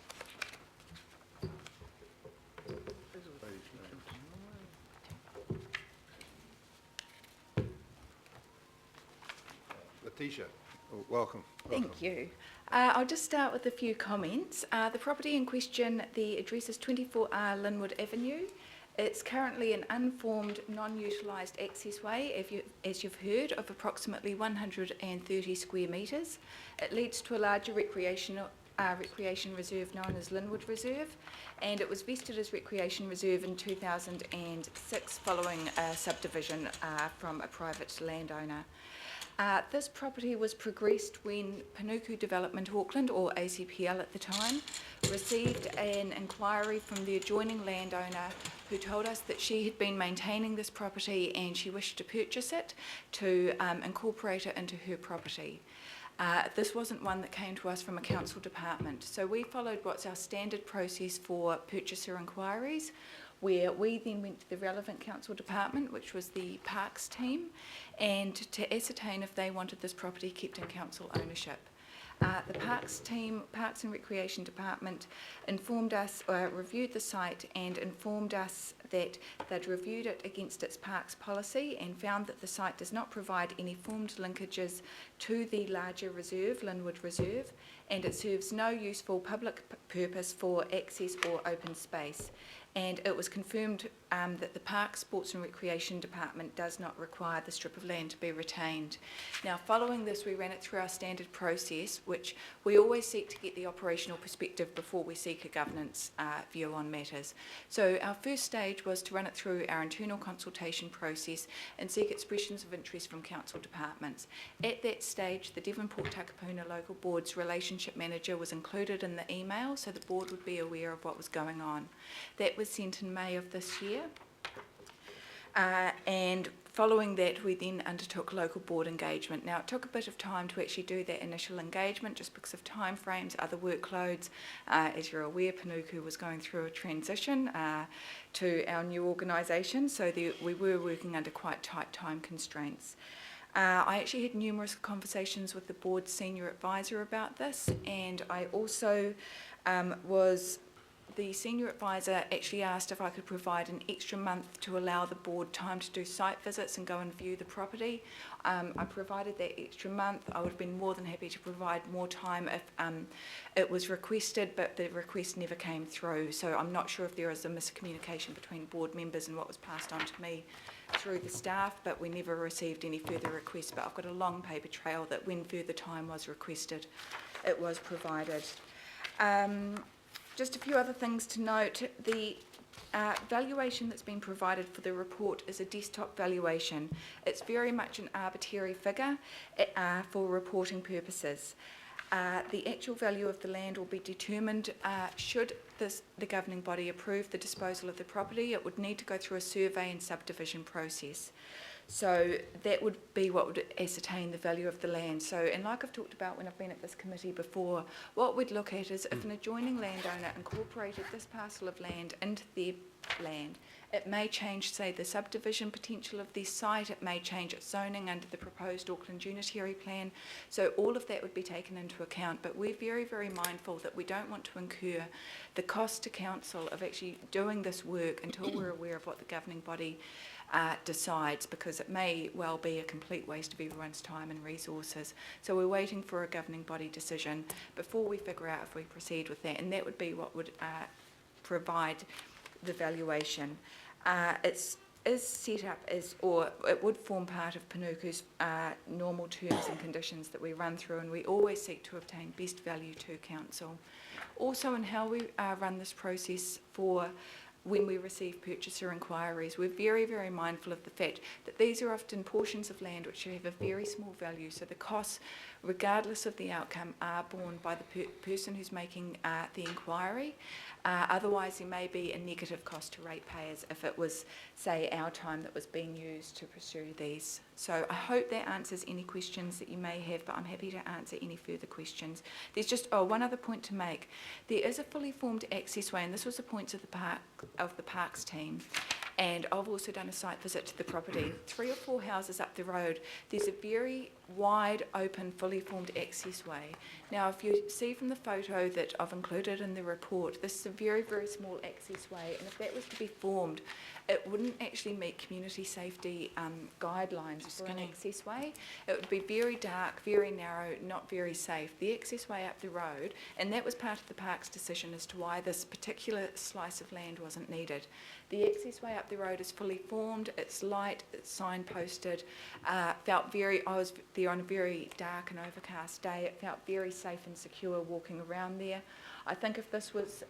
Speaker 11: Tisha, welcome.
Speaker 5: Thank you. I'll just start with a few comments. The property in question, the address is 24R Linwood Avenue. It's currently an unformed, non-utilised accessway, as you've heard, of approximately 130 square metres. It leads to a larger recreation reserve known as Linwood Reserve, and it was vested as recreation reserve in 2006 following a subdivision from a private landowner. This property was progressed when Panuku Development Auckland, or ACPL at the time, received an inquiry from the adjoining landowner who told us that she had been maintaining this property and she wished to purchase it to incorporate it into her property. This wasn't one that came to us from a council department, so we followed what's our standard process for purchaser inquiries, where we then went to the relevant council department, which was the Parks team, and to ascertain if they wanted this property kept in council ownership. The Parks team, Parks and Recreation Department, informed us, reviewed the site and informed us that they'd reviewed it against its parks policy and found that the site does not provide any formed linkages to the larger reserve, Linwood Reserve, and it serves no useful public purpose for access or open space. And it was confirmed that the Parks, Sports and Recreation Department does not require the strip of land to be retained. Now, following this, we ran it through our standard process, which we always seek to get the operational perspective before we seek a governance view on matters. So our first stage was to run it through our internal consultation process and seek expressions of interest from council departments. At that stage, the Devonport Takapuna Local Board's relationship manager was included in the email, so the board would be aware of what was going on. That was sent in May of this year. And following that, we then undertook local board engagement. Now, it took a bit of time to actually do that initial engagement just because of time frames, other workloads. As you're aware, Panuku was going through a transition to our new organisation, so we were working under quite tight time constraints. I actually had numerous conversations with the board's senior advisor about this, and I also the senior advisor actually asked if I could provide an extra month to allow the board time to do site visits and go and view the property. I provided that extra month. I would have been more than happy to provide more time if it was requested, but the request never came through. So I'm not sure if there is a miscommunication between board members and what was passed on to me through the staff, but we never received any further requests. But I've got a long paper trail that when further time was requested, it was provided. Just a few other things to note. The valuation that's been provided for the report is a desktop valuation. It's very much an arbitrary figure for reporting purposes. The actual value of the land will be determined should the governing body approve the disposal of the property. It would need to go through a survey and subdivision process. So that would be what would ascertain the value of the land. So, and like I've talked about when I've been at this committee before, what we'd look at is if an adjoining landowner incorporated this parcel of land into their land, it may change, say, the subdivision potential of this site, it may change its zoning under the proposed Auckland Unitary Plan. So all of that would be taken into account, but we're very, very mindful that we don't want to incur the cost to council of actually doing this work until we're aware of what the governing body decides, because it may well be a complete waste of everyone's time and resources. So we're waiting for a governing body decision before we figure out if we proceed with that, and that would be what would provide the valuation. It is set up as, or it would form part of Panuku's normal terms and conditions that we run through, and we always seek to obtain best value to council. Also, in how we run this process for when we receive purchaser inquiries, we're very, very mindful of the fact that these are often portions of land which have a very small value, so the costs, regardless of the outcome, are borne by the person who's making the inquiry. Otherwise, there may be a negative cost to ratepayers if it was, say, our time that was being used to pursue these. So I hope that answers any questions that you may have, but I'm happy to answer any further questions. There's just one other point to make. There is a fully formed accessway, and this was the points of the Parks team. And I've also done a site visit to the property. 3 or 4 houses up the road, there's a very wide open, fully formed access way. Now, if you see from the photo that I've included in the report, this is a very, very small access way, and if that was to be formed, it wouldn't actually meet community safety guidelines for an access way. It would be very dark, very narrow, not very safe. The access way up the road, and that was part of the Parks decision as to why this particular slice of land wasn't needed. The access way up the road is fully formed, it's light, it's signposted, I was there on a very dark and overcast day, it felt very safe and secure walking around there. I think if this was,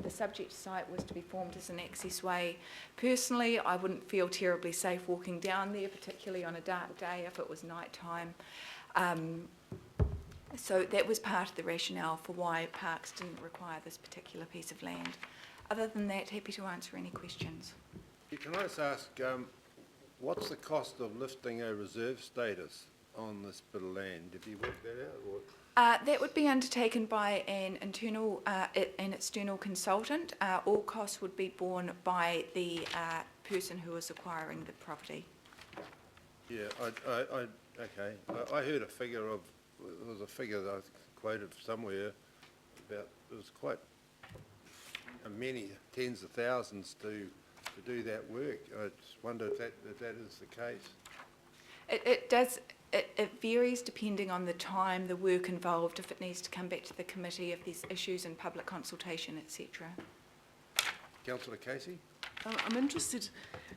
Speaker 5: the subject site was to be formed as an access way, personally I wouldn't feel terribly safe walking down there, particularly on a dark day if it was night time. So that was part of the rationale for why Parks didn't require this particular piece of land. Other than that, happy to answer any questions.
Speaker 2: Can I just ask, what's the cost of lifting a reserve status on this bit of land? Have you worked that out? Or?
Speaker 5: That would be undertaken by an external consultant. All costs would be borne by the person who is acquiring the property.
Speaker 2: Yeah, okay. I heard a figure of, there was a figure that I quoted somewhere about, it was quite many tens of thousands to do that work. I just wonder if that is the case.
Speaker 5: It varies depending on the time, the work involved, if it needs to come back to the committee, if there's issues in public consultation, etc.
Speaker 2: Councillor Casey?
Speaker 14: I'm interested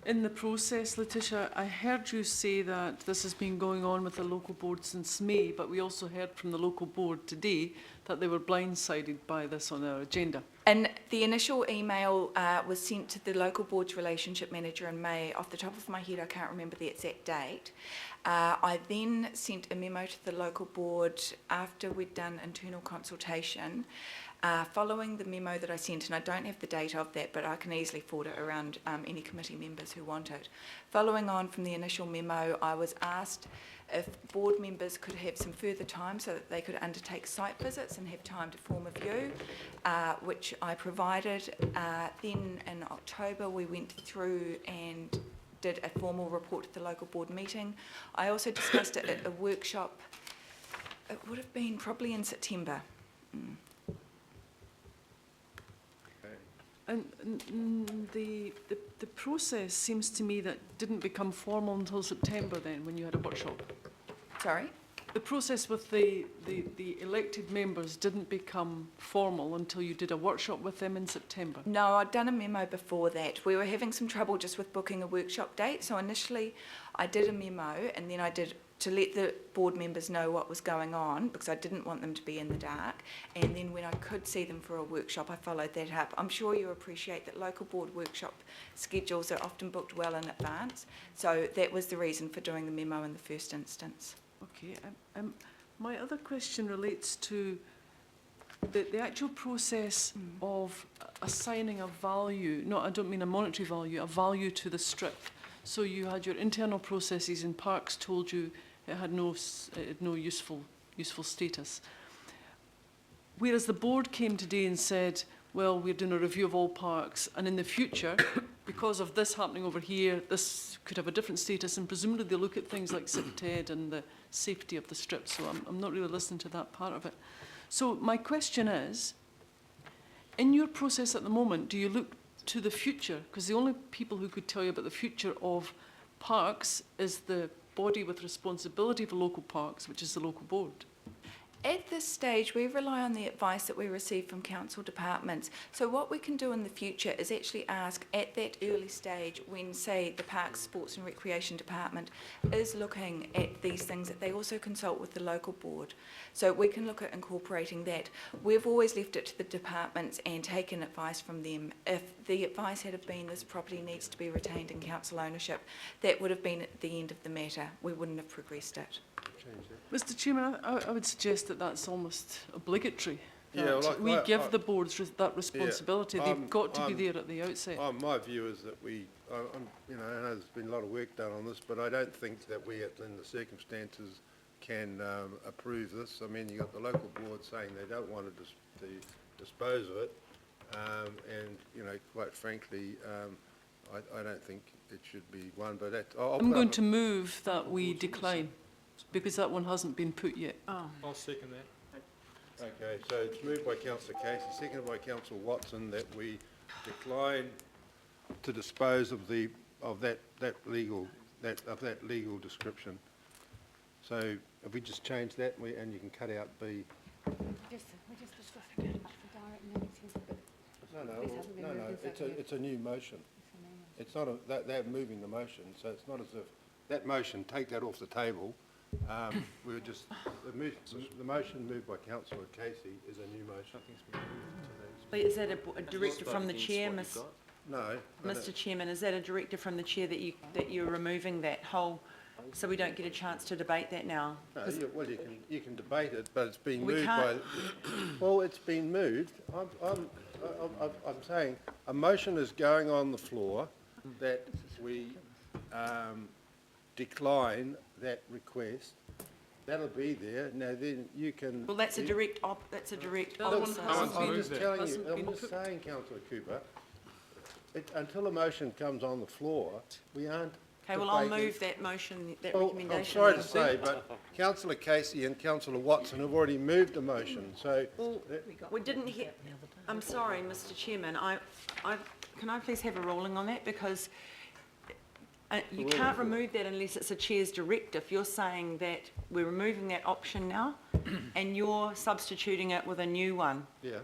Speaker 14: in the process, Letitia. I heard you say that this has been going on with the local board since May, but we also heard from the local board today that they were blindsided by this on their agenda.
Speaker 5: And the initial email was sent to the local board's relationship manager in May. Off the top of my head, I can't remember the exact date. I then sent a memo to the local board after we'd done internal consultation. Following the memo that I sent, and I don't have the date of that, but I can easily forward it around any committee members who want it. Following on from the initial memo, I was asked if board members could have some further time so that they could undertake site visits and have time to form a view, which I provided. Then in October, we went through and did a formal report to the local board meeting. I also discussed it at a workshop. It would have been probably in September.
Speaker 14: And the process seems to me that didn't become formal until September then, when you had a workshop.
Speaker 5: Sorry?
Speaker 14: The process with the elected members didn't become formal until you did a workshop with them in September.
Speaker 5: No, I'd done a memo before that. We were having some trouble just with booking a workshop date, so initially I did a memo, and then I did to let the board members know what was going on, because I didn't want them to be in the dark, and then when I could see them for a workshop, I followed that up. I'm sure you appreciate that local board workshop schedules are often booked well in advance, so that was the reason for doing the memo in the first instance.
Speaker 14: Okay, my other question relates to the actual process of assigning a value, I don't mean a monetary value, a value to the strip. So you had your internal processes and Parks told you it had no useful status. Whereas the board came today and said, well, we're doing a review of all parks, and in the future, because of this happening over here, this could have a different status, and presumably they'll look at things like SIPTED and the safety of the strip, so I'm not really listening to that part of it. So my question is, in your process at the moment, do you look to the future? Because the only people who could tell you about the future of parks is the body with responsibility for local parks, which is the local board.
Speaker 5: At this stage, we rely on the advice that we receive from council departments. So what we can do in the future is actually ask at that early stage when, say, the Parks, Sports and Recreation Department is looking at these things, that they also consult with the local board. So we can look at incorporating that. We've always left it to the departments and taken advice from them. If the advice had been this property needs to be retained in council ownership, that would have been at the end of the matter. We wouldn't have progressed it.
Speaker 14: Mr. Chairman, I would suggest that that's almost obligatory.
Speaker 2: Yeah, well,
Speaker 14: we give the boards that responsibility.
Speaker 2: Yeah,
Speaker 14: they've got to be there at the outset.
Speaker 2: My view is that I know there's been a lot of work done on this, but I don't think that we, in the circumstances, can approve this. I mean, you've got the local board saying they don't want to dispose of it, and quite frankly, I don't think it should be one. But I'm
Speaker 14: going to move that we decline. because that one hasn't been put yet.
Speaker 3: Oh.
Speaker 2: I'll second that. Okay, so it's moved by councillor Casey, seconded by councillor Watson, that we decline to dispose of that legal description. So if we just change that, and you can cut out B.
Speaker 9: We're just discussing about the direct meetings, but
Speaker 2: No, it's a new motion. It's not they're moving the motion, so it's not as if that motion, take that off the table. We were just, the motion moved by councillor Casey is a new motion.
Speaker 3: But is that a directive from the chair,
Speaker 2: No.
Speaker 3: Mr. Chairman, is that a directive from the chair that you're removing that whole, so we don't get a chance to debate that now?
Speaker 2: No, well, you can debate it, but it's been
Speaker 3: We
Speaker 2: moved
Speaker 3: can't-
Speaker 2: well, it's been moved. I'm saying a motion is going on the floor that we decline that request. That'll be there. Now then you can.
Speaker 3: Well, that's a direct that's a direct
Speaker 14: The other one
Speaker 3: opposite.
Speaker 2: I'm just telling you,
Speaker 14: hasn't
Speaker 2: I'm
Speaker 14: been
Speaker 2: just
Speaker 14: put-
Speaker 2: saying, councillor Cooper, until a motion comes on the floor, we aren't.
Speaker 3: Okay, well, I'll
Speaker 2: debating-
Speaker 3: move that motion, that
Speaker 2: Well,
Speaker 3: recommendation.
Speaker 2: I'm sorry to
Speaker 3: then.
Speaker 2: say, but councillor Casey and councillor Watson have already moved the motion, so.
Speaker 3: Well, we didn't hear, I'm sorry, Mr. Chairman, can I please have a ruling on that? Because you can't remove that unless it's a chair's directive. You're saying that we're removing that option now, and you're substituting it with a new one.
Speaker 2: Yeah.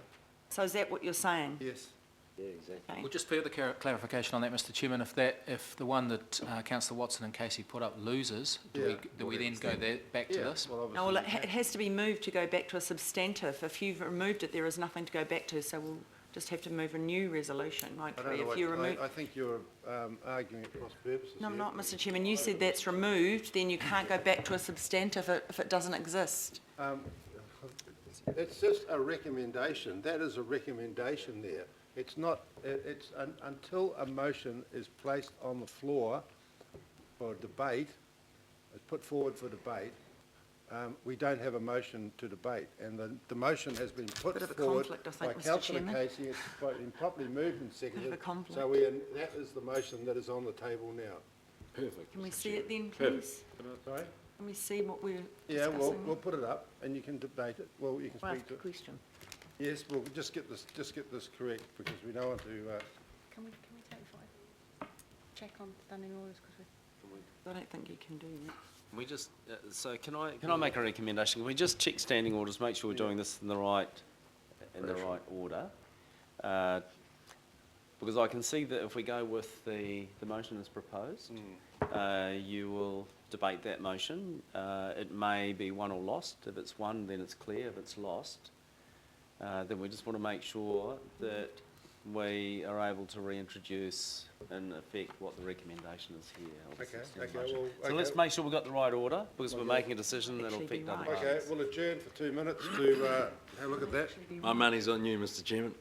Speaker 3: So is that what you're saying?
Speaker 2: Yes.
Speaker 7: Yeah, exactly. Well, just further clarification on that, Mr. Chairman, if the one that councillor Watson and Casey put up loses, do we then go back to this?
Speaker 3: No, well, it has to be moved to go back to a substantive. If you've removed it, there is nothing to go back to, so we'll just have to move a new resolution. Like
Speaker 2: I don't know
Speaker 3: if you remove.
Speaker 2: I think you're arguing at cross purposes.
Speaker 3: No, I'm
Speaker 2: here.
Speaker 3: not, Mr. Chairman. You said that's removed, then you can't go back to a substantive if it doesn't exist.
Speaker 2: It's just a recommendation. That is a recommendation there. It's not, until a motion is placed on the floor for debate, it's put forward for debate, we don't have a motion to debate. And the motion has been put
Speaker 3: Bit of a
Speaker 2: forward
Speaker 3: conflict, I
Speaker 2: by
Speaker 3: think, Mr.
Speaker 2: councillor
Speaker 3: Chairman.
Speaker 2: Casey. It's been properly moved and seconded.
Speaker 3: Bit of a conflict.
Speaker 2: So that is the motion that is on the table now. Perfect.
Speaker 3: Can we see it then, please?
Speaker 2: Sorry?
Speaker 3: Can we see what we're
Speaker 2: Yeah,
Speaker 3: discussing?
Speaker 2: we'll put it up and you can debate it. Well, you can
Speaker 12: Well,
Speaker 2: speak to it.
Speaker 12: question.
Speaker 2: Yes, we'll just get this correct because we don't want to.
Speaker 9: can we take 5? Check on standing orders because
Speaker 3: I don't think you can do that.
Speaker 13: We just, so can I make a recommendation? Can we just check standing orders, make sure we're doing this in the right order? Because I can see that if we go with the motion as proposed, you will debate that motion. It may be won or lost. If it's won, then it's clear. If it's lost, then we just want to make sure that we are able to reintroduce in effect what the recommendation is here. So let's make sure we've got the right order because we're making a decision that'll affect other parties.
Speaker 2: Okay, we'll adjourn for 2 minutes to have a look at that.
Speaker 13: My money's on you, Mr. Chairman.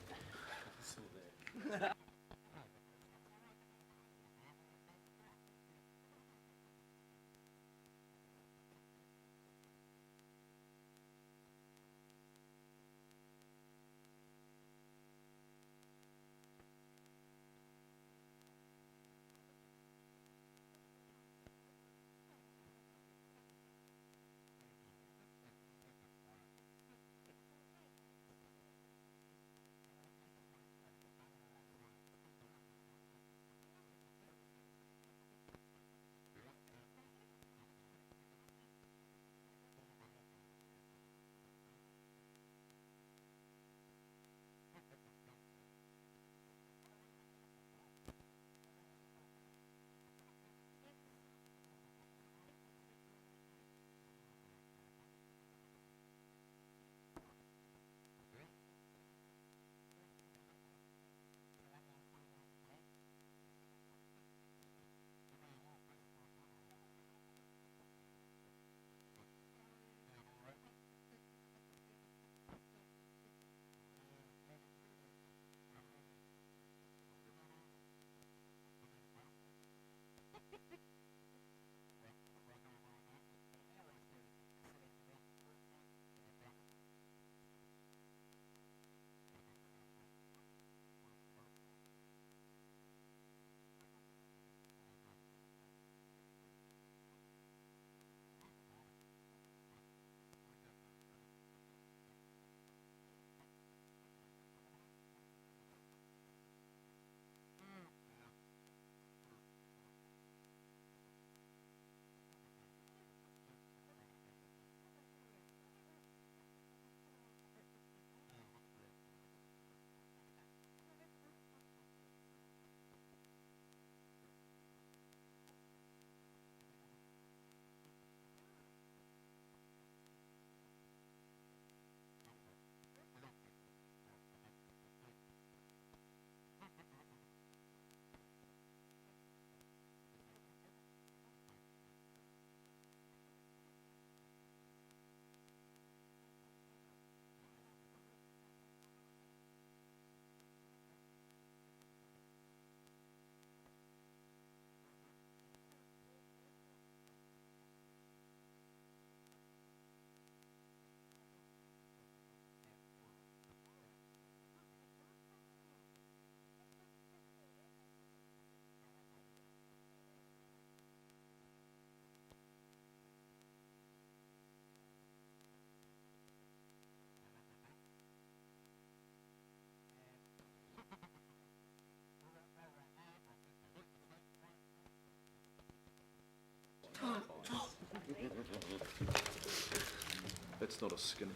Speaker 23: That's not a skinny.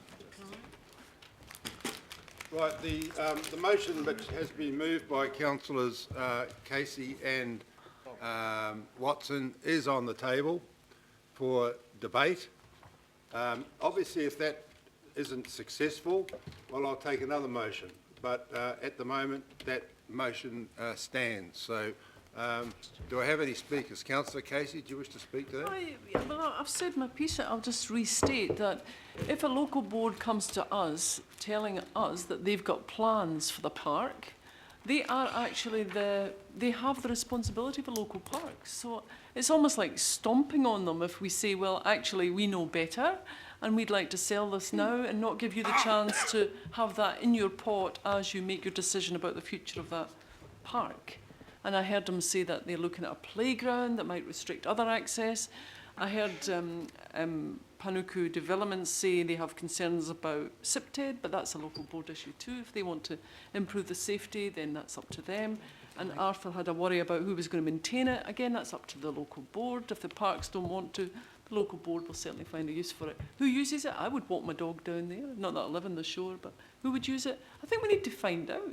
Speaker 2: Right, the motion which has been moved by councillors Casey and Watson is on the table for debate. Obviously, if that isn't successful, well, I'll take another motion. But at the moment, that motion stands. So, do I have any speakers? Councillor Casey, do you wish to speak to that?
Speaker 14: I've said my piece. I'll just restate that if a local board comes to us telling us that they've got plans for the park, they are actually they have the responsibility for local parks. So it's almost like stomping on them if we say, well, actually, we know better and we'd like to sell this now and not give you the chance to have that in your pot as you make your decision about the future of that park. And I heard them say that they're looking at a playground that might restrict other access. I heard Panuku Development say they have concerns about SIPTED, but that's a local board issue too. If they want to improve the safety, then that's up to them. And Arthur had a worry about who was going to maintain it. Again, that's up to the local board. If the parks don't want to, the local board will certainly find a use for it. Who uses it? I would walk my dog down there. Not that I live on the shore, but who would use it? I think we need to find out.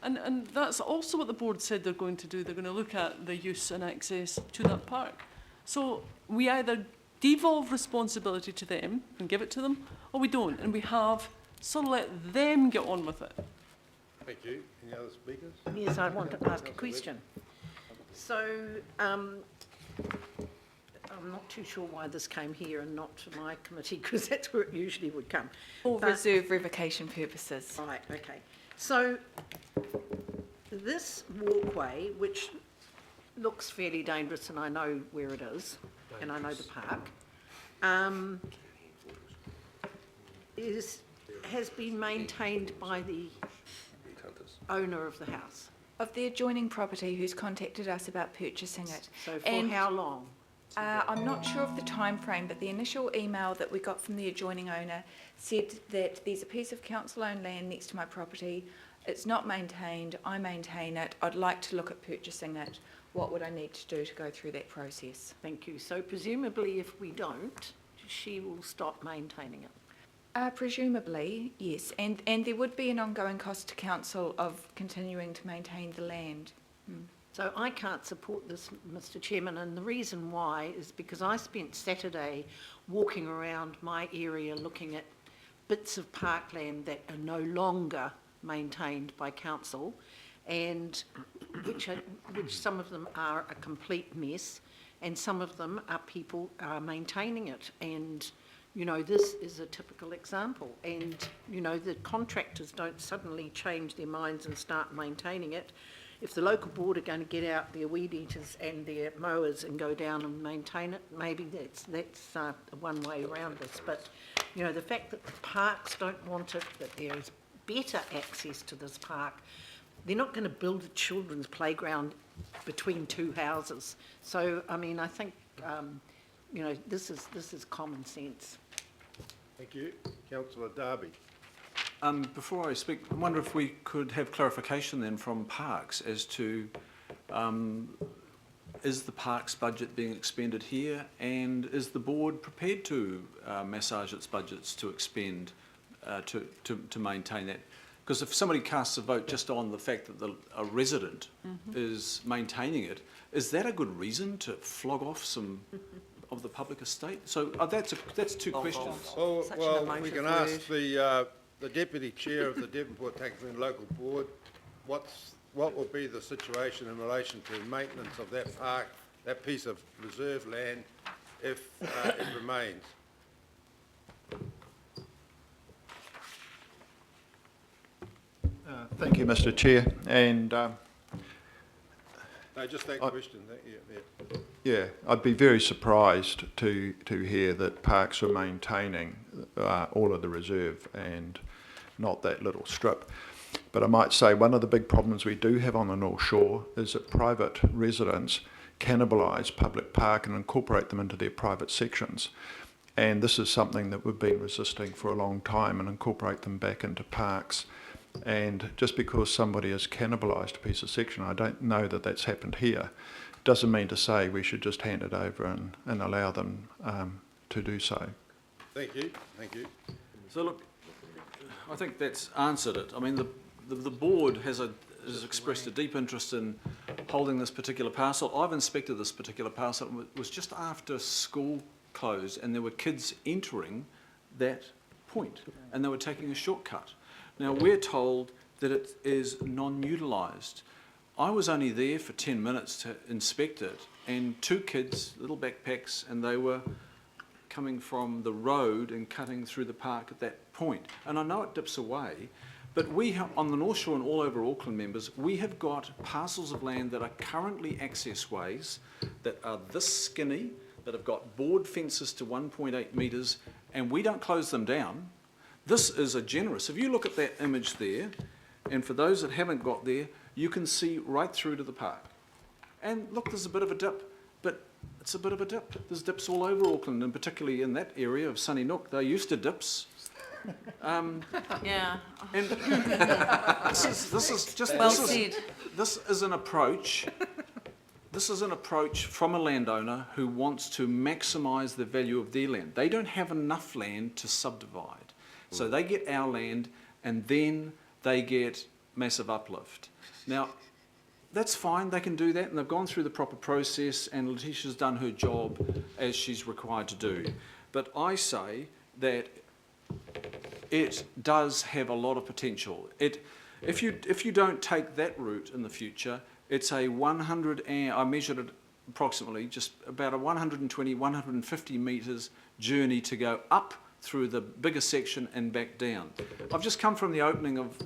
Speaker 14: And that's also what the board said they're going to do. They're going to look at the use and access to that park. So we either devolve responsibility to them and give it to them, or we don't, and we have, so let them get on with it.
Speaker 2: Thank you. Any other speakers?
Speaker 12: Yes, I want to ask a question. So, I'm not too sure why this came here and not to my committee, because that's where it usually would come.
Speaker 5: For reserve revocation purposes.
Speaker 12: Right, okay. So, this walkway, which looks fairly dangerous, and I know where it is, and I know the park, has been maintained by the owner of the house.
Speaker 5: Of the adjoining property who's contacted us about purchasing it.
Speaker 12: So for how long?
Speaker 5: I'm not sure of the time frame, but the initial email that we got from the adjoining owner said that there's a piece of council-owned land next to my property. It's not maintained. I maintain it. I'd like to look at purchasing it. What would I need to do to go through that process?
Speaker 12: Thank you. So presumably if we don't, she will stop maintaining it?
Speaker 5: Presumably, yes. And there would be an ongoing cost to council of continuing to maintain the land.
Speaker 12: So I can't support this, Mr. Chairman, and the reason why is because I spent Saturday walking around my area looking at bits of parkland that are no longer maintained by council, and which some of them are a complete mess, and some of them are people are maintaining it. And you know, this is a typical example, and you know, the contractors don't suddenly change their minds and start maintaining it. If the local board are going to get out their weed eaters and their mowers and go down and maintain it, maybe that's one way around this. But you know, the fact that the parks don't want it, that there is better access to this park, they're not going to build a children's playground between two houses. So I mean, I think you know, this is common sense.
Speaker 2: Thank you. Councillor Darby.
Speaker 19: Before I speak, I wonder if we could have clarification then from Parks as to is the Parks budget being expended here, and is the board prepared to massage its budgets to expend to maintain that? Because if somebody casts a vote just on the fact that a resident is maintaining it, is that a good reason to flog off some of the public estate? So that's two questions.
Speaker 2: Well, we can ask the Deputy Chair of the Devonport Taxman Local Board, what will be the situation in relation to maintenance of that park, that piece of reserve land, if it remains?
Speaker 23: Thank you, Mr. Chair. And
Speaker 2: no, just that question.
Speaker 23: Yeah, I'd be very surprised to hear that Parks are maintaining all of the reserve and not that little strip. But I might say one of the big problems we do have on the North Shore is that private residents cannibalise public park and incorporate them into their private sections. And this is something that we've been resisting for a long time, and incorporate them back into parks. And just because somebody has cannibalised a piece of section, I don't know that that's happened here, doesn't mean to say we should just hand it over and allow them to do so.
Speaker 2: Thank you, thank you.
Speaker 16: So look, I think that's answered it. I mean, the board has expressed a deep interest in holding this particular parcel. I've inspected this particular parcel. It was just after school closed, and there were kids entering that point, and they were taking a shortcut. Now, we're told that it is non-utilised. I was only there for 10 minutes to inspect it, and 2 kids, little backpacks, and they were coming from the road and cutting through the park at that point. And I know it dips away, but we have, on the North Shore and all over Auckland, members, we have got parcels of land that are currently access ways that are this skinny, that have got board fences to 1.8 metres, and we don't close them down. This is a generous, if you look at that image there, and for those that haven't got there, you can see right through to the park. And look, there's a bit of a dip, but it's a bit of a dip. There's dips all over Auckland, and particularly in that area of Sunny Nook. They're used to dips.
Speaker 3: Yeah.
Speaker 16: And this is just
Speaker 3: Well said.
Speaker 16: This is an approach. This is an approach from a landowner who wants to maximise the value of their land. They don't have enough land to subdivide, so they get our land, and then they get massive uplift. Now, that's fine, they can do that, and they've gone through the proper process, and Letitia's done her job as she's required to do. But I say that it does have a lot of potential. If you don't take that route in the future, it's a 100, and I measured it approximately, just about a 120, 150 metres journey to go up through the bigger section and back down. I've just come from the opening of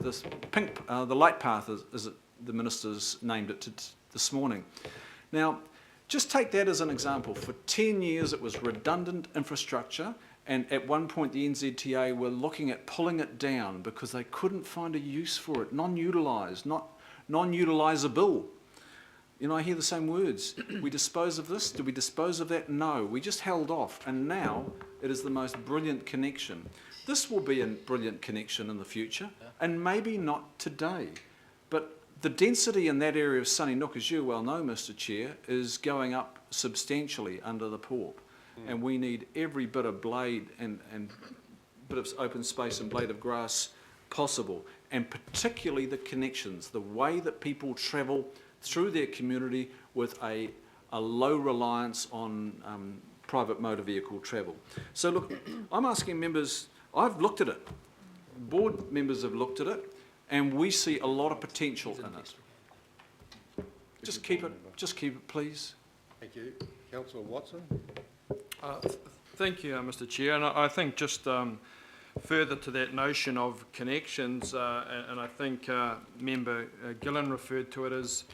Speaker 16: this pink, the light path, as the minister's named it this morning. Now, just take that as an example. For 10 years it was redundant infrastructure, and at one point the NZTA were looking at pulling it down because they couldn't find a use for it, non-utilised, non-utilisable. You know, I hear the same words. We dispose of this, do we dispose of that? No, we just held off, and now it is the most brilliant connection. This will be a brilliant connection in the future, and maybe not today, but the density in that area of Sunny Nook, as you well know, Mr. Chair, is going up substantially under the pawp, and we need every bit of blade and bit of open space and blade of grass possible, and particularly the connections, the way that people travel through their community with a low reliance on private motor vehicle travel. So look, I'm asking members, I've looked at it, board members have looked at it, and we see a lot of potential in it. Just keep it, please.
Speaker 2: Thank you. Councillor Watson.
Speaker 17: Thank you, Mr. Chair. And I think just further to that notion of connections, and I think Member Gillen referred to it as,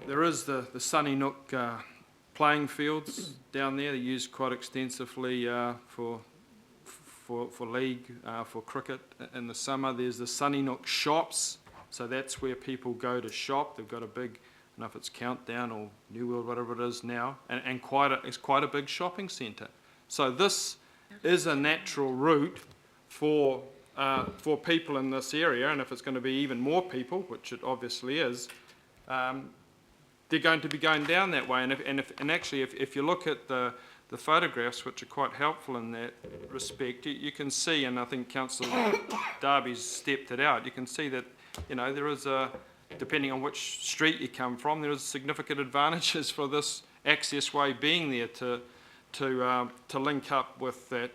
Speaker 17: there is the Sunny Nook playing fields down there. They're used quite extensively for league, for cricket in the summer. There's the Sunny Nook shops, so that's where people go to shop. They've got a big, I don't know if it's Countdown or New World, whatever it is now, and it's quite a big shopping centre. So this is a natural route for people in this area, and if it's going to be even more people, which it obviously is, they're going to be going down that way. And actually, if you look at the photographs, which are quite helpful in that respect, you can see, and I think Councillor Darby's stepped it out, you can see that, you know, there is depending on which street you come from, there is significant advantages for this access way being there to link up with that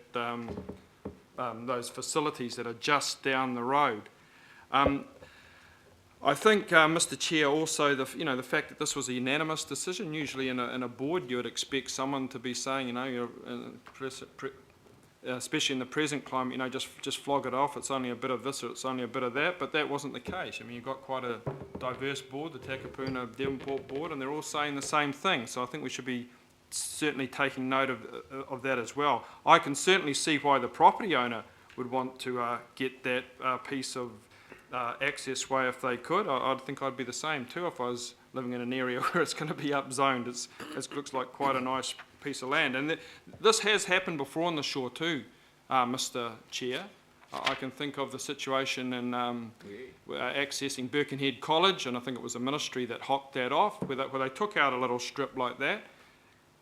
Speaker 17: those facilities that are just down the road. I think, Mr. Chair, also the fact that this was a unanimous decision. Usually in a board, you would expect someone to be saying, especially in the present climate, just flog it off. It's only a bit of this or it's only a bit of that. But that wasn't the case. I mean, you've got quite a diverse board, the Takapuna Devonport board, and they're all saying the same thing. So I think we should be certainly taking note of that as well. I can certainly see why the property owner would want to get that piece of access way if they could. I think I'd be the same too if I was living in an area where it's going to be upzoned. It looks like quite a nice piece of land. And this has happened before on the shore too, Mr. Chair. I can think of the situation in accessing Birkenhead College, and I think it was a ministry that hocked that off, where they took out a little strip like that.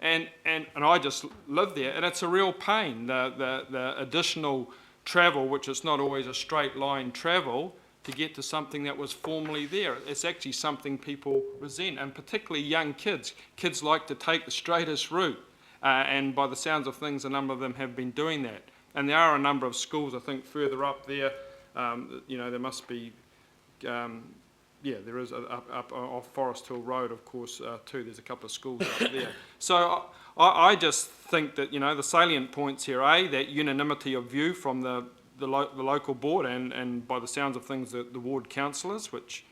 Speaker 17: And I just live there, and it's a real pain, the additional travel, which is not always a straight line travel, to get to something that was formerly there. It's actually something people resent, and particularly young kids. Kids like to take the straightest route, and by the sounds of things, a number of them have been doing that. And there are a number of schools, I think, further up there. There must be, there is up off Forest Hill Road, of course, too. There's a couple of schools up there. So I just think that, the salient points here, that unanimity of view from the local board and by the sounds of things, the ward councillors, which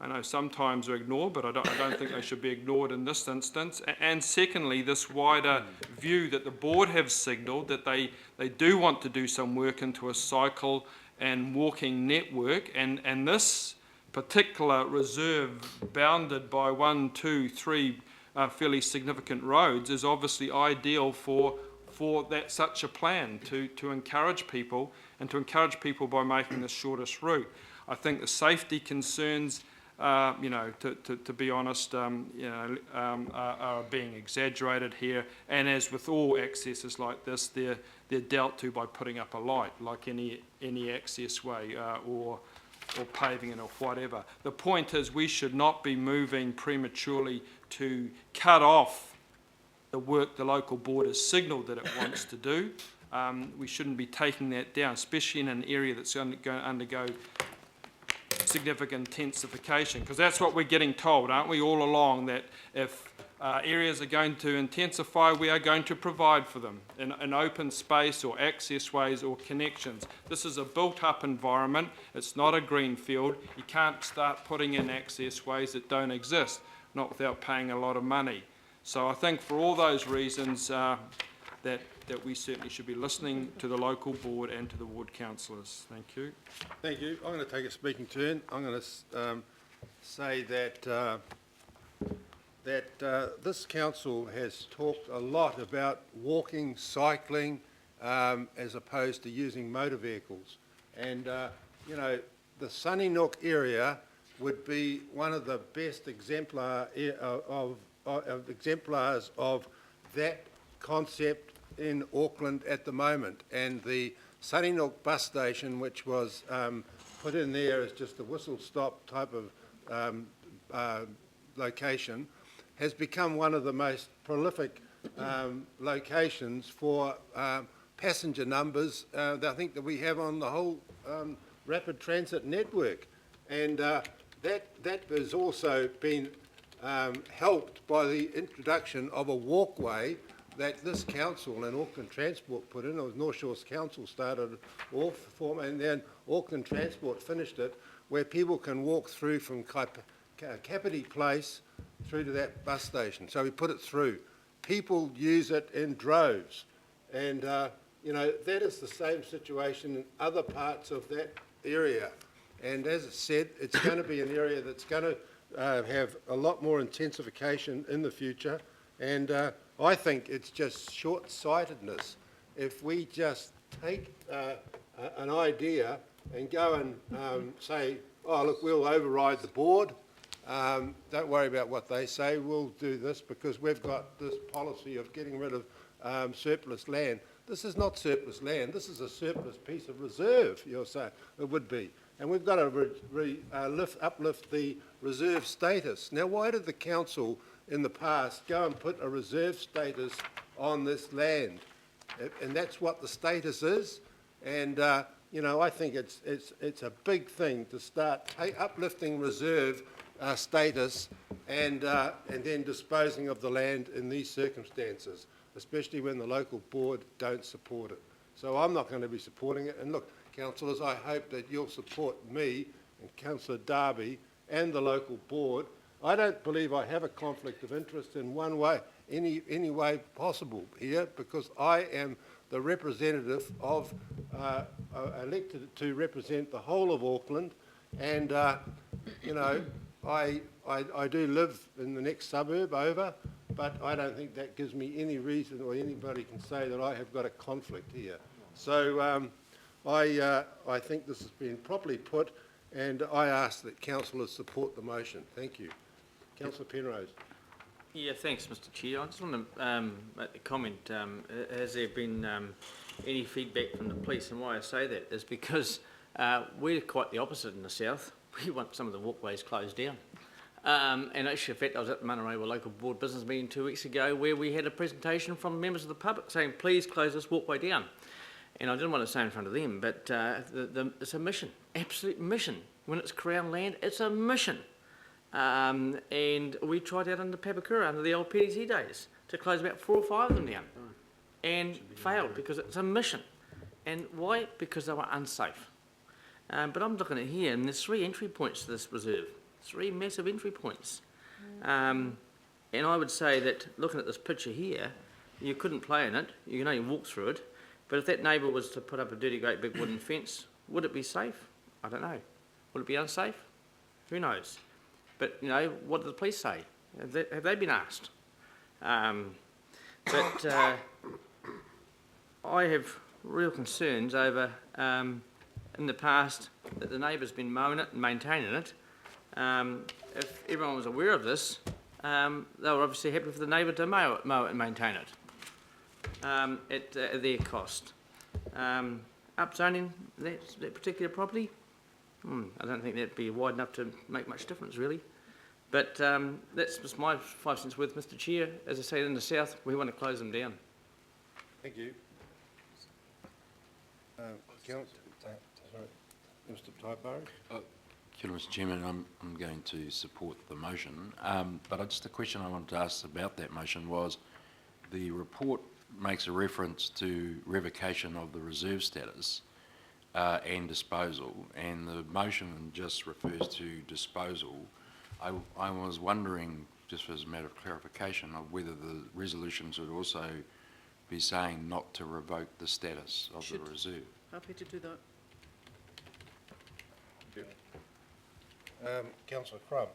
Speaker 17: I know sometimes are ignored, but I don't think they should be ignored in this instance. And secondly, this wider view that the board have signalled that they do want to do some work into a cycle and walking network, and this particular reserve bounded by 1, 2, 3 fairly significant roads is obviously ideal for that such a plan to encourage people, and to encourage people by making the shortest route. I think the safety concerns, to be honest, are being exaggerated here. And as with all accesses like this, they're dealt to by putting up a light, like any access way or paving it or whatever. The point is, we should not be moving prematurely to cut off the work the local board has signalled that it wants to do. We shouldn't be taking that down, especially in an area that's going to undergo significant intensification, because that's what we're getting told, aren't we, all along, that if areas are going to intensify, we are going to provide for them in open space or access ways or connections. This is a built-up environment. It's not a green field. You can't start putting in access ways that don't exist, not without paying a lot of money. So I think for all those reasons that we certainly should be listening to the local board and to the ward councillors. Thank you.
Speaker 2: Thank you. I'm going to take a speaking turn. I'm going to say that this council has talked a lot about walking, cycling, as opposed to using motor vehicles. And, the Sunny Nook area would be one of the best exemplars of that concept in Auckland at the moment. And the Sunny Nook bus station, which was put in there as just a whistle-stop type of location, has become one of the most prolific locations for passenger numbers that I think that we have on the whole rapid transit network. And that has also been helped by the introduction of a walkway that this council and Auckland Transport put in. It was North Shore's council started off for, and then Auckland Transport finished it, where people can walk through from Kapiti Place through to that bus station. So we put it through. People use it in droves, and that is the same situation in other parts of that area. And as I said, it's going to be an area that's going to have a lot more intensification in the future, and I think it's just short-sightedness if we just take an idea and go and say, oh look, we'll override the board, don't worry about what they say, we'll do this because we've got this policy of getting rid of surplus land. This is not surplus land, this is a surplus piece of reserve, you'll say, it would be. And we've got to uplift the reserve status. Now, why did the council in the past go and put a reserve status on this land? And that's what the status is. And I think it's a big thing to start uplifting reserve status and then disposing of the land in these circumstances, especially when the local board don't support it. So I'm not going to be supporting it. And look, councillors, I hope that you'll support me and Councillor Darby and the local board. I don't believe I have a conflict of interest in one way, any way possible here, because I am the representative of, elected to represent the whole of Auckland, and I do live in the next suburb over, but I don't think that gives me any reason or anybody can say that I have got a conflict here. So I think this has been properly put, and I ask that councillors support the motion. Thank you. Councillor Penrose.
Speaker 10: Yeah, thanks, Mr. Chair. I just want to make a comment. Has there been any feedback from the police? And why I say that is because we're quite the opposite in the south. We want some of the walkways closed down. And actually, in fact, I was at the Manarewa Local Board Business meeting 2 weeks ago where we had a presentation from members of the public saying, please close this walkway down. And I didn't want to say in front of them, but it's a mission, absolute mission. When it's Crown land, it's a mission. And we tried out under Papakura, under the old PDC days, to close about 4 or 5 of them down. And failed because it's a mission. And why? Because they were unsafe. But I'm looking at here, and there's 3 entry points to this reserve. 3 massive entry points. And I would say that looking at this picture here, you couldn't play in it, you can only walk through it, but if that neighbour was to put up a dirty great big wooden fence, would it be safe? I don't know. Would it be unsafe? Who knows? But, you know, what do the police say? Have they been asked? But I have real concerns over, in the past, that the neighbour's been mowing it and maintaining it. If everyone was aware of this, they were obviously happy for the neighbour to mow it and maintain it at their cost. Upzoning that particular property, I don't think that'd be wide enough to make much difference, really. But that's just my 5 cents worth, Mr. Chair. As I say, in the south, we want to close them down.
Speaker 2: Thank you. Mr. Tyburrow.
Speaker 15: Kia ora, Mr. Chairman. I'm going to support the motion, but just a question I wanted to ask about that motion was the report makes a reference to revocation of the reserve status and disposal, and the motion just refers to disposal. I was wondering, just as a matter of clarification, of whether the resolutions would also be saying not to revoke the status of the reserve.
Speaker 14: Happy to do that.
Speaker 2: Councillor Crubb.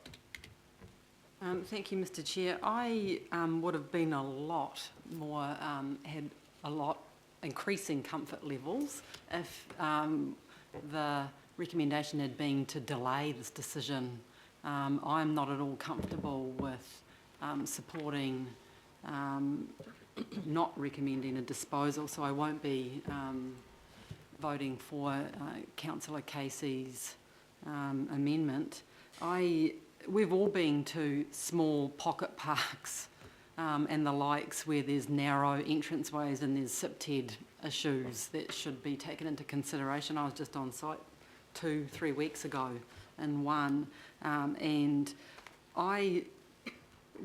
Speaker 18: Thank you, Mr. Chair. I would have been a lot more, had a lot increasing comfort levels if the recommendation had been to delay this decision. I'm not at all comfortable with supporting not recommending a disposal, so I won't be voting for Councillor Casey's amendment. We've all been to small pocket parks and the likes where there's narrow entranceways and there's SIPTED issues that should be taken into consideration. I was just on site 2-3 weeks ago in one, and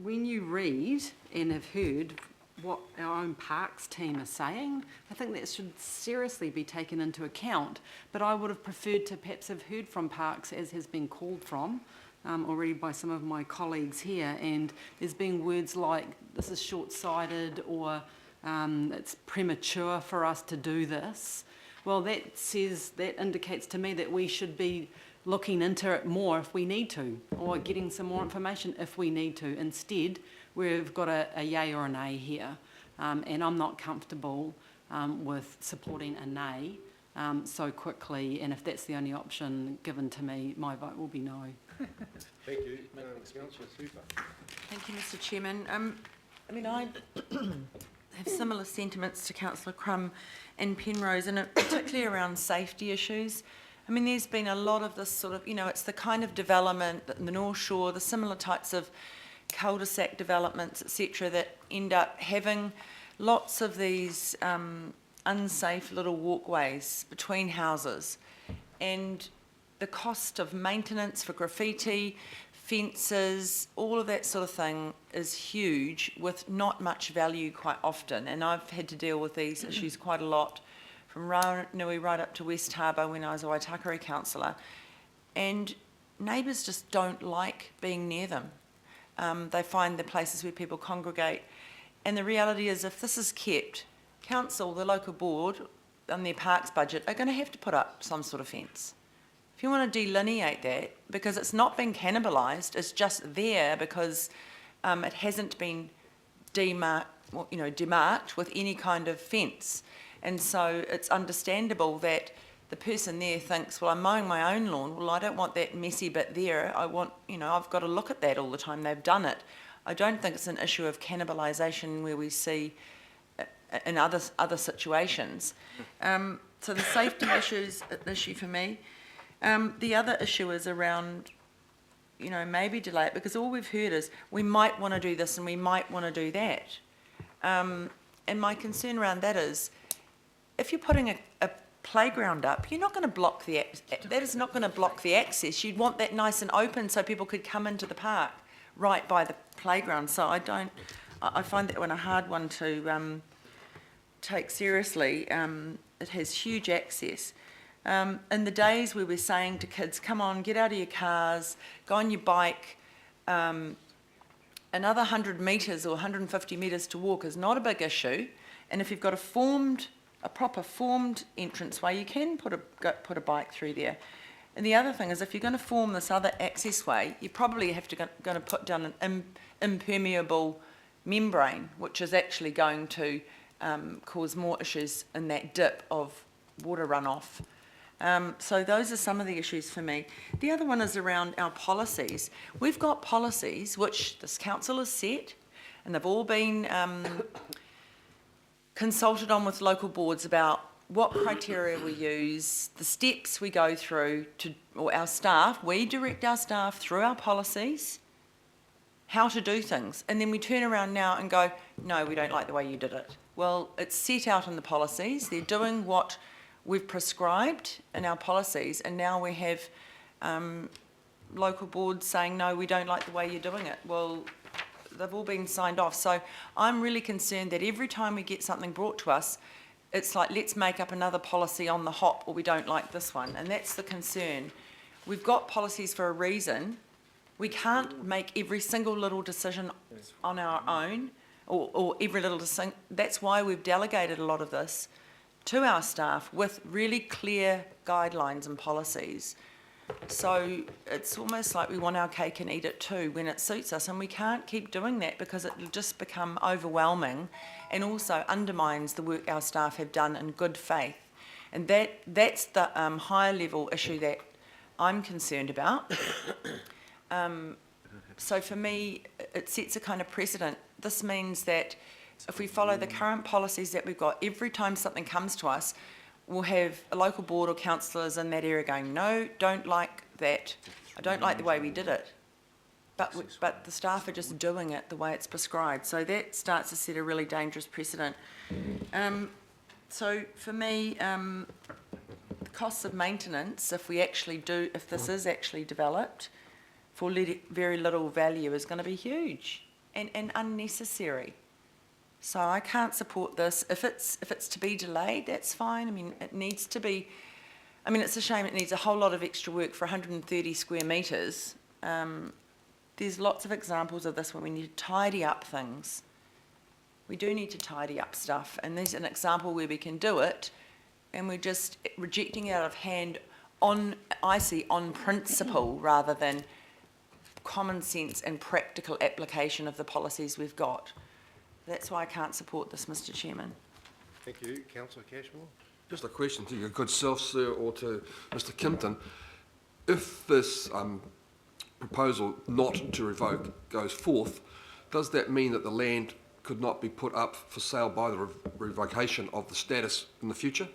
Speaker 18: when you read and have heard what our own parks team are saying, I think that should seriously be taken into account. But I would have preferred to perhaps have heard from parks, as has been called from already by some of my colleagues here, and there's been words like this is short-sighted or it's premature for us to do this. Well, that indicates to me that we should be looking into it more if we need to, or getting some more information if we need to. Instead, we've got a yay or a nay here, and I'm not comfortable with supporting a nay so quickly, and if that's the only option given to me, my vote will be no.
Speaker 2: Thank you. Councillor Super.
Speaker 3: Thank you, Mr. Chairman. I mean, I have similar sentiments to Councillor Crum and Penrose, and particularly around safety issues. I mean, there's been a lot of this sort of, you know, it's the kind of development in the North Shore, the similar types of cul-de-sac developments, etc., that end up having lots of these unsafe little walkways between houses, and the cost of maintenance for graffiti, fences, all of that sort of thing is huge with not much value quite often. And I've had to deal with these issues quite a lot from Ranui right up to West Harbour when I was a Waitakere councillor. And neighbours just don't like being near them. They find the places where people congregate. And the reality is, if this is kept, council, the local board, on their parks budget, are going to have to put up some sort of fence. If you want to delineate that, because it's not been cannibalised, it's just there because it hasn't been demarked with any kind of fence. And so it's understandable that the person there thinks, well, I'm mowing my own lawn. Well, I don't want that messy bit there. I want, I've got to look at that all the time. They've done it. I don't think it's an issue of cannibalisation where we see in other situations. So the safety issue is an issue for me. The other issue is around, you know, maybe delay it, because all we've heard is we might want to do this and we might want to do that. And my concern around that is, if you're putting a playground up, you're not going to block that is not going to block the access. You'd want that nice and open so people could come into the park right by the playground. So I find that one a hard one to take seriously. It has huge access. In the days where we're saying to kids, come on, get out of your cars, go on your bike, another 100 metres or 150 metres to walk is not a big issue. And if you've got a proper formed entranceway, you can put a bike through there. And the other thing is, if you're going to form this other access way, you probably have to going to put down an impermeable membrane, which is actually going to cause more issues in that dip of water runoff. So those are some of the issues for me. The other one is around our policies. We've got policies which this council has set, and they've all been consulted on with local boards about what criteria we use, the steps we go through or our staff, we direct our staff through our policies, how to do things. And then we turn around now and go, no, we don't like the way you did it. Well, it's set out in the policies. They're doing what we've prescribed in our policies, and now we have local boards saying, no, we don't like the way you're doing it. Well, they've all been signed off. So I'm really concerned that every time we get something brought to us, it's like, let's make up another policy on the hop, or we don't like this one. And that's the concern. We've got policies for a reason. We can't make every single little decision on our own, or every little decision. That's why we've delegated a lot of this to our staff with really clear guidelines and policies. So it's almost like we want our cake and eat it too when it suits us, and we can't keep doing that because it'll just become overwhelming and also undermines the work our staff have done in good faith. And that's the higher level issue that I'm concerned about. So for me, it sets a kind of precedent. This means that if we follow the current policies that we've got, every time something comes to us, we'll have a local board or councillors in that area going, no, don't like that. I don't like the way we did it. But the staff are just doing it the way it's prescribed. So that starts to set a really dangerous precedent. So for me, the costs of maintenance, if this is actually developed for very little value, is going to be huge and unnecessary. So I can't support this. If it's to be delayed, that's fine. I mean, it needs to be. I mean, it's a shame it needs a whole lot of extra work for 130 square metres. There's lots of examples of this where we need to tidy up things. We do need to tidy up stuff, and there's an example where we can do it, and we're just rejecting it out of hand on principle rather than common sense and practical application of the policies we've got. That's why I can't support this, Mr. Chairman.
Speaker 2: Thank you. Councillor Cashmore.
Speaker 11: Just a question to your good self, sir, or to Mr. Kimpton. If this proposal not to revoke goes forth, does that mean that the land could not be put up for sale by the revocation of the status in the future?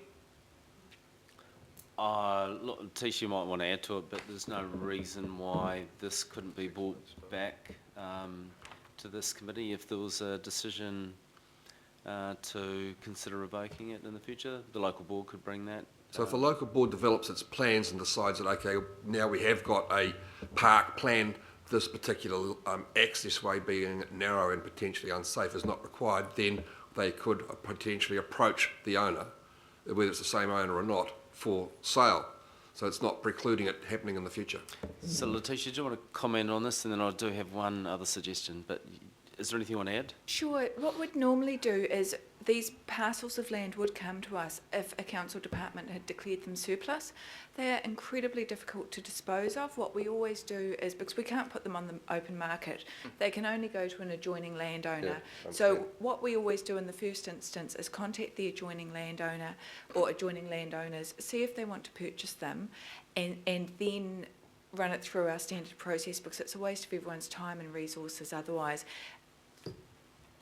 Speaker 13: Look, Tisha, you might want to add to it, but there's no reason why this couldn't be brought back to this committee if there was a decision to consider revoking it in the future. The local board could bring that.
Speaker 11: So if the local board develops its plans and decides that, okay, now we have got a park plan, this particular access way being narrow and potentially unsafe is not required, then they could potentially approach the owner, whether it's the same owner or not, for sale. So it's not precluding it happening in the future.
Speaker 13: So Letitia, do you want to comment on this? And then I do have one other suggestion, but is there anything you want to add?
Speaker 5: Sure. What we'd normally do is these parcels of land would come to us if a council department had declared them surplus. They are incredibly difficult to dispose of. What we always do is, because we can't put them on the open market, they can only go to an adjoining landowner. So what we always do in the first instance is contact the adjoining landowner or adjoining landowners, see if they want to purchase them, and then run it through our standard process because it's a waste of everyone's time and resources otherwise.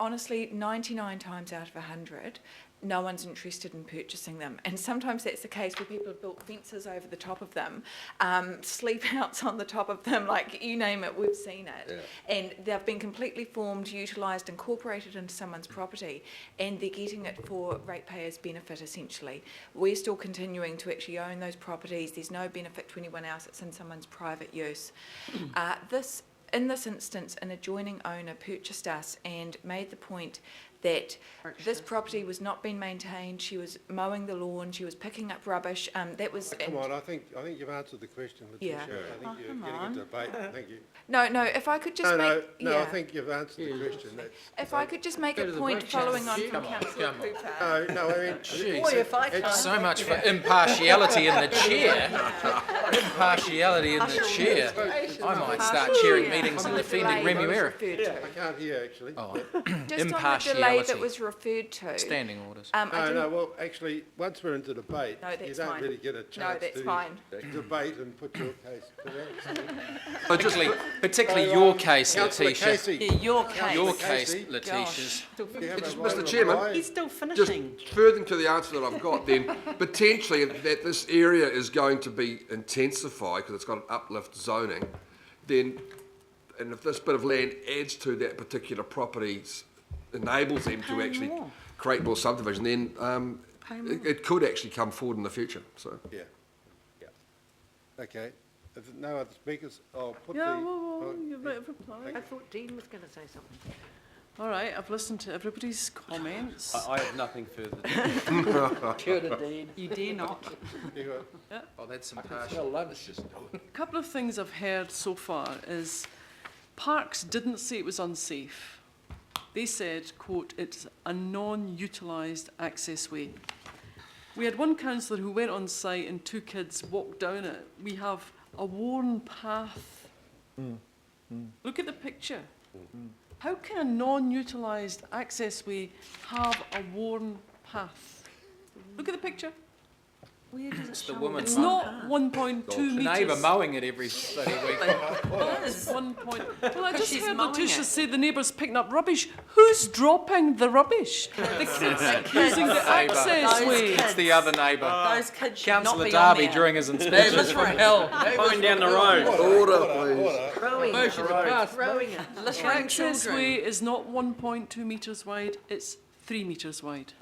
Speaker 5: Honestly, 99 times out of 100, no one's interested in purchasing them. And sometimes that's the case where people have built fences over the top of them, sleep outs on the top of them, like you name it, we've seen it. Yeah. And they've been completely formed, utilised, incorporated into someone's property, and they're getting it for ratepayers' benefit, essentially. We're still continuing to actually own those properties. There's no benefit to anyone else. It's in someone's private use. In this instance, an adjoining owner purchased us and made the point that this property was not being maintained. She was mowing the lawn. She was picking up rubbish. That was.
Speaker 2: Come on, I think you've answered the question, Letitia.
Speaker 5: Yeah.
Speaker 2: I think you're getting into debate. Thank you.
Speaker 5: No, if I could just make.
Speaker 2: I think you've answered the question.
Speaker 5: If I could just make a point following on from Councillor Cooper.
Speaker 2: No, I mean,
Speaker 5: Boy, if I can't
Speaker 7: So
Speaker 5: make
Speaker 7: much
Speaker 5: it.
Speaker 7: for impartiality in the chair. Impartiality in the chair. I might start chairing meetings and defending Remuera.
Speaker 2: I can't hear, actually.
Speaker 7: Oh,
Speaker 5: Just
Speaker 7: impartiality.
Speaker 5: on the delay that was referred to.
Speaker 7: Standing orders.
Speaker 2: Well, actually, once we're into debate,
Speaker 5: No, that's
Speaker 2: you don't
Speaker 5: fine.
Speaker 2: really get a chance
Speaker 5: that's
Speaker 2: to
Speaker 5: fine.
Speaker 2: debate and put your case
Speaker 7: Particularly your case,
Speaker 2: Councillor
Speaker 7: Letitia.
Speaker 2: Casey.
Speaker 18: Yeah, your case.
Speaker 7: Your case,
Speaker 2: Casey.
Speaker 7: Letitia's.
Speaker 11: Mr. Chairman,
Speaker 18: He's still
Speaker 11: just
Speaker 18: finishing.
Speaker 11: furthering to the answer that I've got then, potentially that this area is going to be intensified because it's got an uplift zoning, then, and if this bit of land adds to that particular property, enables them to actually create more subdivision, then it could actually come forward in the future, so.
Speaker 2: Yeah. Okay. If no other speakers, I'll put
Speaker 14: you might have replied.
Speaker 12: I thought Dean was going to say something.
Speaker 14: All right, I've listened to everybody's comments.
Speaker 13: I have nothing further to
Speaker 18: You dare not.
Speaker 7: Oh, that's some partial.
Speaker 14: A couple of things I've heard so far is Parks didn't say it was unsafe. They said, quote, it's a non-utilised access way. We had one councillor who went on site and two kids walked down it. We have a worn path. Look at the picture. How can a non-utilised access way have a worn path? Look at the picture.
Speaker 7: It's the woman.
Speaker 14: It's not 1.2
Speaker 7: The
Speaker 14: metres.
Speaker 7: neighbour mowing it every bloody week.
Speaker 14: Well, it's 1 point. Well, I just
Speaker 18: She's
Speaker 14: heard
Speaker 18: mowing
Speaker 14: Letitia
Speaker 18: it.
Speaker 14: say the neighbour's picking up rubbish. Who's dropping the rubbish? The kids using the access way.
Speaker 7: It's the other neighbour.
Speaker 18: Those kids should not
Speaker 7: Councillor
Speaker 18: be on
Speaker 7: Darby
Speaker 18: there.
Speaker 7: during his inspection.
Speaker 15: Neighbours from hell.
Speaker 10: Going down the road.
Speaker 11: Order, please.
Speaker 12: Throwing it.
Speaker 14: The
Speaker 18: Littering
Speaker 14: access
Speaker 18: children.
Speaker 14: way is not 1.2 metres wide, it's 3 metres wide.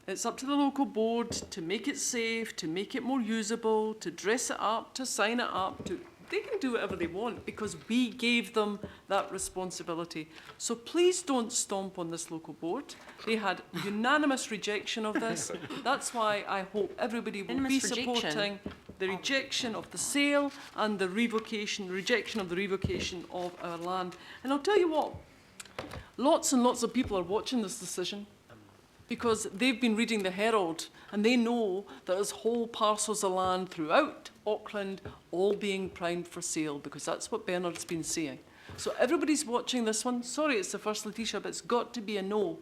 Speaker 14: It's up to the local board to make it safe, to make it more usable, to dress it up, to sign it up. They can do whatever they want because we gave them that responsibility. So please don't stomp on this local board. They had unanimous rejection of this. That's why I hope everybody will be
Speaker 18: Unanimous rejection?
Speaker 14: supporting the rejection of the sale and the rejection of the revocation of our land. And I'll tell you what, lots and lots of people are watching this decision because they've been reading the Herald and they know that there's whole parcels of land throughout Auckland all being primed for sale because that's what Bernard's been saying. So everybody's watching this one. Sorry, it's the first, Letitia, but it's got to be a no.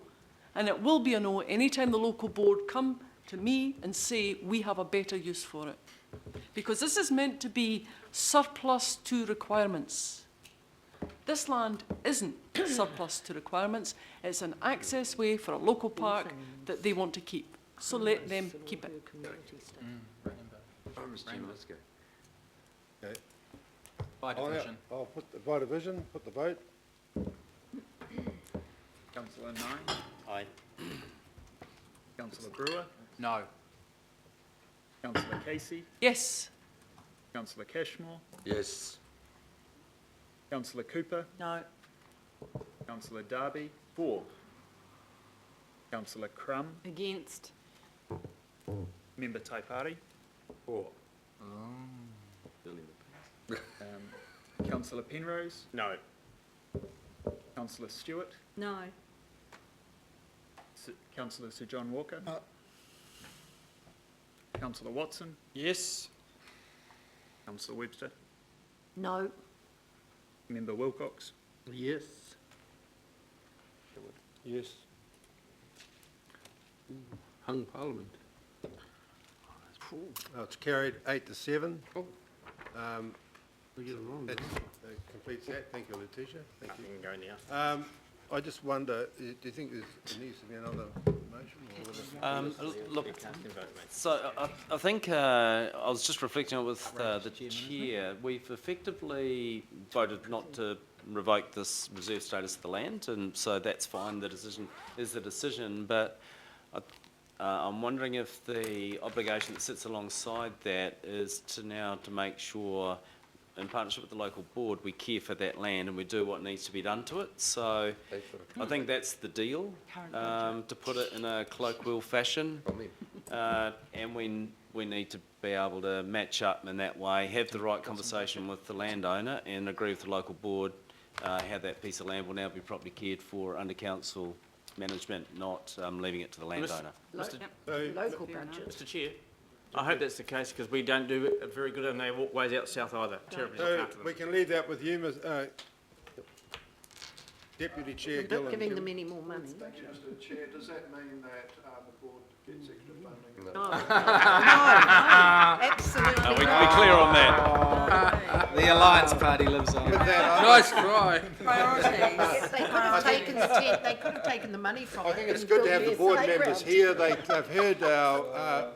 Speaker 14: And it will be a no anytime the local board come to me and say we have a better use for it. Because this is meant to be surplus to requirements. This land isn't surplus to requirements. It's an access way for a local park that they want to keep. So let them keep it.
Speaker 2: Okay.
Speaker 7: By division.
Speaker 2: I'll put the by division, put the vote.
Speaker 6: Councillor Nye.
Speaker 13: Aye.
Speaker 6: Councillor Brewer.
Speaker 7: No.
Speaker 6: Councillor Casey.
Speaker 14: Yes.
Speaker 6: Councillor Cashmore.
Speaker 11: Yes.
Speaker 6: Councillor Cooper.
Speaker 18: No.
Speaker 6: Councillor Darby. 4. Councillor Crum.
Speaker 18: Against.
Speaker 6: Member Taipari.
Speaker 11: 4.
Speaker 6: Councillor Penrose.
Speaker 10: No.
Speaker 6: Councillor Stewart.
Speaker 18: No.
Speaker 6: Councillor Sir John Walker. Councillor Watson.
Speaker 17: Yes.
Speaker 6: Councillor Webster.
Speaker 12: No.
Speaker 6: Member Wilcox.
Speaker 2: Yes. Yes.
Speaker 4: Hung Parliament.
Speaker 2: It's carried 8 to 7. That completes that. Thank you, Letitia. Thank you.
Speaker 10: You can go now.
Speaker 2: I just wonder, do you think there needs to be another motion?
Speaker 13: Look, so I think I was just reflecting on it with the chair. We've effectively voted not to revoke this reserve status of the land, and so that's fine. The decision is the decision, but I'm wondering if the obligation that sits alongside that is to make sure, in partnership with the local board, we care for that land and we do what needs to be done to it. So I think that's the deal, to put it in a colloquial fashion. And we need to be able to match up in that way, have the right conversation with the landowner and agree with the local board how that piece of land will now be properly cared for under council management, not leaving it to the landowner.
Speaker 12: Local budget.
Speaker 10: Mr. Chair, I hope that's the case because we don't do it very good in their walkways out south either. Terribly look after them.
Speaker 2: We can leave that with you, Deputy Chair Gillen.
Speaker 12: Not giving them any more money.
Speaker 23: Thank you, Mr. Chair. Does that mean that the board gets extra funding?
Speaker 12: No, absolutely.
Speaker 10: We can be clear on that.
Speaker 7: The Alliance Party lives on.
Speaker 17: Nice try.
Speaker 12: Yes, they could have taken the money from it.
Speaker 2: I think it's good to have the board members here. They've heard our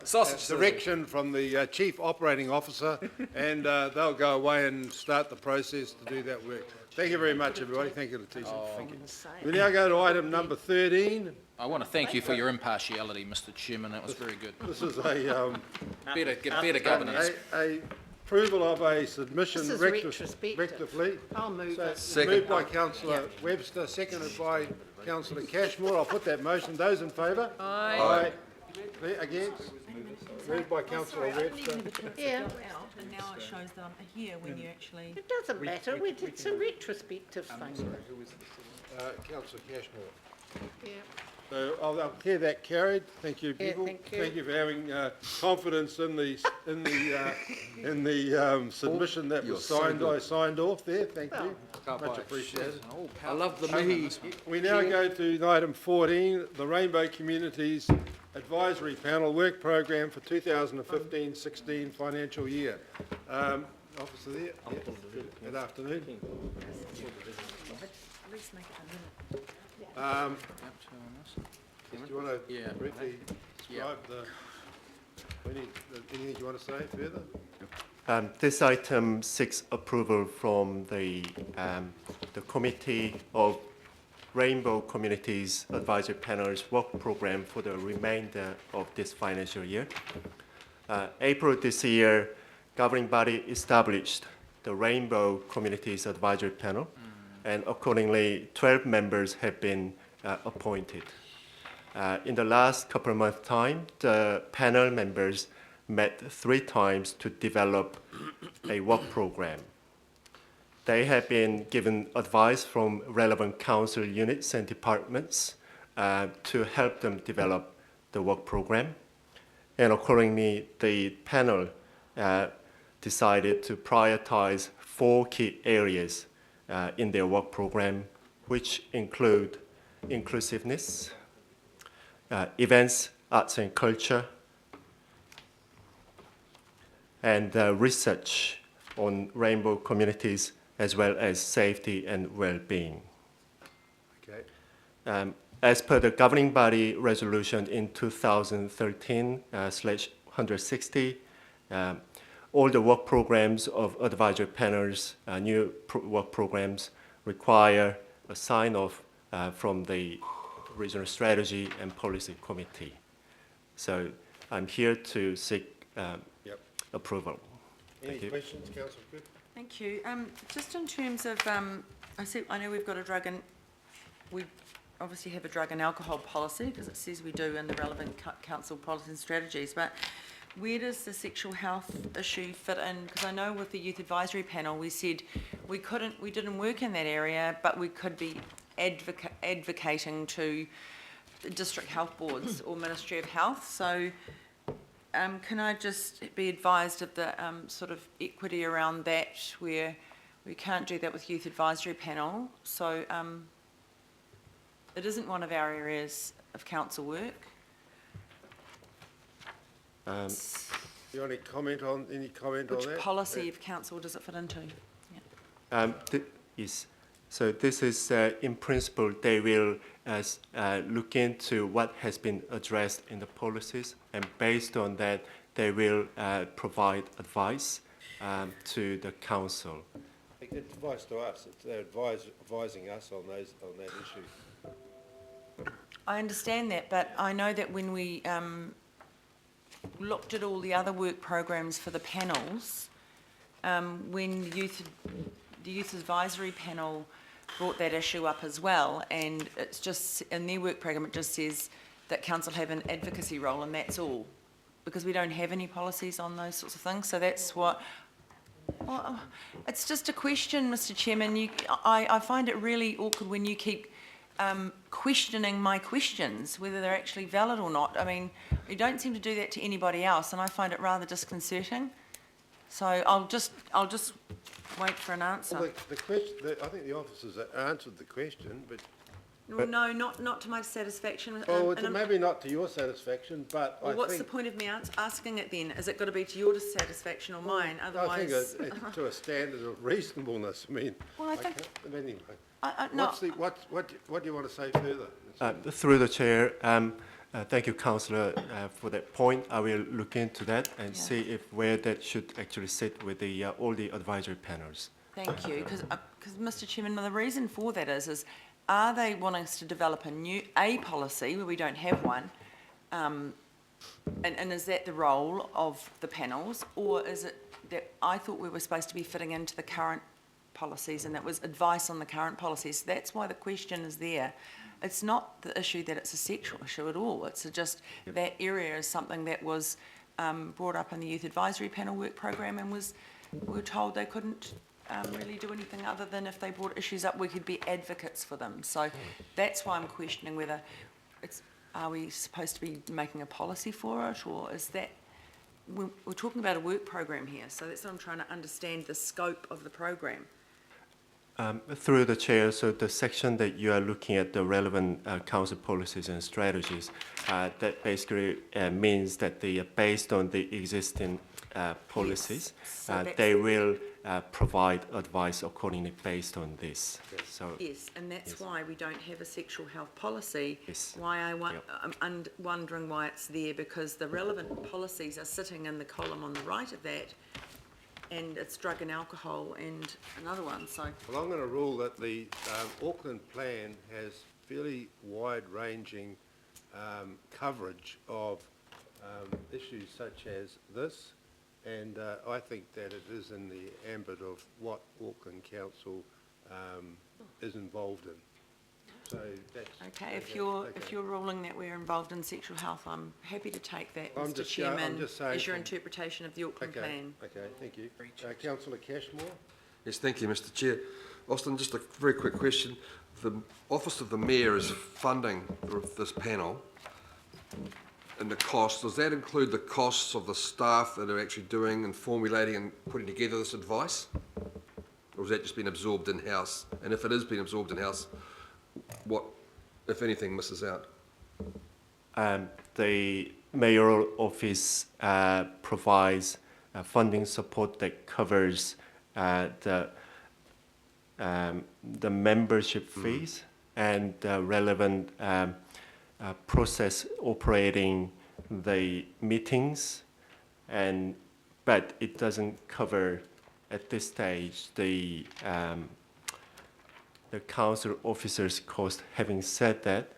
Speaker 2: direction from the Chief Operating Officer, and they'll go away and start the process to do that work. Thank you very much, everybody. Thank you, Letitia. Thank you. We now go to item number 13.
Speaker 7: I want to thank you for your impartiality, Mr. Chairman. That was very good.
Speaker 2: This is a
Speaker 7: better governance.
Speaker 2: a approval of a submission
Speaker 12: This is
Speaker 2: retrospectively.
Speaker 12: I'll move it.
Speaker 2: Moved by Councillor Webster, seconded by Councillor Cashmore. I'll put that motion. Those in favour? Aye. Against? Moved by Councillor Webster.
Speaker 12: Yeah.
Speaker 3: And now it shows that I'm here when you actually...
Speaker 12: It doesn't matter. It's a retrospective thing.
Speaker 2: Councillor Cashmore.
Speaker 12: Yeah.
Speaker 2: So I'll declare that carried. Thank you,
Speaker 12: Yeah,
Speaker 2: people.
Speaker 12: thank you.
Speaker 2: For having confidence in the submission that was signed. I signed off there. Thank you. Much appreciated.
Speaker 17: I love the me.
Speaker 2: We now go to item 14, the Rainbow Communities Advisory Panel Work Program for 2015-16 financial year. Officer there. Yeah. Good afternoon. Do you want to briefly describe anything you want to say further?
Speaker 20: This item seeks approval from the Committee of Rainbow Communities Advisory Panel's work program for the remainder of this financial year. April this year, governing body established the Rainbow Communities Advisory Panel, and accordingly, 12 members have been appointed. In the last couple of months' time, the panel members met 3 times to develop a work program. They have been given advice from relevant council units and departments to help them develop the work program. And accordingly, the panel decided to prioritize 4 key areas in their work program, which include inclusiveness, events, arts and culture, and research on rainbow communities, as well as safety and well-being.
Speaker 2: Okay.
Speaker 20: As per the governing body resolution in 2013/160, all the work programs of advisory panels, new work programs, require a sign-off from the Regional Strategy and Policy Committee. So I'm here to seek approval.
Speaker 2: Any questions, Councillor Good?
Speaker 3: Thank you. Just in terms of, I know we've got a drug and we obviously have a drug and alcohol policy because it says we do in the relevant council policies and strategies, but where does the sexual health issue fit in? Because I know with the youth advisory panel we said we didn't work in that area, but we could be advocating to district health boards or Ministry of Health. So can I just be advised of the sort of equity around that, where we can't do that with youth advisory panel? So it isn't one of our areas of council work.
Speaker 2: You want any comment on
Speaker 3: Which
Speaker 2: that?
Speaker 3: policy of council does it fit into? Yeah.
Speaker 20: Yes. So this is, in principle, they will look into what has been addressed in the policies, and based on that, they will provide advice to the council.
Speaker 2: It's advice to us. They're advising us on that issue.
Speaker 3: I understand that, but I know that when we looked at all the other work programs for the panels, when the youth advisory panel brought that issue up as well, and it's just in their work program it just says that council have an advocacy role, and that's all, because we don't have any policies on those sorts of things. So that's what. Well, it's just a question, Mr. Chairman. I find it really awkward when you keep questioning my questions, whether they're actually valid or not. I mean, you don't seem to do that to anybody else, and I find it rather disconcerting. So I'll just wait for an answer.
Speaker 2: Well, the question, I think the officers answered the question, but...
Speaker 3: Well, no, not to my satisfaction.
Speaker 2: Well, maybe not to your satisfaction, but
Speaker 3: well, what's the point of me asking it then? Is it got to be to your dissatisfaction or mine? Otherwise...
Speaker 2: I think it's to a standard of reasonableness. I mean,
Speaker 3: well, I think...
Speaker 2: Anyway,
Speaker 3: no.
Speaker 2: what do you want to say further?
Speaker 20: Through the chair, thank you, Councillor, for that point. I will look into that and see if where that should actually sit with the all the advisory panels.
Speaker 3: Thank you, because Mr. Chairman, the reason for that is are they wanting us to develop a policy where we don't have one, and is that the role of the panels, or is it that I thought we were supposed to be fitting into the current policies, and that was advice on the current policies? That's why the question is there. It's not the issue that it's a sexual issue at all. It's just that area is something that was brought up in the Youth Advisory Panel work program, and we were told they couldn't really do anything other than if they brought issues up, we could be advocates for them. So that's why I'm questioning whether are we supposed to be making a policy for it, or is that... We're talking about a work program here, so that's what I'm trying to understand, the scope of the program.
Speaker 20: Through the chair, so the section that you are looking at, the relevant council policies and strategies, that basically means that they are based on the existing policies.
Speaker 3: Yes. So
Speaker 20: they will provide advice accordingly based on this. So
Speaker 3: yes, and that's why we don't have a sexual health policy.
Speaker 20: Yes.
Speaker 3: Why I'm wondering why it's there, because the relevant policies are sitting in the column on the right of that, and it's drug and alcohol and another one. So
Speaker 2: well, I'm going to rule that the Auckland plan has fairly wide-ranging coverage of issues such as this, and I think that it is in the ambit of what Auckland Council is involved in. So that's
Speaker 3: okay. If you're ruling that we're involved in sexual health, I'm happy to take that,
Speaker 2: I'm
Speaker 3: Mr.
Speaker 2: just
Speaker 3: Chairman,
Speaker 2: saying
Speaker 3: as your interpretation of the Auckland plan.
Speaker 2: Okay, thank you. Councillor Cashmore.
Speaker 11: Yes, thank you, Mr. Chair. Austin, just a very quick question. The Office of the Mayor is funding this panel, and the cost, does that include the costs of the staff that are actually doing and formulating and putting together this advice? Or has that just been absorbed in-house? And if it is being absorbed in-house, what, if anything, misses out?
Speaker 20: The mayoral office provides funding support that covers the membership fees and relevant process operating the meetings, but it doesn't cover at this stage the council officers' cost. Having said that,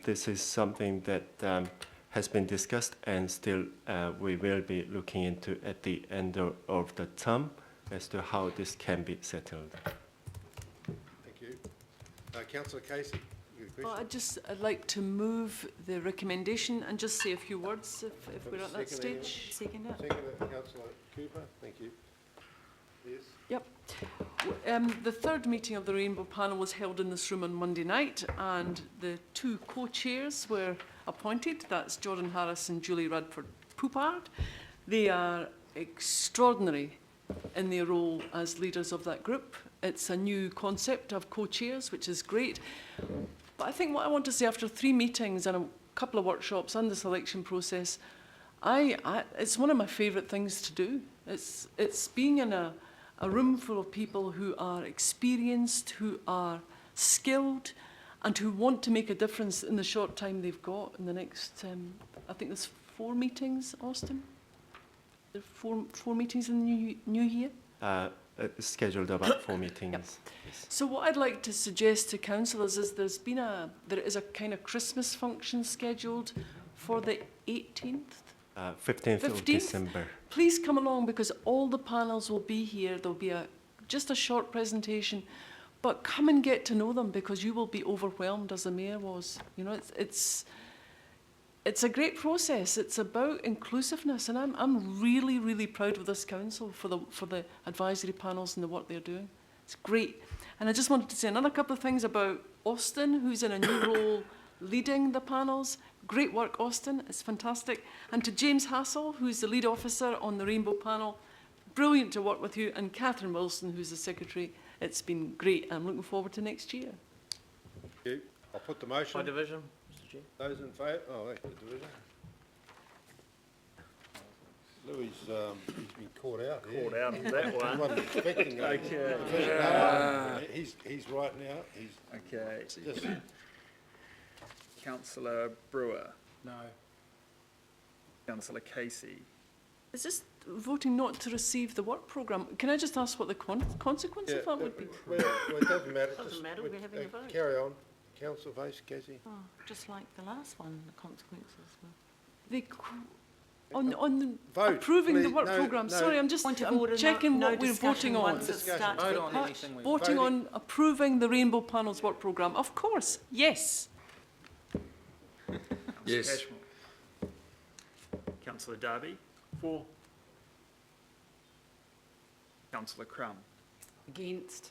Speaker 20: this is something that has been discussed, and still we will be looking into at the end of the term as to how this can be settled.
Speaker 2: Thank you. Councillor Casey, you have a question?
Speaker 14: I'd like to move the recommendation and just say a few words if we're at that stage.
Speaker 3: Second it.
Speaker 2: Second it, Councillor Cooper. Thank you. Yes.
Speaker 14: Yep. The third meeting of the Rainbow Panel was held in this room on Monday night, and the two co-chairs were appointed. That's Jordan Harris and Julie Radford-Poupard. They are extraordinary in their role as leaders of that group. It's a new concept of co-chairs, which is great. But I think what I want to say, after 3 meetings and a couple of workshops and the selection process, It's one of my favourite things to do. It's being in a room full of people who are experienced, who are skilled, and who want to make a difference in the short time they've got in the next, I think there's 4 meetings, Austin? There are four meetings in the new year?
Speaker 20: It's scheduled about 4 meetings.
Speaker 14: Yep. So what I'd like to suggest to councillors is there is a kind of Christmas function scheduled for the 18th?
Speaker 20: 15th of December.
Speaker 14: Please come along because all the panels will be here. There'll be just a short presentation, but come and get to know them because you will be overwhelmed as the mayor was. You know, it's a great process. It's about inclusiveness, and I'm really, really proud of this council for the advisory panels and the work they're doing. It's great. And I just wanted to say another couple of things about Austin, who's in a new role leading the panels. Great work, Austin. It's fantastic. And to James Hassel, who's the lead officer on the Rainbow panel, brilliant to work with you. And Catherine Wilson, who's the secretary. It's been great. I'm looking forward to next year.
Speaker 2: Thank you. I'll put the motion.
Speaker 10: By division, Mr Chair.
Speaker 2: Those in favour? Oh, that's the division. Louis, he's been caught out here.
Speaker 6: Caught out of that one.
Speaker 2: He wasn't expecting it.
Speaker 6: Okay.
Speaker 2: He's right now. He's
Speaker 6: Okay.
Speaker 2: just...
Speaker 6: Councillor Brewer.
Speaker 7: No.
Speaker 6: Councillor Casey.
Speaker 14: Is this voting not to receive the work programme? Can I just ask what the consequence of that would be?
Speaker 2: Well, it doesn't matter.
Speaker 12: Doesn't matter, we're having a vote.
Speaker 2: Carry on. Councillor Vice, Casey.
Speaker 3: Oh, just like the last one, the consequences were...
Speaker 14: They, on the
Speaker 2: Vote,
Speaker 14: approving the
Speaker 2: please.
Speaker 14: work
Speaker 2: No,
Speaker 14: programme.
Speaker 2: no.
Speaker 14: Sorry, I'm checking
Speaker 3: no
Speaker 14: what we're
Speaker 3: discussion
Speaker 14: voting on.
Speaker 3: once it's
Speaker 2: Discussion.
Speaker 3: started.
Speaker 7: Vote on anything we
Speaker 14: Voting
Speaker 2: Voting.
Speaker 14: on approving the Rainbow Panels work programme. Of course, yes.
Speaker 11: Yes.
Speaker 6: Cashmore. Councillor Darby. 4. Councillor Crum.
Speaker 3: Against.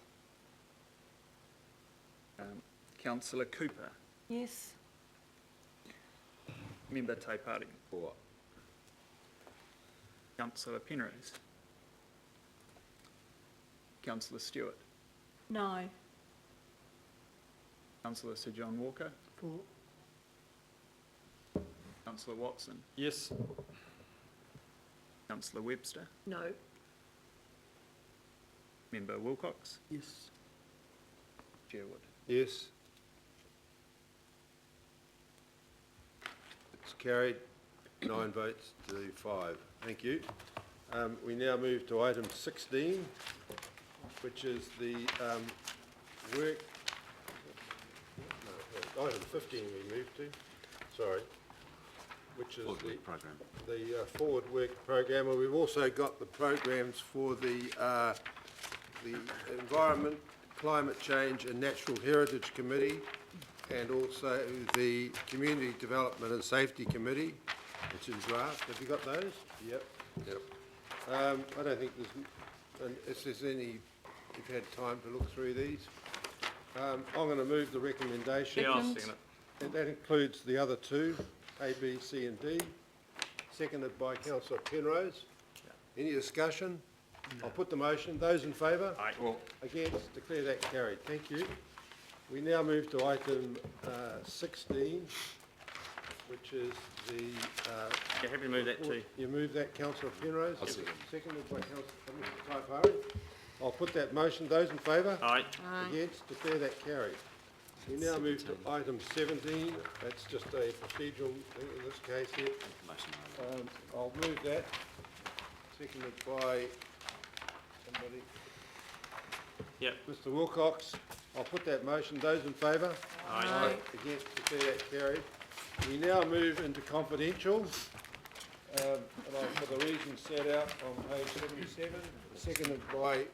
Speaker 6: Councillor Cooper.
Speaker 3: Yes.
Speaker 6: Member Taipari.
Speaker 11: 4.
Speaker 6: Councillor Penrose. Councillor Stewart.
Speaker 12: No.
Speaker 6: Councillor Sir John Walker.
Speaker 12: 4.
Speaker 6: Councillor Watson.
Speaker 17: Yes.
Speaker 6: Councillor Webster.
Speaker 12: No.
Speaker 6: Member Wilcox.
Speaker 16: Yes.
Speaker 6: Chair Wood.
Speaker 2: Yes. It's carried. 9 votes to 5. Thank you. We now move to item 16, which is the work... No, item 15 we moved to. Sorry. Which is the forward work program. And we've also got the programs for the Environment, Climate Change and Natural Heritage Committee, and also the Community Development and Safety Committee, which is draft. Have you got those? Yep. Yep. I don't think if there's any, you've had time to look through these. I'm going to move the recommendation.
Speaker 10: Yeah, I'll second it.
Speaker 2: And that includes the other 2, A, B, C and D, seconded by Councillor Penrose. Any discussion? No. I'll put the motion. Those in favour?
Speaker 10: Aye.
Speaker 2: Against? Declare that carried. Thank you. We now move to item 16, which is the...
Speaker 10: Yeah, happy to move that too.
Speaker 2: You move that, Councillor Penrose? Seconded by Councillor Taipari. I'll put that motion. Those in favour?
Speaker 10: Aye.
Speaker 2: Against? Declare that carried. We now move to item 17. That's just a procedural thing in this case here. I'll move that. Seconded by somebody.
Speaker 10: Yep.
Speaker 2: Mr Wilcox. I'll put that motion. Those in favour?
Speaker 10: Aye.
Speaker 2: Against? Declare that carried. We now move into confidential. And for the reasons set out on page 77, seconded by